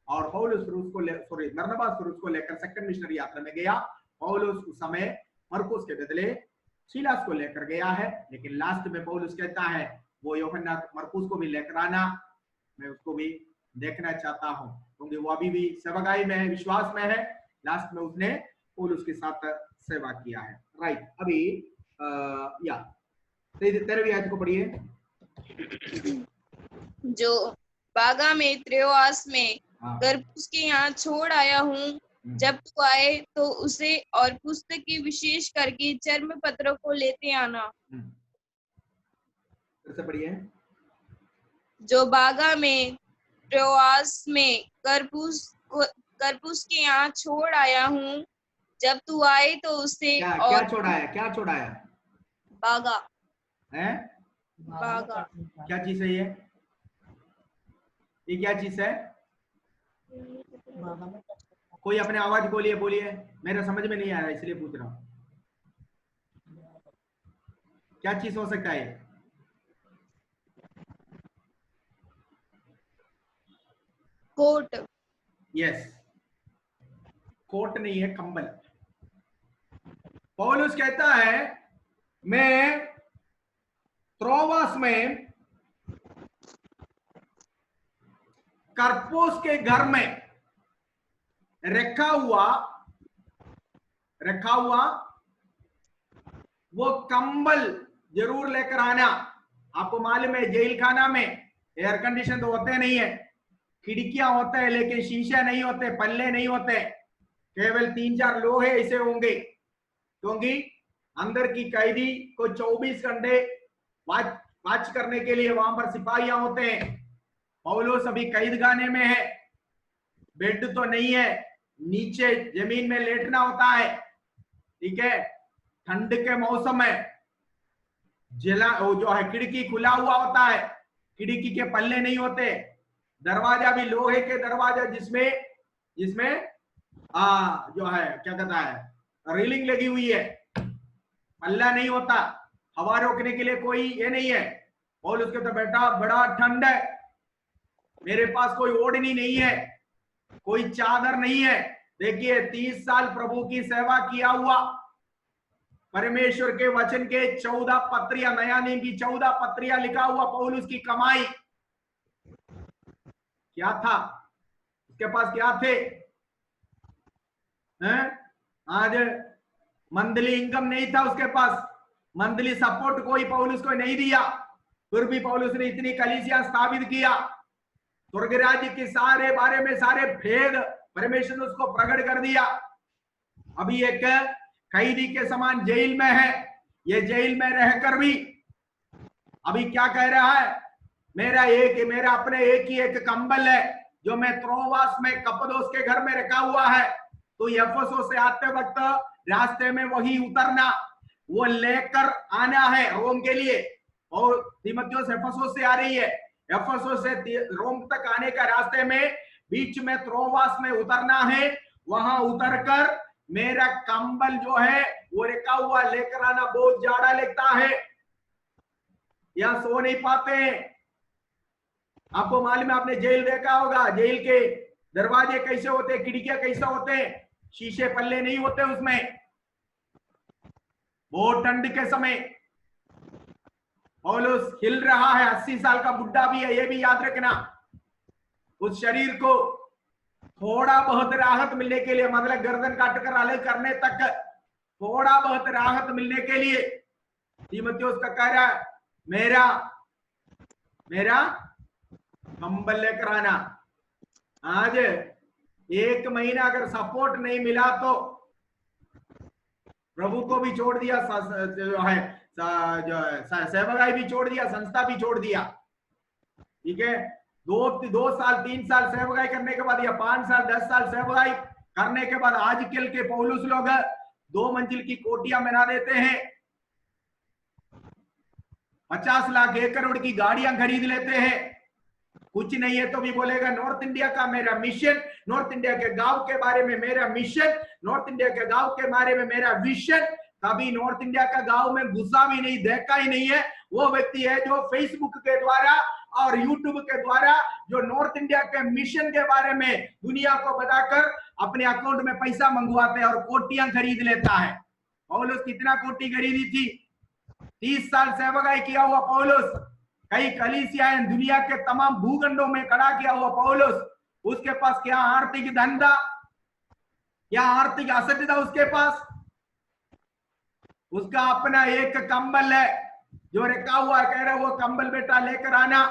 Speaker 2: और पौलुस फिर उसको बरनबास फिर उसको लेकर सेकंड मिशनरी यात्रा में गया। पौलुस उस समय मरकुस के बदले सीलास को लेकर गया है, लेकिन लास्ट में पौलुस कहता है वो यूहन्ना मरकुस को भी लेकर आना, मैं उसको भी देखना चाहता हूं क्योंकि वो अभी भी सेवकाई में है, विश्वास में है। लास्ट में उसने पौलुस के साथ सेवा किया है, राइट। अभी या 13वीं आयत को पढ़िए।
Speaker 1: जो बागा में त्रोआस में करपुस के यहाँ छोड़ आया हूँ, जब तू आए तो उसे और पुस्तक की विशेष करके चर्म पत्रों को लेते आना।
Speaker 2: पढ़िए। जो
Speaker 1: बागा में त्रोआस में करपुस के यहाँ छोड़ आया हूँ, जब तू आए तो उसे
Speaker 2: क्या छोड़ाया, क्या छोड़ाया?
Speaker 1: बागा
Speaker 2: है,
Speaker 1: बागा
Speaker 2: क्या चीज है ये क्या चीज है? कोई अपने आवाज बोलिए, मेरा समझ में नहीं आ रहा इसलिए पूछ रहा हूँ, क्या चीज हो सकता है?
Speaker 1: कोट।
Speaker 2: यस, कोट नहीं है, कंबल। पौलुस कहता है मैं त्रोआस में करपुस के घर में रखा हुआ वो कंबल जरूर लेकर आना। आपको मालूम है जेल खाना में एयर कंडीशन तो होते नहीं है, खिड़कियां होते हैं लेकिन शीशे नहीं होते, पल्ले नहीं होते, केवल 3-4 लोहे ऐसे होंगे क्योंकि अंदर की कैदी को 24 घंटे वाच करने के लिए वहां पर सिपाहियां होते हैं। पौलुस अभी कैदखाने में है, बेड तो नहीं है, नीचे जमीन में लेटना होता है, ठीक है। ठंड के मौसम में वो जो है खिड़की खुला हुआ होता है, खिड़की के पल्ले नहीं होते, दरवाजा भी लोहे के दरवाजा जिसमें जो है क्या कहता है रेलिंग लगी हुई है, पल्ला नहीं होता, हवा रोकने के लिए कोई ये नहीं है। और उसके तो बेटा बड़ा ठंड है, मेरे पास कोई ओढ़नी नहीं है, कोई चादर नहीं है। देखिए 30 साल प्रभु की सेवा किया हुआ, परमेश्वर के वचन के 14 पत्रियां, नया नियम की 14 पत्रियां लिखा हुआ पौलुस की कमाई क्या था, उसके पास क्या थे हैं? आज मंथली इनकम नहीं था उसके पास, मंथली सपोर्ट कोई पौलुस को नहीं दिया, फिर भी पौलुस ने इतनी कलीसिया स्थापित किया। स्वर्ग राज्य के सारे बारे में सारे भेद परमेश्वर ने उसको प्रकट कर दिया। अभी एक कैदी के समान जेल में है, ये जेल में रहकर भी अभी क्या कह रहा है, मेरा अपने एक ही एक कंबल है जो मैं त्रोवास में कप्पदोस के घर में रखा हुआ है। तो एफेसोस से आते वक्त रास्ते में वही उतरना, वो लेकर आना है रोम के लिए। और तीमुथियुस एफेसोस से आ रही है, एफेसोस से रोम तक आने का रास्ते में बीच में त्रोवास में उतरना है। वहां उतरकर मेरा कंबल जो है वो रखा हुआ लेकर आना। बहुत जाड़ा लगता है, यहां सो नहीं पाते हैं। आपको मालूम है, आपने जेल देखा होगा, जेल के दरवाजे कैसे होते, खिड़कियां कैसे होते, शीशे पल्ले नहीं होते उसमें। बहुत ठंड के समय पौलुस हिल रहा है, 80 साल का बुढ़ा भी है, ये भी याद रखना। उस शरीर को थोड़ा बहुत राहत मिलने के लिए, मतलब गर्दन काटकर अलग करने तक थोड़ा बहुत राहत मिलने के लिए तीमुथियुस का कह रहा है, मेरा कंबल लेकर आना। आज एक महीना अगर सपोर्ट नहीं मिला तो प्रभु को भी छोड़ दिया, जो है सेवकाई भी छोड़ दिया, संस्था भी छोड़ दिया। ठीक है, 2 साल 3 साल सेवकाई करने के बाद या 5 साल 10 साल सेवकाई करने के बाद आजकल के पौलुस लोग 2 मंजिल की कोठियां बना देते हैं, 50 लाख 1 करोड़ की गाड़ियां खरीद लेते हैं। कुछ नहीं है तो भी बोलेगा नॉर्थ इंडिया का मेरा मिशन, नॉर्थ इंडिया के गांव के बारे में मेरा मिशन, नॉर्थ इंडिया के गांव के बारे में मेरा विजन। कभी नॉर्थ इंडिया का गांव में घुसा भी नहीं, देखा ही नहीं है। वो व्यक्ति है जो फेसबुक के द्वारा और यूट्यूब के द्वारा जो नॉर्थ इंडिया के मिशन के बारे में दुनिया को बताकर अपने अकाउंट में पैसा मंगवाते हैं और कोटियां खरीद लेता है। पौलुस कितना कोटी खरीदी थी? 30 साल सेवकाई किया हुआ पौलुस, कई कलीसियाएं दुनिया के तमाम भूखंडों में खड़ा किया हुआ पौलुस, उसके पास क्या आर्थिक धन था, क्या आर्थिक असत था उसके पास? उसका अपना एक कंबल है जो रखा हुआ, कह रहा वो कंबल बेटा लेकर आना।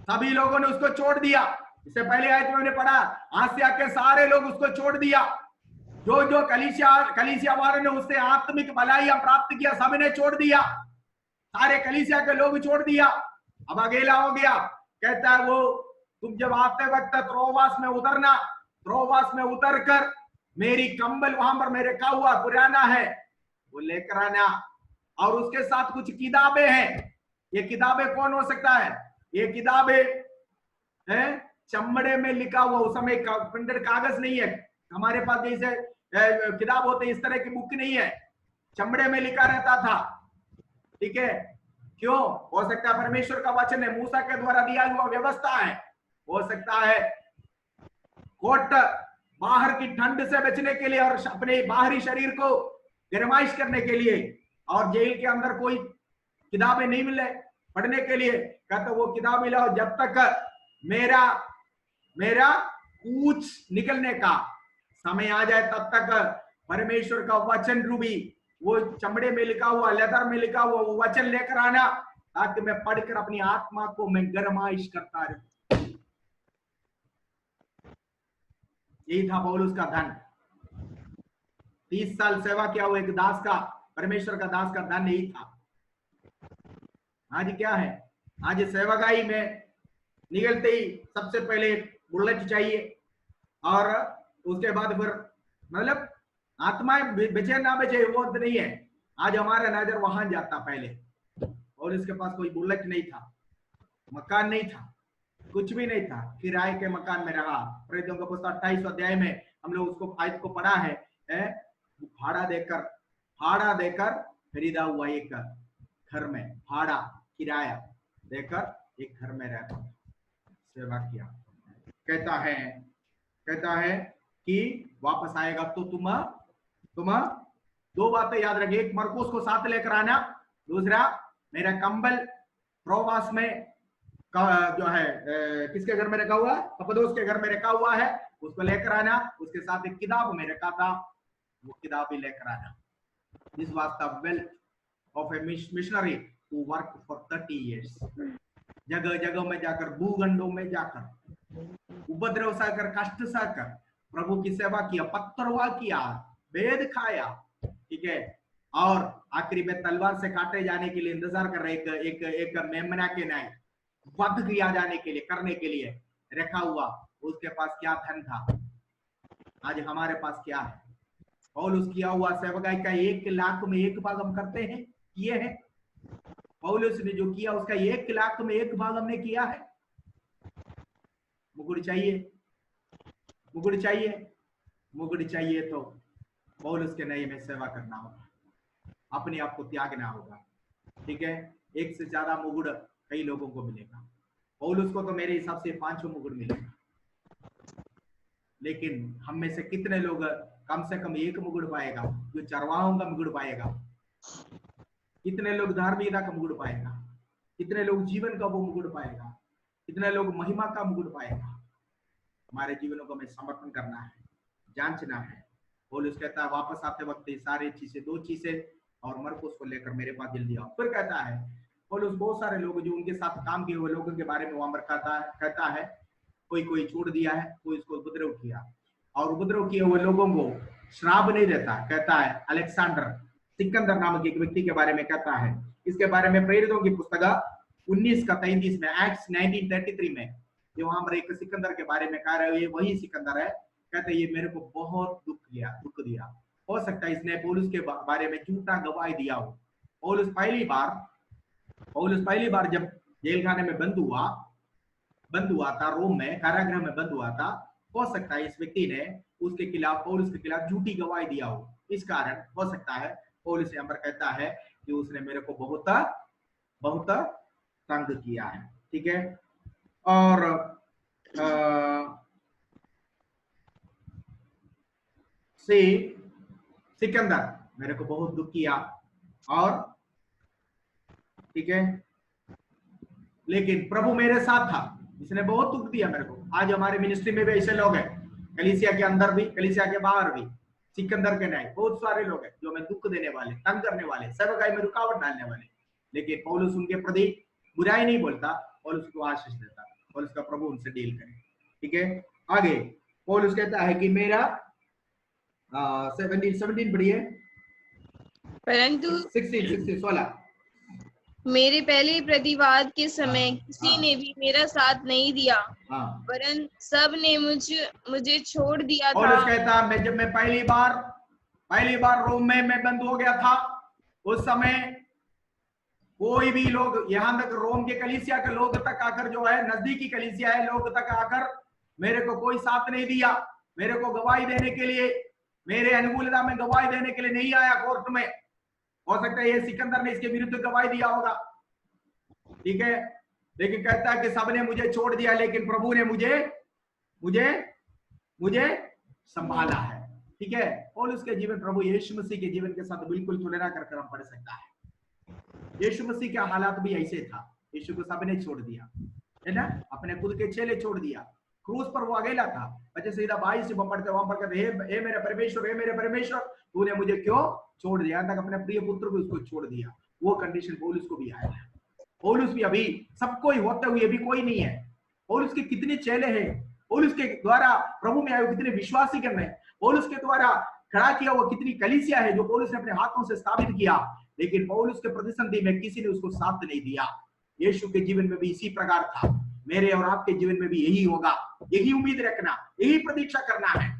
Speaker 2: सभी लोगों ने उसको छोड़ दिया। इससे पहले आयत में हमने पढ़ा, आसिया के सारे लोग उसको छोड़ दिया। जो कलीसिया वालों ने उससे आत्मिक भलाइयां प्राप्त किया, सबने छोड़ दिया, सारे कलीसिया के लोग छोड़ दिया। अब अकेला हो गया। कहता है वो तुम जब आते वक्त त्रोवास में उतरना, त्रोवास में उतर कर मेरी कंबल वहां पर मेरे रखा हुआ पुराना है वो लेकर आना। और उसके साथ कुछ किताबें हैं। ये किताबें कौन हो सकता है? ये किताबें हैं चमड़े में लिखा हुआ, उस समय प्रिंटेड कागज नहीं है हमारे पास जैसे किताब होते, इस तरह की बुक नहीं है, चमड़े में लिखा रहता था। ठीक है, क्यों? हो सकता है परमेश्वर का वचन है, मूसा के द्वारा दिया हुआ व्यवस्था है। हो सकता है कोट बाहर की ठंड से बचने के लिए और अपने बाहरी शरीर को गर्माइश करने के लिए, और जेल के अंदर कोई किताबें नहीं मिले पढ़ने के लिए। कहते वो किताब मिला जब तक मेरा कूच निकलने का समय आ जाए तब तक परमेश्वर का वचन रूबी वो चमड़े में लिखा हुआ, लेदर में लिखा हुआ वो वचन लेकर आना, ताकि मैं पढ़कर अपनी आत्मा को मैं गरमाइश करता रहूं। यही था पौलुस का धन। 30 साल सेवा किया हुआ एक दास का, परमेश्वर का दास का धन यही था। आज क्या है? आज सेवागाई में निकलते ही सबसे पहले बुलेट चाहिए, और उसके बाद फिर मतलब आत्माएं बचे ना बचे वो तो नहीं है। आज हमारा नजर वहां जाता पहले, और इसके पास कोई बुलेट नहीं था, मकान नहीं था, कुछ भी नहीं था, किराए के मकान में रहा। प्रेरितों का पुस्तक 28 अध्याय में हम लोग उसको आयत को पढ़ा है, भाड़ा देकर खरीदा हुआ एक घर में, भाड़ा किराया देकर एक घर में रहता था। सेवा किया। कहता है कि वापस आएगा तो तुम दो बातें याद रखिए, एक मरकुस को साथ लेकर आना, दूसरा मेरा कंबल प्रोवास में जो है किसके घर में रखा हुआ है, कपदोस के घर में रखा हुआ है, उसको लेकर आना, उसके साथ एक किताब में रखा था, वो किताब भी लेकर आना। This was the wealth of A missionary who work for 30 years। जगह जगह में जाकर, भूखंडों में जाकर, उपद्रव सहकर, कष्ट सहकर प्रभु की सेवा किया, पत्थरवा किया, वेद खाया, ठीक है, और आखिरी में तलवार से काटे जाने के लिए इंतजार कर रहे, एक मेमना के न्याय वध किया जाने के लिए, करने के लिए रखा हुआ। उसके पास क्या धन था, आज हमारे पास क्या है? पौलुस किया हुआ सेवकाई का 1 लाख में 1 भाग हम करते हैं, किए हैं। पौलुस ने जो किया उसका 1 लाख में 1 भाग हमने किया है। मुकुट चाहिए, मुकुट चाहिए, मुकुट चाहिए तो पौलुस के नए में सेवा करना होगा, अपने आप को त्यागना होगा, ठीक है। एक से ज्यादा मुकुट कई लोगों को मिलेगा, पौलुस को तो मेरे हिसाब से 5 मुकुट मिलेगा, लेकिन हम में से कितने लोग कम से कम 1 मुकुट पाएगा, जो चरवाहों का मुकुट पाएगा? कितने लोग धार्मिकता का मुकुट पाएगा? कितने लोग जीवन का वो मुकुट पाएगा? कितने लोग महिमा का मुकुट पाएगा? हमारे जीवनों को हमें समर्पण करना है, जांचना है। पौलुस कहता है वापस आते वक्त ये सारी चीजें, 2 चीजें और मरकुस को लेकर मेरे पास जल्दी आओ। फिर कहता है पौलुस बहुत सारे लोग जो उनके साथ काम किए हुए लोगों के बारे में वहां पर कहता है कोई छोड़ दिया है, कोई इसको उपद्रव किया, और उपद्रव किए हुए लोगों को श्राप नहीं देता। कहता है अलेक्जेंडर सिकंदर नामक एक व्यक्ति के बारे में कहता है, इसके बारे में प्रेरितों की पुस्तक 19:33 में, एक्ट्स 19:33 में, जो वहां पर एक सिकंदर के बारे में कह रहे, वही सिकंदर है। कहते ये मेरे को बहुत दुख दिया। हो सकता है इसने पौलुस के बारे में झूठा गवाही दिया हो। पौलुस पहली बार जब जेल खाने में बंद हुआ था, रोम में कारागृह में बंद हुआ था, हो सकता है इस व्यक्ति ने उसके खिलाफ, पौलुस के खिलाफ झूठी गवाही दिया हो। इस कारण हो सकता है पौलुस यहाँ पर कहता है कि उसने मेरे को बहुत तंग किया है, ठीक है। और सिकंदर मेरे को बहुत दुख किया, और ठीक है, लेकिन प्रभु मेरे साथ था, इसने बहुत दुख दिया मेरे को। आज हमारे मिनिस्ट्री में भी ऐसे लोग हैं, कलीसिया के अंदर भी, कलीसिया के बाहर भी, सिकंदर के नहीं बहुत सारे लोग हैं जो हमें दुख देने वाले, तंग करने वाले, सेवकाई में रुकावट डालने वाले, लेकिन पौलुस उनके प्रति बुराई नहीं बोलता, पौलुस को आशीष देता, पौलुस का प्रभु उनसे डील करे, ठीक है। आगे पौलुस कहता है कि मेरा 17 पढ़िए,
Speaker 1: परंतु
Speaker 2: 16
Speaker 1: मेरे पहले प्रतिवाद के समय किसी ने भी मेरा साथ नहीं दिया, वरन सब ने मुझे छोड़ दिया था।
Speaker 2: पौलुस कहता है जब मैं पहली बार रोम में मैं बंद हो गया था, उस समय कोई भी लोग, यहाँ तक रोम के कलीसिया के लोग तक आकर, जो है नजदीकी कलीसिया है, लोग तक आकर मेरे को कोई साथ नहीं दिया, मेरे को गवाही देने के लिए, मेरे अनुकूलता में गवाही देने के लिए नहीं आया कोर्ट में। हो सकता है ये सिकंदर ने इसके विरुद्ध गवाही दिया होगा, ठीक है, लेकिन कहता है कि सबने मुझे छोड़ दिया, लेकिन प्रभु ने मुझे संभाला है, ठीक है। पौलुस के जीवन प्रभु यीशु मसीह के जीवन के साथ बिल्कुल तुलना कर हम पढ़ सकता है। यीशु मसीह का हालात भी ऐसे था, यीशु को सबने छोड़ दिया, है ना, अपने खुद के चेले छोड़ दिया, क्रूस पर वो अकेला था। अच्छा सीधा 22 से पढ़ते, वहां पर कहते हे मेरे परमेश्वर तूने मुझे क्यों छोड़ दिया, तक अपने प्रिय पुत्र को उसको छोड़ दिया। वो कंडीशन पौलुस को भी आया है। पौलुस भी अभी सबको ही होते हुए भी कोई नहीं है। पौलुस के कितने चेले हैं, पौलुस के द्वारा प्रभु में आए कितने विश्वासी करने, पौलुस के द्वारा खड़ा किया वो कितनी कलीसिया है जो पौलुस ने अपने हाथों से स्थापित किया, लेकिन पौलुस के प्रतिसंधि में किसी ने उसको साथ नहीं दिया। यीशु के जीवन में भी इसी प्रकार था, मेरे और आपके जीवन में भी यही होगा। यही उम्मीद रखना, यही प्रतीक्षा करना है,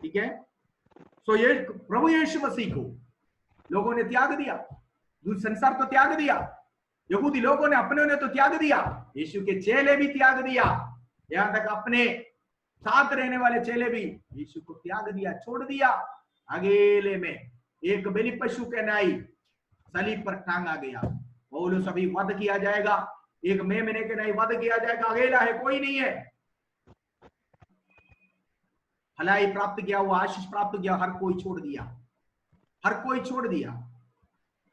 Speaker 2: ठीक है। सो ये प्रभु यीशु मसीह को लोगों ने त्याग दिया, संसार तो त्याग दिया, यहूदी लोगों ने, अपने ने तो त्याग दिया, यीशु के चेले भी त्याग दिया, यहां तक अपने साथ रहने वाले चेले भी यीशु को त्याग दिया, छोड़ दिया। अकेले में एक बलि पशु के नाई सलीब पर टांगा गया। पौलुस अभी वध किया जाएगा, एक मेमने के नहीं वध किया जाएगा, अकेला है, कोई नहीं है। भलाई प्राप्त किया हुआ, आशीष प्राप्त किया, हर कोई छोड़ दिया, हर कोई छोड़ दिया,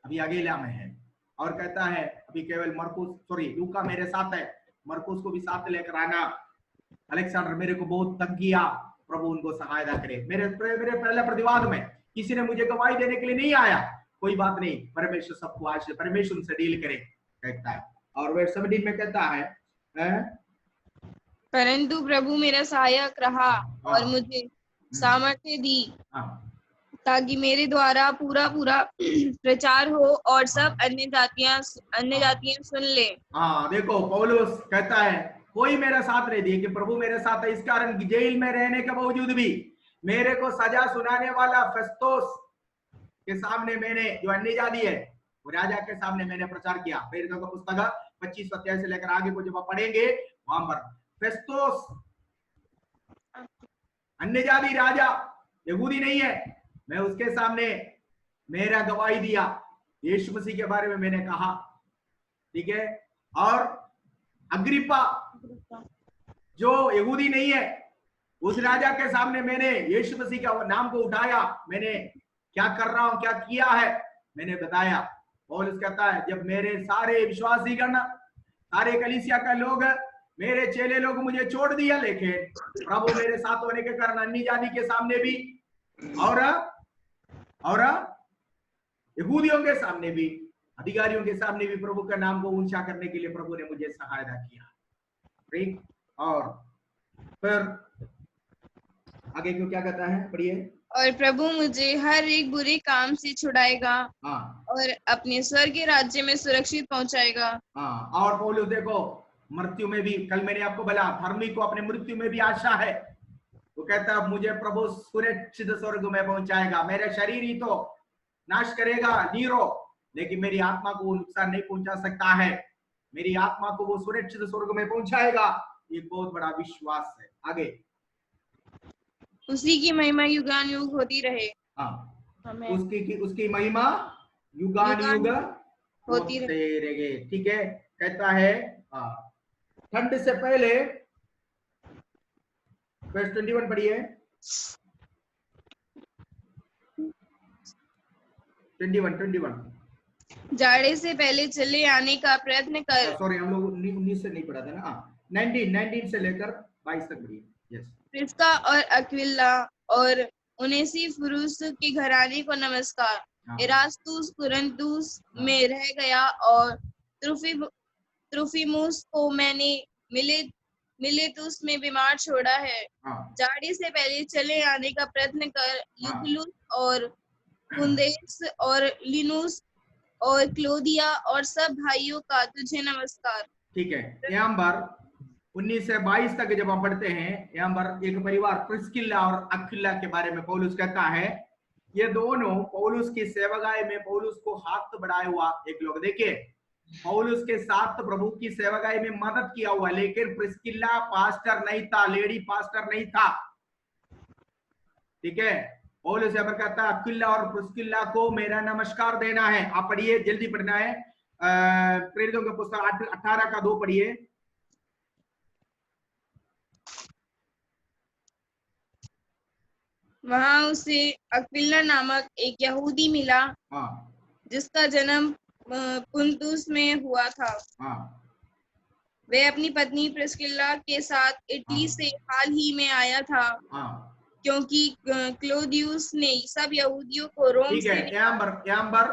Speaker 2: अभी अकेला में है। और कहता है अभी केवल मरकुस, सॉरी लूका मेरे साथ है, मरकुस को भी साथ लेकर आना। अलेक्जेंडर मेरे को बहुत तंग किया, प्रभु उनको सहायता करे। मेरे पहले प्रतिवाद में किसी ने मुझे गवाही देने के लिए नहीं आया, कोई बात नहीं, परमेश्वर सबको आशीष, परमेश्वर उनसे डील करे, कहता है। और वर्ष 17 में कहता है
Speaker 1: परंतु प्रभु मेरा सहायक रहा और मुझे सामर्थ्य दी, ताकि मेरे द्वारा पूरा पूरा प्रचार हो और सब अन्य जातियां सुन ले।
Speaker 2: हाँ देखो पौलुस कहता है कोई मेरा साथ नहीं दिए कि प्रभु मेरे साथ है। इस कारण जेल में रहने के बावजूद भी मेरे को सजा सुनाने वाला फेस्तोस के सामने मैंने, जो अन्य जाति है, वो राजा के सामने मैंने प्रचार किया। प्रेरितों का पुस्तक 25 अध्याय से लेकर आगे को जब आप पढ़ेंगे वहां पर फेस्तोस अन्य जाति राजा, यहूदी नहीं है, मैं उसके सामने मेरा गवाही दिया, यीशु मसीह के बारे में मैंने कहा, ठीक है। और अग्रिप्पा जो यहूदी नहीं है, उस राजा के सामने मैंने यीशु मसीह का नाम को उठाया, मैंने क्या कर रहा हूं, क्या किया है, मैंने बताया। पौलुस कहता है जब मेरे सारे विश्वासी गण, सारे कलीसिया का लोग, मेरे चेले लोग मुझे छोड़ दिया, लेकिन प्रभु मेरे साथ होने के कारण अन्य जाति के सामने भी और यहूदियों के सामने भी, अधिकारियों के सामने भी प्रभु का नाम को ऊंचा करने के लिए प्रभु ने मुझे सहायता किया। ठीक, और फिर आगे क्यों क्या कहता है, पढ़िए।
Speaker 1: और प्रभु मुझे हर एक बुरे काम से छुड़ाएगा,
Speaker 2: हाँ,
Speaker 1: और अपने स्वर्ग के राज्य में सुरक्षित पहुंचाएगा।
Speaker 2: हाँ, और पौलुस देखो मृत्यु में भी, कल मैंने आपको बोला धर्मी को अपने मृत्यु में भी आशा है। वो कहता है मुझे प्रभु सुरक्षित स्वर्ग में पहुंचाएगा, मेरे शरीर ही तो नाश करेगा नीरो, लेकिन मेरी आत्मा को वो नुकसान नहीं पहुंचा सकता है, मेरी आत्मा को वो सुरक्षित स्वर्ग में पहुंचाएगा। ये बहुत बड़ा विश्वास है। आगे,
Speaker 1: उसी की महिमा युगान युग होती रहे।
Speaker 2: हाँ, उसकी महिमा युगान युग होती रहे। ठीक है, कहता है ठंड से पहले, वर्ष 21 पढ़िए, 21
Speaker 1: जाड़े से पहले चले आने का प्रयत्न कर।
Speaker 2: सॉरी हम लोग 19 से नहीं पढ़ा था ना, 19 से लेकर 22 तक पढ़िए। यस,
Speaker 1: प्रिस्का और अक्विला और उनेसिफुरुस के घराने को नमस्कार। इरास्तुस कुरिन्थुस में रह गया और त्रुफिमुस को मैंने मिलेतुस में बीमार छोड़ा है। जाड़े से पहले चले आने का प्रयत्न कर। यूबुलुस और पुंदेस और लिनुस और क्लोदिया और सब भाइयों का तुझे नमस्कार। ठीक है,
Speaker 2: यहाँ पर 19 से 22 तक जब आप पढ़ते हैं, यहाँ पर एक परिवार प्रिस्किल्ला और अक्विला के बारे में पौलुस कहता है, ये दोनों पौलुस की सेवकाई में पौलुस को हाथ बढ़ाए हुआ एक लोग। देखिए पौलुस के साथ प्रभु की सेवकाई में मदद किया हुआ, लेकिन प्रिस्किल्ला पास्टर नहीं था, लेडी पास्टर नहीं था। ठीक है, पौलुस यहाँ पर कहता है अक्विला और प्रिस्किल्ला को मेरा नमस्कार देना है। आप पढ़िए, जल्दी पढ़ना है, प्रेरितों के पुस्तक 18 का 2 पढ़िए।
Speaker 1: वहां उसे अक्विला नामक एक यहूदी मिला, जिसका जन्म पुंतुस में हुआ था। वह अपनी पत्नी प्रिस्किल्ला के साथ इटली से हाल ही में आया था, क्योंकि क्लोदियुस ने सब यहूदियों को रोम से।
Speaker 2: यहाँ पर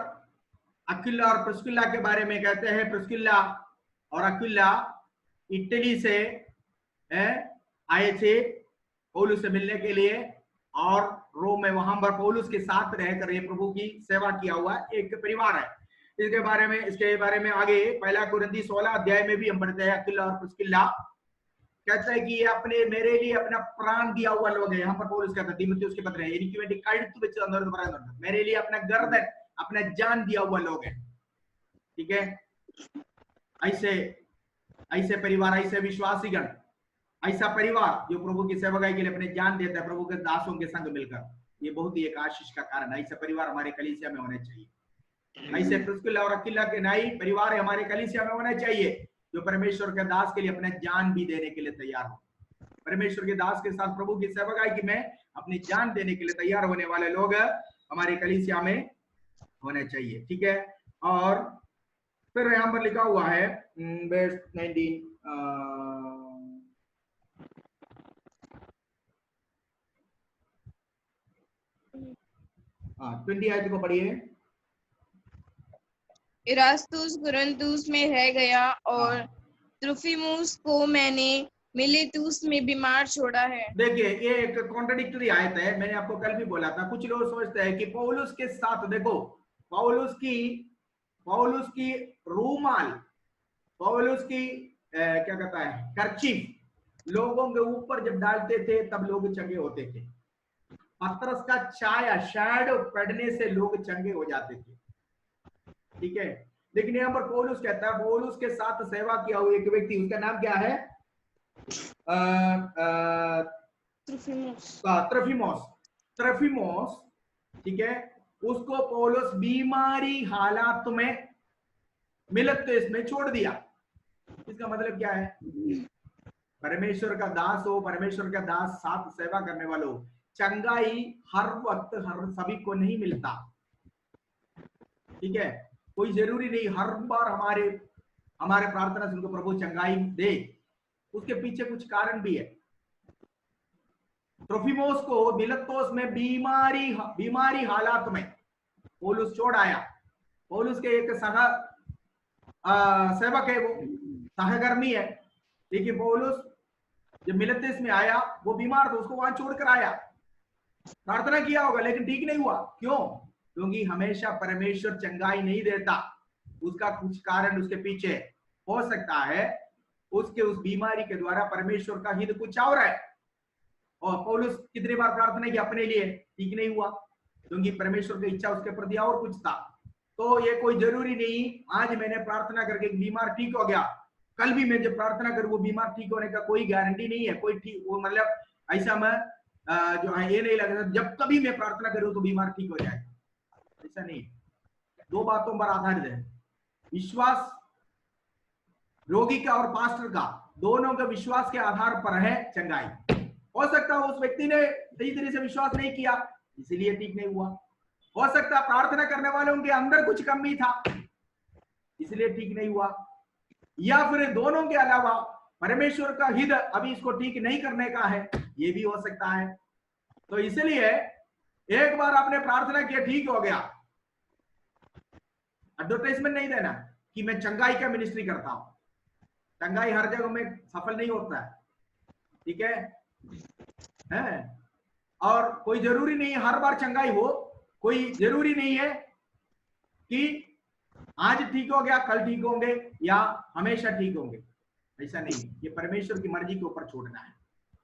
Speaker 2: अक्विला और प्रिस्किल्ला के बारे में कहते हैं, प्रिस्किल्ला और अक्विला इटली से आए थे पौलुस से मिलने के लिए, और रोम में वहां पर पौलुस के साथ रहकर ये प्रभु की सेवा किया हुआ एक परिवार है। इसके बारे में आगे 1 कुरिन्थी 16 अध्याय में भी हम पढ़ते हैं, अक्विला और प्रिस्किल्ला कहता है कि ये अपने मेरे लिए अपना प्राण दिया हुआ लोग है। यहाँ पर पौलुस कहता है तीमुथियुस के पत्र है, मेरे लिए अपना गर्दन, अपना जान दिया हुआ लोग है। ठीक है, ऐसे परिवार, ऐसे विश्वासीगण, ऐसा परिवार जो प्रभु की सेवकाई के लिए अपने जान देता है, प्रभु के दासों के संग मिलकर, ये बहुत ही एक आशीष का कारण है। ऐसा परिवार हमारे कलीसिया में होने चाहिए। ऐसे प्रिस्किल्ला और अक्विला के नाई परिवार हमारे कलीसिया में होने चाहिए, जो परमेश्वर के दास के लिए अपने जान भी देने के लिए तैयार हो। परमेश्वर के दास के साथ प्रभु की सेवकाई में अपनी जान देने के लिए तैयार होने वाले लोग हमारी कलीसिया में होने चाहिए, ठीक है। और फिर यहाँ पर लिखा हुआ है वर्स 19 20 आयत को पढ़िए।
Speaker 1: इरास्तुस कुरिन्थुस में रह गया और त्रुफिमुस को मैंने मिलेतुस में बीमार छोड़ा है।
Speaker 2: देखिए ये एक कॉन्ट्रडिक्टरी आयत है। मैंने आपको कल भी बोला था, कुछ लोग सोचते हैं कि पौलुस के साथ, देखो पौलुस की रूमाल, पौलुस की क्या कहता है कर्चीफ लोगों के ऊपर जब डालते थे तब लोग चंगे होते थे। पतरस का छाया शैडो पड़ने से लोग चंगे हो जाते थे, ठीक है। लेकिन यहाँ पर पौलुस कहता है, पौलुस के साथ सेवा किया हुआ एक व्यक्ति, उसका नाम क्या है? त्रोफिमोस, ठीक है। उसको पौलुस बीमारी हालात में मिलेतुस में छोड़ दिया। इसका मतलब क्या है? परमेश्वर का दास हो, परमेश्वर का दास साथ सेवा करने वालों, चंगाई हर वक्त हर सभी को नहीं मिलता, ठीक है। कोई जरूरी नहीं हर बार हमारे प्रार्थना से उनको प्रभु चंगाई दे, उसके पीछे कुछ कारण भी है। त्रोफिमोस को मिलेतुस में बीमारी हालात में पौलुस छोड़ आया। पौलुस के एक सेवक है, वो सहकर्मी है, लेकिन पौलुस जब मिलेतुस में आया वो बीमार था, उसको वहां छोड़कर आया। प्रार्थना किया होगा लेकिन ठीक नहीं हुआ। क्यों? क्योंकि हमेशा परमेश्वर चंगाई नहीं देता, उसका कुछ कारण उसके पीछे हो सकता है। उसके उस बीमारी के द्वारा परमेश्वर का हित कुछ और है। और पौलुस कितनी बार प्रार्थना की अपने लिए, ठीक नहीं हुआ, क्योंकि परमेश्वर की इच्छा उसके प्रति और कुछ था। तो ये कोई जरूरी नहीं आज मैंने प्रार्थना करके बीमार ठीक हो गया, कल भी मैं जब प्रार्थना करूं वो बीमार ठीक होने का कोई गारंटी नहीं है। कोई ठीक वो मतलब ऐसा मैं जो है ये नहीं लगता जब कभी मैं प्रार्थना करूं तो बीमार ठीक हो जाए, ऐसा नहीं। दो बातों पर आधारित है विश्वास, रोगी का और पास्टर का, दोनों के विश्वास के आधार पर है चंगाई। हो सकता है उस व्यक्ति ने सही तरह से विश्वास नहीं किया इसीलिए ठीक नहीं हुआ, हो सकता है प्रार्थना करने वालों के अंदर कुछ कमी था इसलिए ठीक नहीं हुआ, या फिर दोनों के अलावा परमेश्वर का हित अभी इसको ठीक नहीं करने का है, ये भी हो सकता है। तो इसलिए एक बार आपने प्रार्थना किया ठीक हो गया, एडवर्टाइजमेंट नहीं देना कि मैं चंगाई का मिनिस्ट्री करता हूं। चंगाई हर जगह में सफल नहीं होता है, ठीक है? और कोई जरूरी नहीं है हर बार चंगाई हो, कोई जरूरी नहीं है कि आज ठीक हो गया कल ठीक होंगे या हमेशा ठीक होंगे, ऐसा नहीं। ये परमेश्वर की मर्जी के ऊपर छोड़ना है।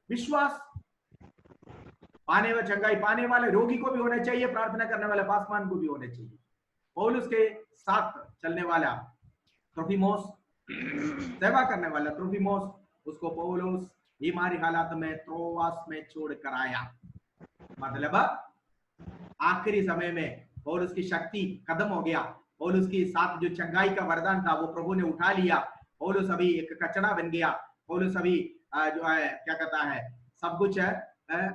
Speaker 2: विश्वास पाने वाले, चंगाई पाने वाले रोगी को भी होना चाहिए, प्रार्थना करने वाले पासवान को भी होना चाहिए। पौलुस के साथ चलने वाला त्रोफिमोस, सेवा करने वाला त्रोफिमोस, उसको पौलुस बीमारी हालात में त्रोआस में छोड़ कर आया। मतलब आखिरी समय में पौलुस की शक्ति खत्म हो गया, पौलुस के साथ जो चंगाई का वरदान था वो प्रभु ने उठा लिया। पौलुस अभी एक कचरा बन गया, पौलुस अभी जो है क्या कहता है सब कुछ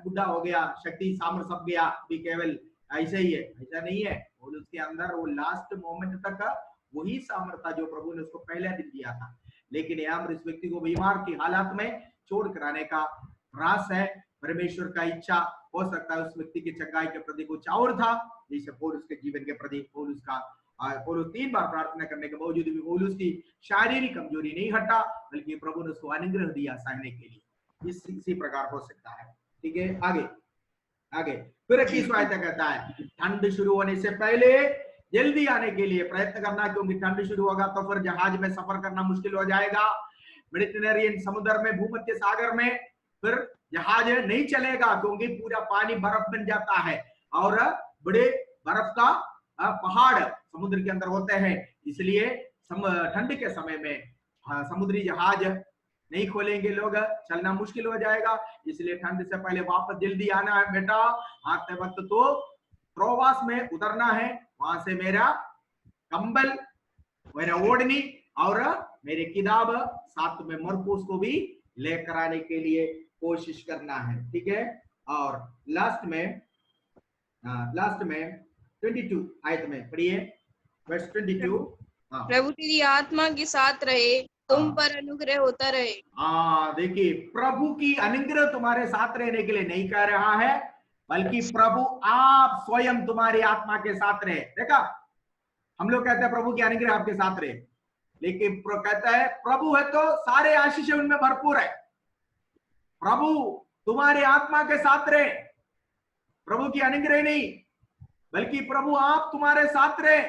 Speaker 2: बुढ़ा हो गया, शक्ति सामर्थ सब गया, अभी केवल ऐसे ही है, ऐसा नहीं है। पौलुस के अंदर वो लास्ट मोमेंट तक वही सामर्थ था जो प्रभु ने उसको पहले दिन दिया था। लेकिन यहाँ पर इस व्यक्ति को बीमार की हालात में छोड़ कराने का रास है परमेश्वर का इच्छा। हो सकता है उस व्यक्ति की चंगाई के प्रति कुछ और था, जैसे पौलुस के जीवन के प्रति पौलुस 3 बार प्रार्थना करने के बावजूद भी पौलुस की शारीरिक कमजोरी नहीं हटा, बल्कि प्रभु ने उसको अनुग्रह दिया सहने के लिए। इसी प्रकार हो सकता है, ठीक है। आगे फिर 21वां आयत कहता है ठंड शुरू होने से पहले जल्दी आने के लिए प्रयत्न करना, क्योंकि ठंड शुरू होगा तो फिर जहाज में सफर करना मुश्किल हो जाएगा। मेडिटेरेनियन समुद्र में, भूमध्य सागर में फिर जहाज नहीं चलेगा, क्योंकि पूरा पानी बर्फ बन जाता है और बड़े बर्फ का पहाड़ समुद्र के अंदर होते हैं। इसलिए ठंड के समय में समुद्री जहाज नहीं खोलेंगे, लोग चलना मुश्किल हो जाएगा। इसलिए ठंड से पहले वापस जल्दी आना है बेटा। आते वक्त तो त्रोआस में उतरना है, वहां से मेरा कंबल, मेरा ओढ़नी और मेरे किताब 7 में मरकुस को भी लेकर आने के लिए कोशिश करना है, ठीक है। और लास्ट में 22 आयत में पढ़िए, वर्स 22। हाँ
Speaker 1: प्रभु तेरी आत्मा के साथ रहे, तुम पर अनुग्रह होता रहे।
Speaker 2: देखिए, प्रभु की अनुग्रह तुम्हारे साथ रहने के लिए नहीं कह रहा है, बल्कि प्रभु आप स्वयं तुम्हारी आत्मा के साथ रहे। देखा, हम लोग कहते हैं प्रभु की अनुग्रह आपके साथ रहे, लेकिन कहता है प्रभु है तो सारे आशीष उनमें भरपूर है। प्रभु तुम्हारी आत्मा के साथ रहे, प्रभु की अनुग्रह नहीं, बल्कि प्रभु आप तुम्हारे साथ रहे,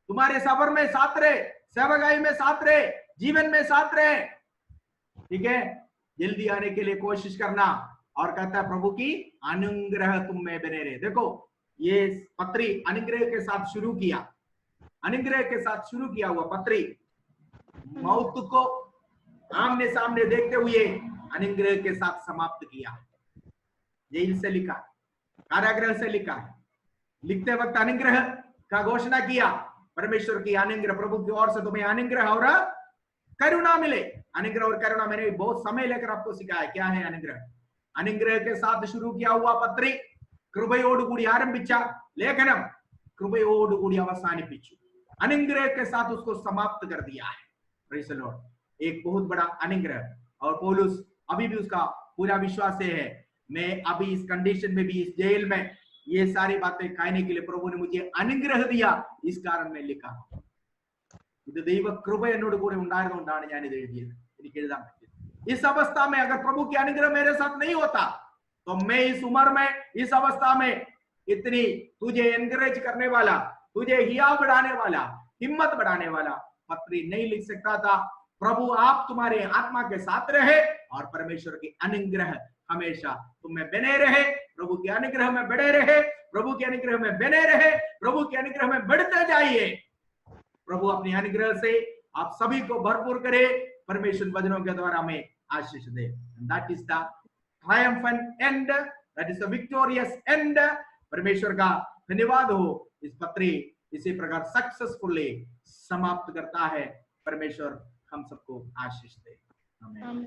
Speaker 2: तुम्हारे सफर में साथ रहे, सेवकाई में साथ रहे, जीवन में साथ रहे, ठीक है। जल्दी आने के लिए कोशिश करना। और कहता है प्रभु की अनुग्रह तुम में बने रहे। देखो, ये पत्री अनुग्रह के साथ शुरू किया, अनुग्रह के साथ शुरू किया हुआ पत्री मौत को आमने सामने देखते हुए अनुग्रह के साथ समाप्त किया। जेल से लिखा, कारागृह से लिखा है, लिखते वक्त अनुग्रह का घोषणा किया। परमेश्वर की अनुग्रह, प्रभु की ओर से तुम्हें अनुग्रह और करुणा मिले। अनुग्रह और करुणा मैंने बहुत समय लेकर आपको सिखाया क्या है अनुग्रह। अनुग्रह के साथ शुरू किया हुआ पत्री कृपयोडुकूडी आरंभिंचा लेखनम कृपयोडुकूडी अवसानिपिच्चु, अनुग्रह के साथ उसको समाप्त कर दिया है। प्रेज़ द लॉर्ड, एक बहुत बड़ा अनुग्रह। और पौलुस अभी भी उसका पूरा विश्वास है, मैं अभी इस कंडीशन में भी, इस जेल में, ये सारी बातें कहने के लिए प्रभु ने मुझे अनुग्रह दिया, इस कारण मैं लिखा। ഇത് ദൈവകൃപ എന്നോട് കൂടെ ഉണ്ടായിരുന്നുകൊണ്ടാണ് ഞാൻ ഇത് എഴുതിയത്, എനിക്ക് എഴുതാൻ പറ്റിയത്। इस अवस्था में अगर प्रभु की अनुग्रह मेरे साथ नहीं होता तो मैं इस उम्र में, इस अवस्था में इतनी तुझे एनकरेज करने वाला, तुझे हिया बढ़ाने वाला, हिम्मत बढ़ाने वाला पत्री नहीं लिख सकता था। प्रभु आप तुम्हारे आत्मा के साथ रहे और परमेश्वर की अनुग्रह हमेशा तुम में बने रहे, प्रभु के अनुग्रह में बड़े रहे, प्रभु के अनुग्रह में बने रहे, प्रभु के अनुग्रह में बढ़ते जाइए। प्रभु अपनी अनुग्रह से आप सभी को भरपूर करे, परमेश्वर वचनों के द्वारा हमें आशीष दे। That is the triumphant end, that is the victorious end. परमेश्वर का धन्यवाद हो, इस पत्री इसी प्रकार सक्सेसफुली समाप्त करता है। परमेश्वर हम सबको आशीष दे। आमीन।